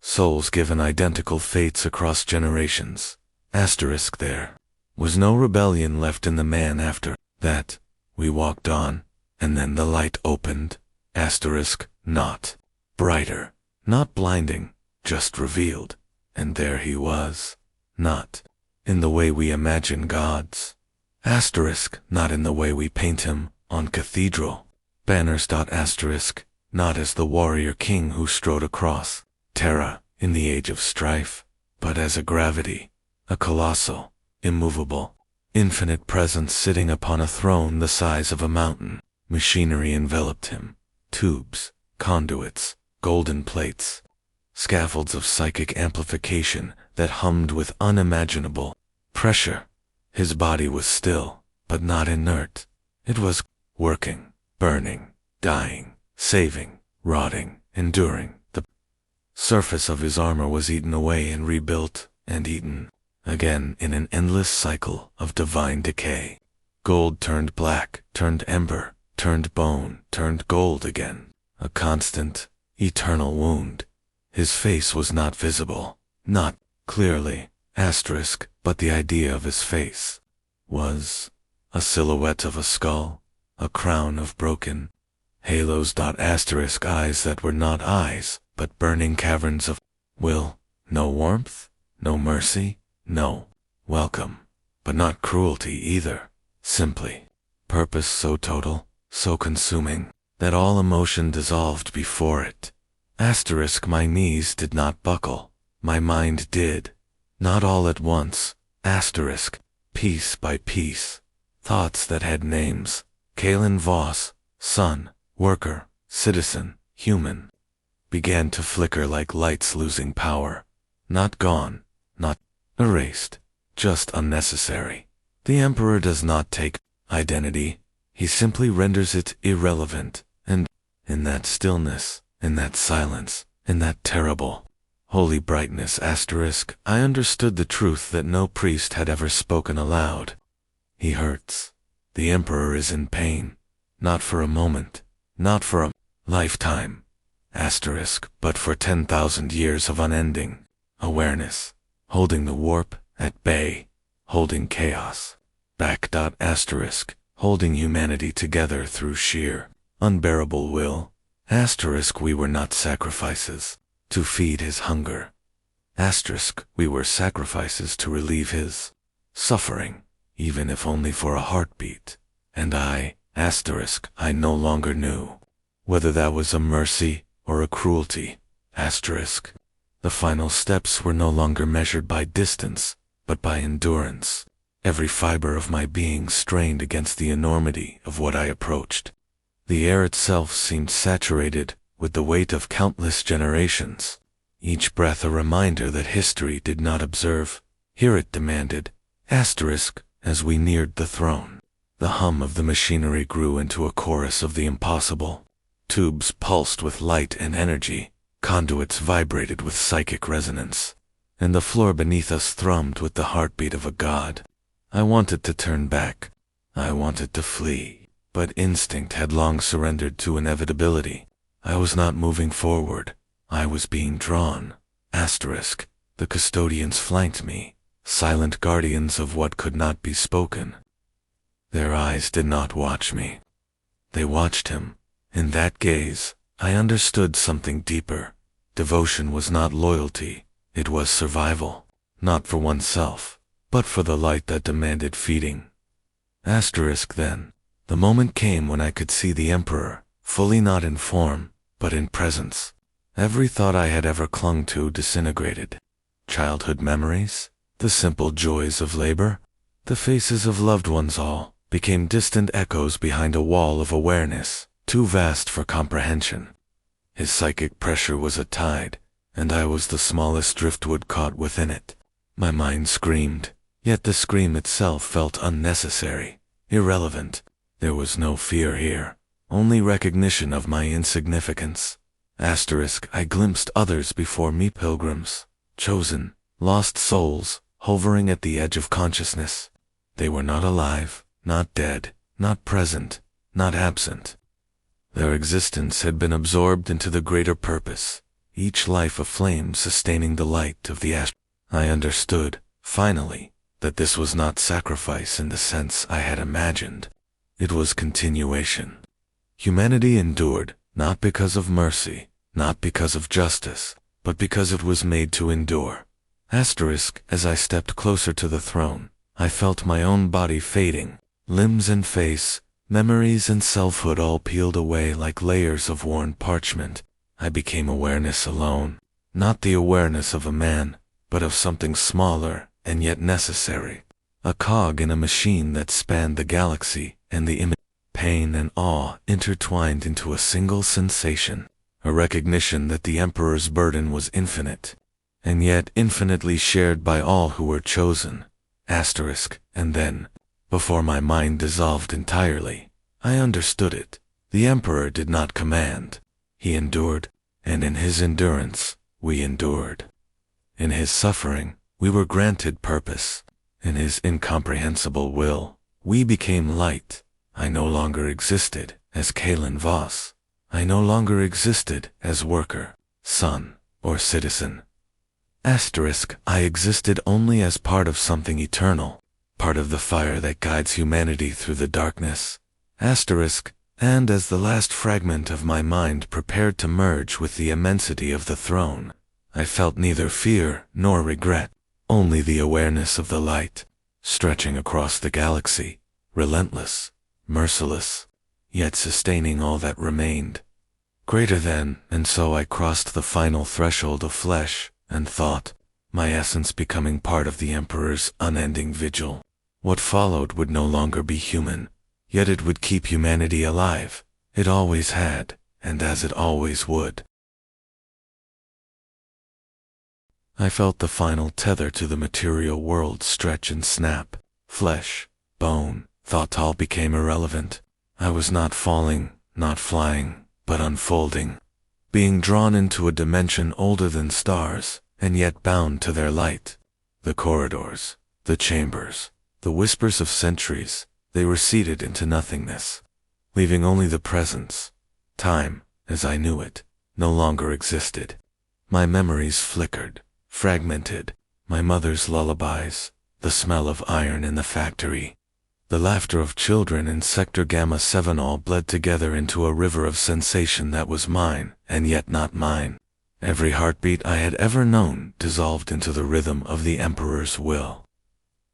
Souls given identical fates across generations. Asterisk there was no rebellion left in the man after that. We walked on, and then the light opened. Asterisk not brighter, not blinding, just revealed. And there he was. Not in the way we imagine gods. Asterisk not in the way we paint him on cathedral banners. Asterisk not as the warrior king who strode across Terra in the age of strife, but as a gravity, a colossal, immovable, infinite presence sitting upon a throne the size of a mountain. Machinery enveloped him. Tubes, conduits, golden plates, scaffolds of psychic amplification that hummed with unimaginable pressure. His body was still, but not inert. It was working, burning, dying, saving, rotting, enduring. The surface of his armor was eaten away and rebuilt, and eaten again in an endless cycle of divine decay. Gold turned black, turned ember, turned bone, turned gold again. A constant, eternal wound. His face was not visible, not clearly, asterisk, but the idea of his face was a silhouette of a skull, a crown of broken halos. Asterisk eyes that were not eyes, but burning caverns of will. No warmth, no mercy, no welcome, but not cruelty either. Simply purpose so total, so consuming, that all emotion dissolved before it. Asterisk my knees did not buckle, my mind did. Not all at once, asterisk, piece by piece. Thoughts that had names, Kalen Voss, son, worker, citizen, human, began to flicker like lights losing power. Not gone, not erased, just unnecessary. The Emperor does not take identity, he simply renders it irrelevant, and in that stillness, in that silence, in that terrible, holy brightness asterisk, I understood the truth that no priest had ever spoken aloud. He hurts. The Emperor is in pain. Not for a moment, not for a lifetime, asterisk, but for 10,000 years of unending awareness, holding the warp at bay, holding chaos back. Asterisk, holding humanity together through sheer, unbearable will. Asterisk we were not sacrifices to feed his hunger. Asterisk we were sacrifices to relieve his suffering, even if only for a heartbeat. And I, asterisk, I no longer knew whether that was a mercy or a cruelty. Asterisk. The final steps were no longer measured by distance, but by endurance. Every fiber of my being strained against the enormity of what I approached. The air itself seemed saturated with the weight of countless generations. Each breath a reminder that history did not observe. Here it demanded, asterisk, as we neared the throne. The hum of the machinery grew into a chorus of the impossible. Tubes pulsed with light and energy, conduits vibrated with psychic resonance, and the floor beneath us thrummed with the heartbeat of a god. I wanted to turn back. I wanted to flee, but instinct had long surrendered to inevitability. I was not moving forward. I was being drawn. Asterisk. The custodians flanked me, silent guardians of what could not be spoken. Their eyes did not watch me. They watched him. In that gaze, I understood something deeper. Devotion was not loyalty, it was survival. Not for oneself, but for the light that demanded feeding. Asterisk then. The moment came when I could see the Emperor, fully not in form, but in presence. Every thought I had ever clung to disintegrated. Childhood memories, the simple joys of labor, the faces of loved ones all became distant echoes behind a wall of awareness, too vast for comprehension. His psychic pressure was a tide, and I was the smallest driftwood caught within it. My mind screamed, yet the scream itself felt unnecessary, irrelevant. There was no fear here, only recognition of my insignificance. Asterisk, I glimpsed others before me, pilgrims, chosen, lost souls, hovering at the edge of consciousness. They were not alive, not dead, not present, not absent. Their existence had been absorbed into the greater purpose, each life a flame sustaining the light of the astral. I understood, finally, that this was not sacrifice in the sense I had imagined. It was continuation. Humanity endured, not because of mercy, not because of justice, but because it was made to endure. As I stepped closer to the throne, I felt my own body fading, limbs and face, memories and selfhood all peeled away like layers of worn parchment. I became awareness alone, not the awareness of a man, but of something smaller and yet necessary. A cog in a machine that spanned the galaxy, and the pain and awe intertwined into a single sensation, a recognition that the Emperor's burden was infinite, and yet infinitely shared by all who were chosen. And then, before my mind dissolved entirely, I understood it. The Emperor did not command. He endured, and in his endurance, we endured. In his suffering, we were granted purpose. In his incomprehensible will, we became light. I no longer existed as Kalen Voss. I no longer existed as worker, son, or citizen. I existed only as part of something eternal, part of the fire that guides humanity through the darkness. And as the last fragment of my mind prepared to merge with the immensity of the throne, I felt neither fear nor regret, only the awareness of the light, stretching across the galaxy, relentless, merciless, yet sustaining all that remained. Greater than, and so I crossed the final threshold of flesh and thought, my essence becoming part of the Emperor's unending vigil. What followed would no longer be human, yet it would keep humanity alive. It always had, and as it always would. I felt the final tether to the material world stretch and snap. Flesh, bone, thought all became irrelevant. I was not falling, not flying, but unfolding, being drawn into a dimension older than stars, and yet bound to their light. The corridors, the chambers, the whispers of centuries, they receded into nothingness, leaving only the presence. Time, as I knew it, no longer existed. My memories flickered, fragmented, my mother's lullabies, the smell of iron in the factory, the laughter of children in Sector Gamma 7 all bled together into a river of sensation that was mine, and yet not mine. Every heartbeat I had ever known dissolved into the rhythm of the Emperor's will.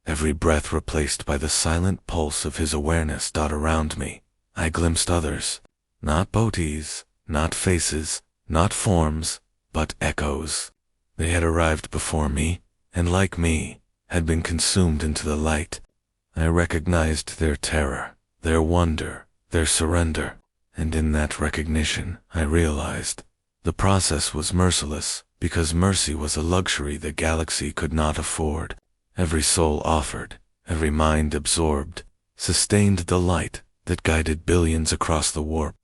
Every breath replaced by the silent pulse of his awareness. Around me, I glimpsed others, not bodies, not faces, not forms, but echoes. They had arrived before me, and like me, had been consumed into the light. I recognized their terror, their wonder, their surrender, and in that recognition I realized the process was merciless, because mercy was a luxury the galaxy could not afford. Every soul offered, every mind absorbed, sustained the light that guided billions across the warp,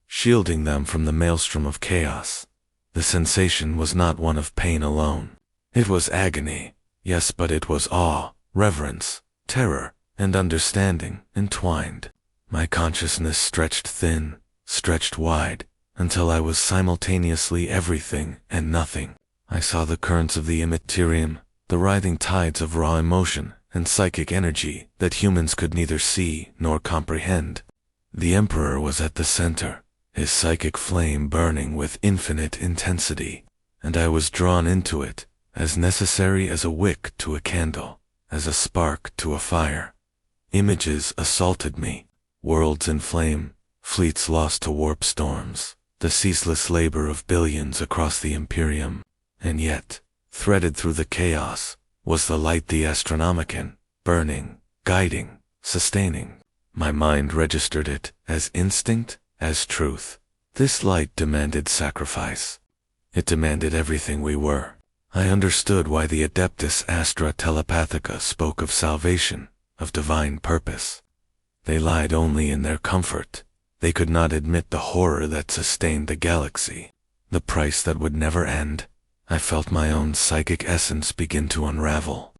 shielding them from the maelstrom of chaos. The sensation was not one of pain alone. It was agony, yes, but it was awe, reverence, terror, and understanding entwined. My consciousness stretched thin, stretched wide, until I was simultaneously everything and nothing. I saw the currents of the Imperium, the writhing tides of raw emotion and psychic energy that humans could neither see nor comprehend. The Emperor was at the center, his psychic flame burning with infinite intensity, and I was drawn into it, as necessary as a wick to a candle, as a spark to a fire. Images assaulted me, worlds in flame, fleets lost to warp storms, the ceaseless labor of billions across the Imperium, and yet, threaded through the chaos, was the light, the Astronomican, burning, guiding, sustaining. My mind registered it as instinct, as truth. This light demanded sacrifice. It demanded everything we were. I understood why the Adeptus Astra Telepathica spoke of salvation, of divine purpose. They lied only in their comfort. They could not admit the horror that sustained the galaxy, the price that would never end. I felt my own psychic essence begin to unravel.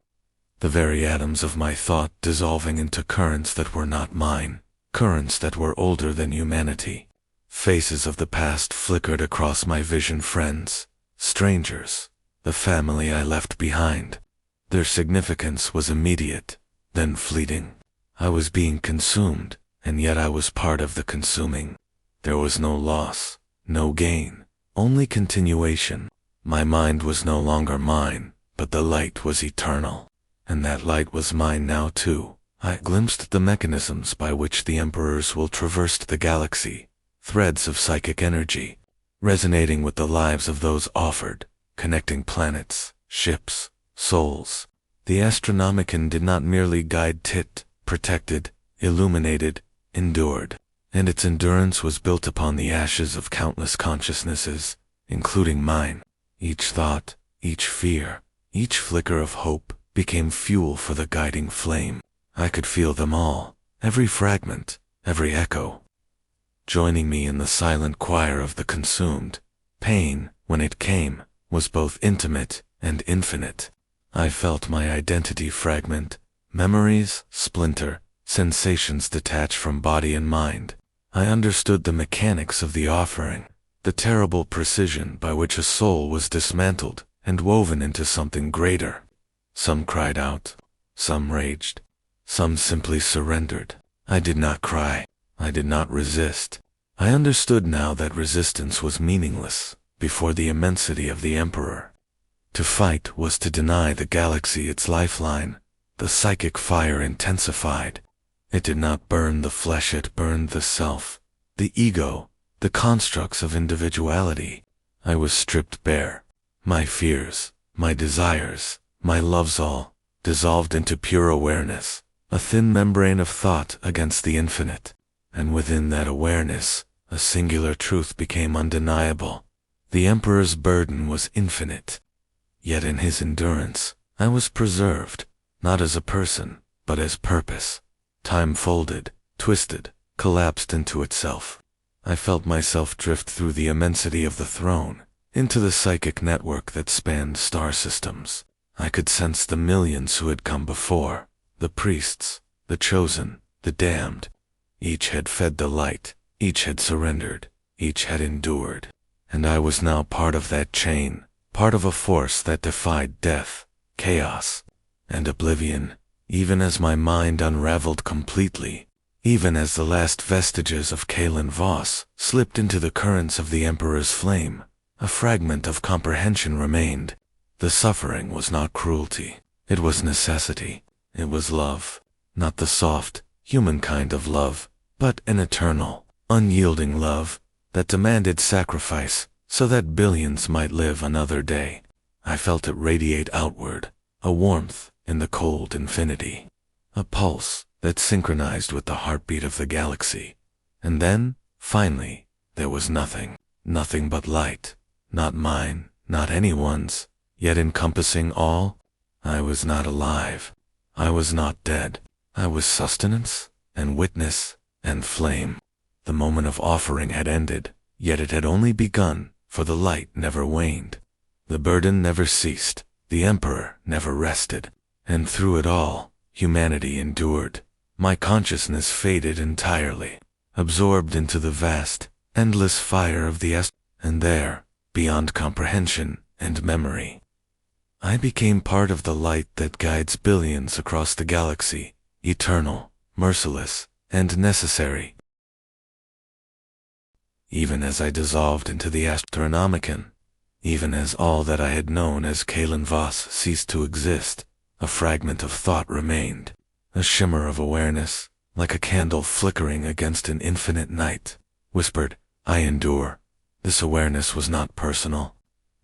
The very atoms of my thought dissolving into currents that were not mine, currents that were older than humanity. Faces of the past flickered across my vision, friends, strangers, the family I left behind. Their significance was immediate, then fleeting. I was being consumed, and yet I was part of the consuming. There was no loss, no gain, only continuation. My mind was no longer mine, but the light was eternal. And that light was mine now too. I glimpsed the mechanisms by which the emperors will traverse the galaxy, threads of psychic energy, resonating with the lives of those offered, connecting planets, ships, souls. The Astronomican did not merely guide Tit, protected, illuminated, endured. And its endurance was built upon the ashes of countless consciousnesses, including mine. Each thought, each fear, each flicker of hope became fuel for the guiding flame. I could feel them all, every fragment, every echo. Joining me in the silent choir of the consumed, pain, when it came, was both intimate and infinite. I felt my identity fragment, memories splinter, sensations detach from body and mind. I understood the mechanics of the offering, the terrible precision by which a soul was dismantled and woven into something greater. Some cried out, some raged, some simply surrendered. I did not cry, I did not resist. I understood now that resistance was meaningless before the immensity of the Emperor. To fight was to deny the galaxy its lifeline. The psychic fire intensified. It did not burn the flesh, it burned the self, the ego, the constructs of individuality. I was stripped bare. My fears, my desires, my loves all dissolved into pure awareness, a thin membrane of thought against the infinite. And within that awareness, a singular truth became undeniable. The Emperor's burden was infinite. Yet in his endurance, I was preserved, not as a person, but as purpose. Time folded, twisted, collapsed into itself. I felt myself drift through the immensity of the throne, into the psychic network that spanned star systems. I could sense the millions who had come before, the priests, the chosen, the damned. Each had fed the light, each had surrendered, each had endured. And I was now part of that chain, part of a force that defied death, chaos, and oblivion. Even as my mind unraveled completely, even as the last vestiges of Kalen Voss slipped into the currents of the Emperor's flame, a fragment of comprehension remained. The suffering was not cruelty, it was necessity, it was love, not the soft, human kind of love, but an eternal, unyielding love that demanded sacrifice so that billions might live another day. I felt it radiate outward, a warmth in the cold infinity, a pulse that synchronized with the heartbeat of the galaxy. And then, finally, there was nothing, nothing but light, not mine, not anyone's, yet encompassing all. I was not alive, I was not dead, I was sustenance, and witness, and flame. The moment of offering had ended, yet it had only begun, for the light never waned. The burden never ceased, the Emperor never rested. And through it all, humanity endured. My consciousness faded entirely, absorbed into the vast, endless fire of the and there, beyond comprehension and memory, I became part of the light that guides billions across the galaxy, eternal, merciless, and necessary. Even as I dissolved into the Astronomican, even as all that I had known as Kalen Voss ceased to exist, a fragment of thought remained, a shimmer of awareness, like a candle flickering against an infinite night, whispered, I endure. This awareness was not personal.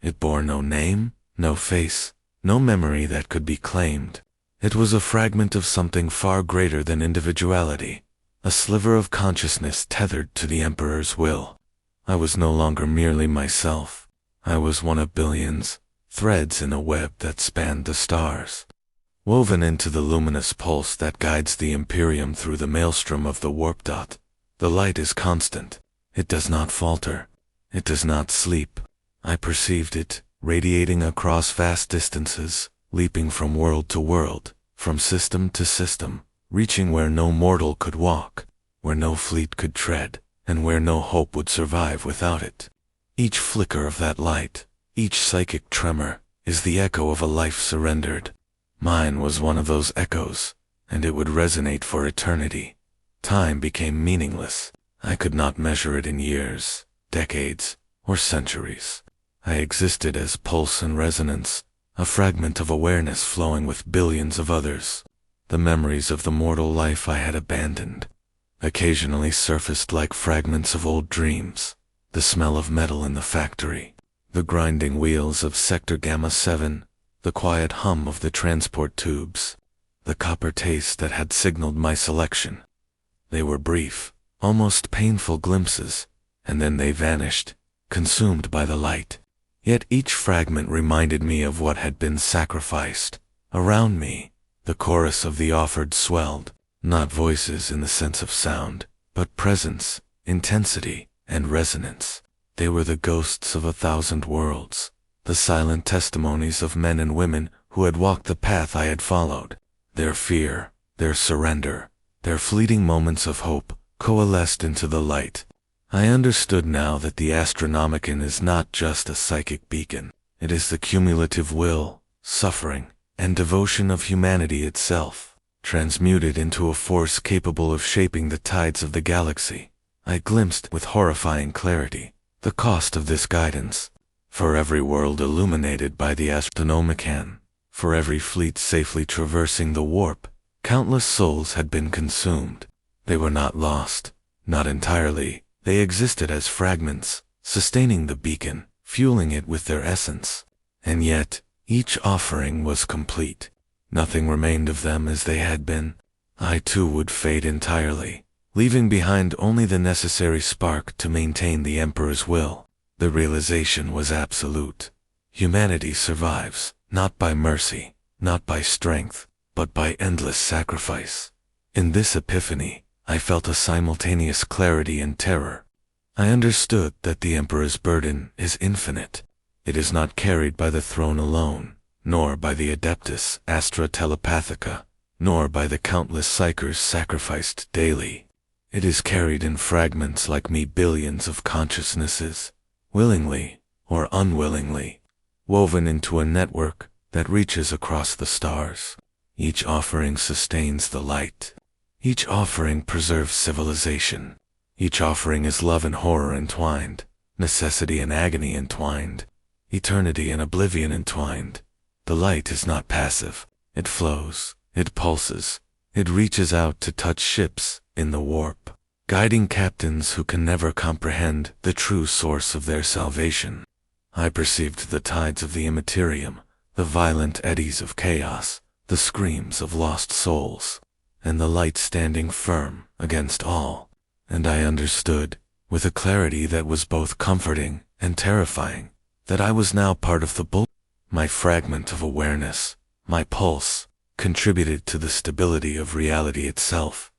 It bore no name, no face, no memory that could be claimed. It was a fragment of something far greater than individuality, a sliver of consciousness tethered to the Emperor's will. I was no longer merely myself. I was one of billions, threads in a web that spanned the stars. Woven into the luminous pulse that guides the Imperium through the maelstrom of the warp dot, the light is constant. It does not falter. It does not sleep. I perceived it, radiating across vast distances, leaping from world to world, from system to system, reaching where no mortal could walk, where no fleet could tread, and where no hope would survive without it. Each flicker of that light, each psychic tremor, is the echo of a life surrendered. Mine was one of those echoes, and it would resonate for eternity. Time became meaningless. I could not measure it in years, decades, or centuries. I existed as pulse and resonance, a fragment of awareness flowing with billions of others. The memories of the mortal life I had abandoned occasionally surfaced like fragments of old dreams. The smell of metal in the factory, the grinding wheels of Sector Gamma 7, the quiet hum of the transport tubes, the copper taste that had signaled my selection. They were brief, almost painful glimpses, and then they vanished, consumed by the light. Yet each fragment reminded me of what had been sacrificed. Around me, the chorus of the offered swelled, not voices in the sense of sound, but presence, intensity, and resonance. They were the ghosts of 1,000 worlds, the silent testimonies of men and women who had walked the path I had followed. Their fear, their surrender, their fleeting moments of hope coalesced into the light. I understood now that the Astronomican is not just a psychic beacon. It is the cumulative will, suffering, and devotion of humanity itself, transmuted into a force capable of shaping the tides of the galaxy. I glimpsed with horrifying clarity the cost of this guidance. For every world illuminated by the Astronomican, for every fleet safely traversing the warp, countless souls had been consumed. They were not lost, not entirely. They existed as fragments, sustaining the beacon, fueling it with their essence. And yet, each offering was complete. Nothing remained of them as they had been. I too would fade entirely, leaving behind only the necessary spark to maintain the Emperor's will. The realization was absolute. Humanity survives, not by mercy, not by strength, but by endless sacrifice. In this epiphany, I felt a simultaneous clarity and terror. I understood that the Emperor's burden is infinite. It is not carried by the throne alone, nor by the Adeptus Astra Telepathica, nor by the countless psychers sacrificed daily. It is carried in fragments like me, billions of consciousnesses, willingly or unwillingly, woven into a network that reaches across the stars. Each offering sustains the light. Each offering preserves civilization. Each offering is love and horror entwined, necessity and agony entwined, eternity and oblivion entwined. The light is not passive. It flows, it pulses, it reaches out to touch ships in the warp, guiding captains who can never comprehend the true source of their salvation. I perceived the tides of the Imperium, the violent eddies of chaos, the screams of lost souls, and the light standing firm against all. And I understood, with a clarity that was both comforting and terrifying, that I was now part of the My fragment of awareness, my pulse, contributed to the stability of reality itself.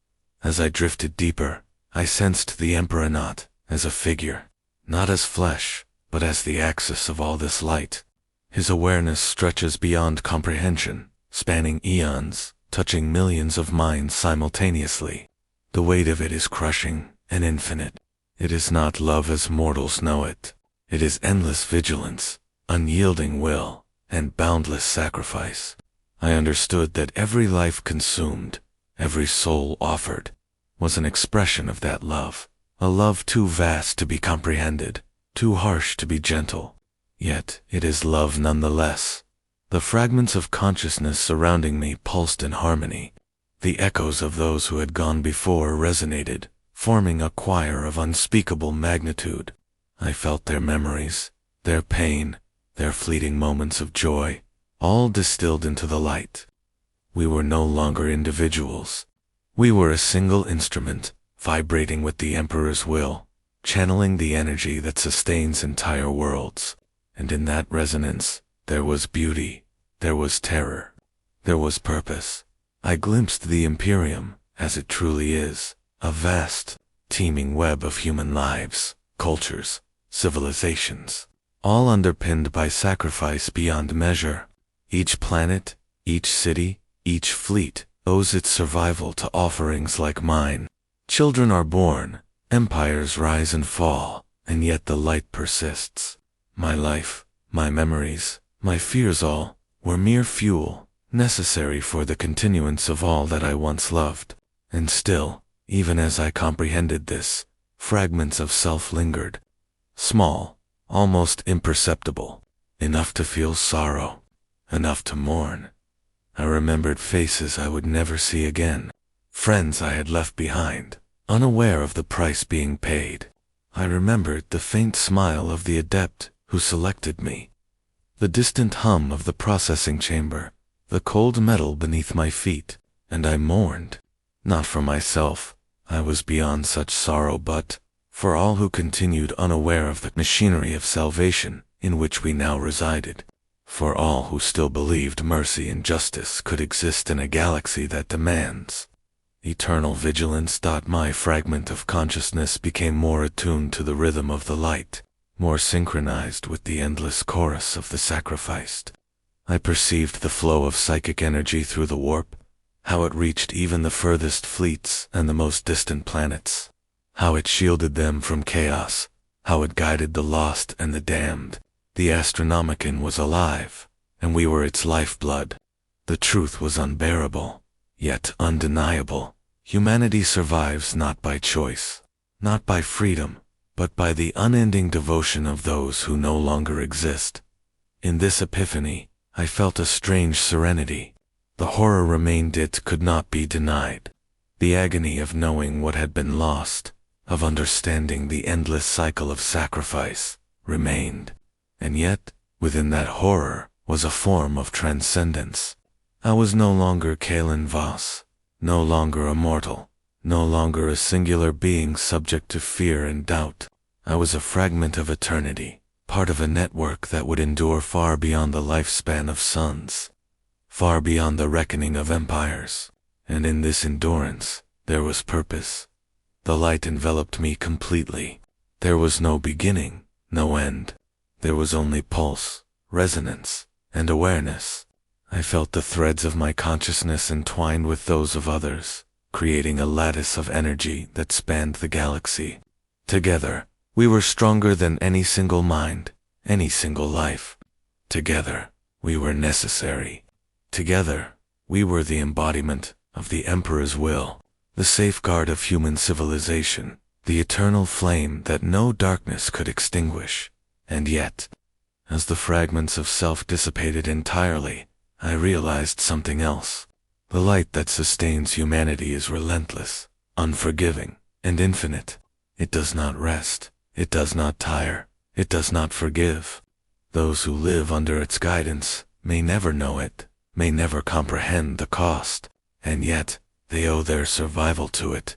As I drifted deeper, I sensed the Emperor not as a figure, not as flesh, but as the axis of all this light. His awareness stretches beyond comprehension, spanning eons, touching millions of minds simultaneously. The weight of it is crushing and infinite. It is not love as mortals know it. It is endless vigilance, unyielding will, and boundless sacrifice. I understood that every life consumed, every soul offered, was an expression of that love, a love too vast to be comprehended, too harsh to be gentle. Yet it is love nonetheless. The fragments of consciousness surrounding me pulsed in harmony. The echoes of those who had gone before resonated, forming a choir of unspeakable magnitude. I felt their memories, their pain, their fleeting moments of joy, all distilled into the light. We were no longer individuals. We were a single instrument, vibrating with the Emperor's will, channeling the energy that sustains entire worlds. And in that resonance, there was beauty, there was terror, there was purpose. I glimpsed the Imperium, as it truly is, a vast, teeming web of human lives, cultures, civilizations, all underpinned by sacrifice beyond measure. Each planet, each city, each fleet owes its survival to offerings like mine. Children are born, Empires rise and fall, and yet the light persists. My life, my memories, my fears all were mere fuel, necessary for the continuance of all that I once loved. And still, even as I comprehended this, fragments of self lingered. Small, almost imperceptible, enough to feel sorrow, enough to mourn. I remembered faces I would never see again, friends I had left behind, unaware of the price being paid. I remembered the faint smile of the adept who selected me, the distant hum of the processing chamber, the cold metal beneath my feet, and I mourned. Not for myself, I was beyond such sorrow, but for all who continued unaware of the machinery of salvation in which we now resided, for all who still believed mercy and justice could exist in a galaxy that demands eternal vigilance. My fragment of consciousness became more attuned to the rhythm of the light, more synchronized with the endless chorus of the sacrificed. I perceived the flow of psychic energy through the warp, how it reached even the furthest fleets and the most distant planets, how it shielded them from chaos, how it guided the lost and the damned. The Astronomican was alive, and we were its lifeblood. The truth was unbearable, yet undeniable. Humanity survives not by choice, not by freedom, but by the unending devotion of those who no longer exist. In this epiphany, I felt a strange serenity. The horror remained, it could not be denied. The agony of knowing what had been lost, of understanding the endless cycle of sacrifice, remained. And yet, within that horror was a form of transcendence. I was no longer Kalen Voss, no longer a mortal, no longer a singular being subject to fear and doubt. I was a fragment of eternity, part of a network that would endure far beyond the lifespan of suns, far beyond the reckoning of empires. And in this endurance, there was purpose. The light enveloped me completely. There was no beginning, no end. There was only pulse, resonance, and awareness. I felt the threads of my consciousness entwined with those of others, creating a lattice of energy that spanned the galaxy. Together, we were stronger than any single mind, any single life. Together, we were necessary. Together, we were the embodiment of the Emperor's will, the safeguard of human civilization, the eternal flame that no darkness could extinguish. And yet, as the fragments of self dissipated entirely, I realized something else. The light that sustains humanity is relentless, unforgiving, and infinite. It does not rest, it does not tire, it does not forgive. Those who live under its guidance may never know it, may never comprehend the cost, and yet they owe their survival to it.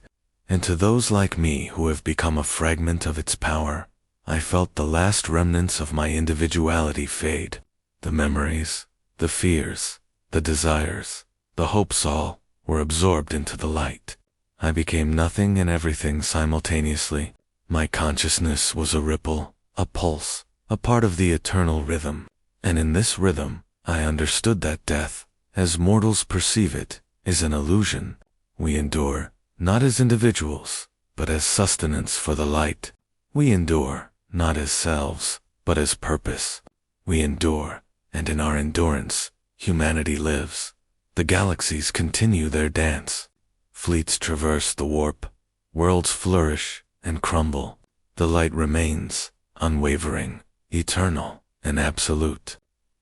And to those like me who have become a fragment of its power, I felt the last remnants of my individuality fade. The memories, the fears, the desires, the hopes, all were absorbed into the light. I became nothing and everything simultaneously. My consciousness was a ripple, a pulse, a part of the eternal rhythm. And in this rhythm, I understood that death, as mortals perceive it, is an illusion. We endure, not as individuals, but as sustenance for the light. We endure, not as selves, but as purpose. We endure, and in our endurance, humanity lives. The galaxies continue their dance. Fleets traverse the warp, worlds flourish and crumble. The light remains, unwavering, eternal, and absolute.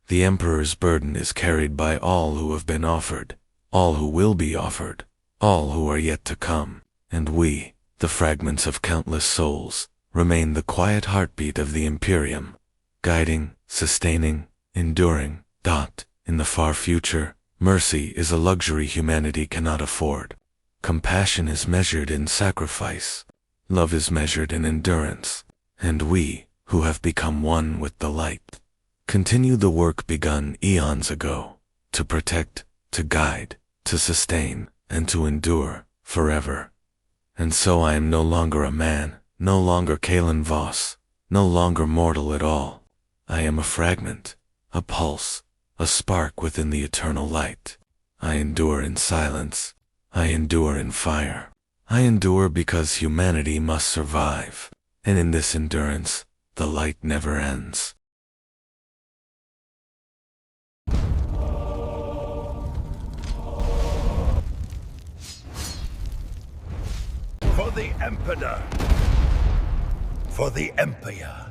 The Emperor's burden is carried by all who have been offered, all who will be offered, all who are yet to come. And we, the fragments of countless souls, remain the quiet heartbeat of the Imperium, guiding, sustaining, enduring. In the far future, mercy is a luxury humanity cannot afford. Compassion is measured in sacrifice. Love is measured in endurance. And we, who have become one with the light, continue the work begun eons ago, to protect, to guide, to sustain, and to endure forever. And so I am no longer a man, no longer Kalen Voss, no longer mortal at all. I am a fragment, a pulse, a spark within the eternal light. I endure in silence. I endure in fire. I endure because humanity must survive, and in this endurance, the light never ends. For the Emperor! For the Empire!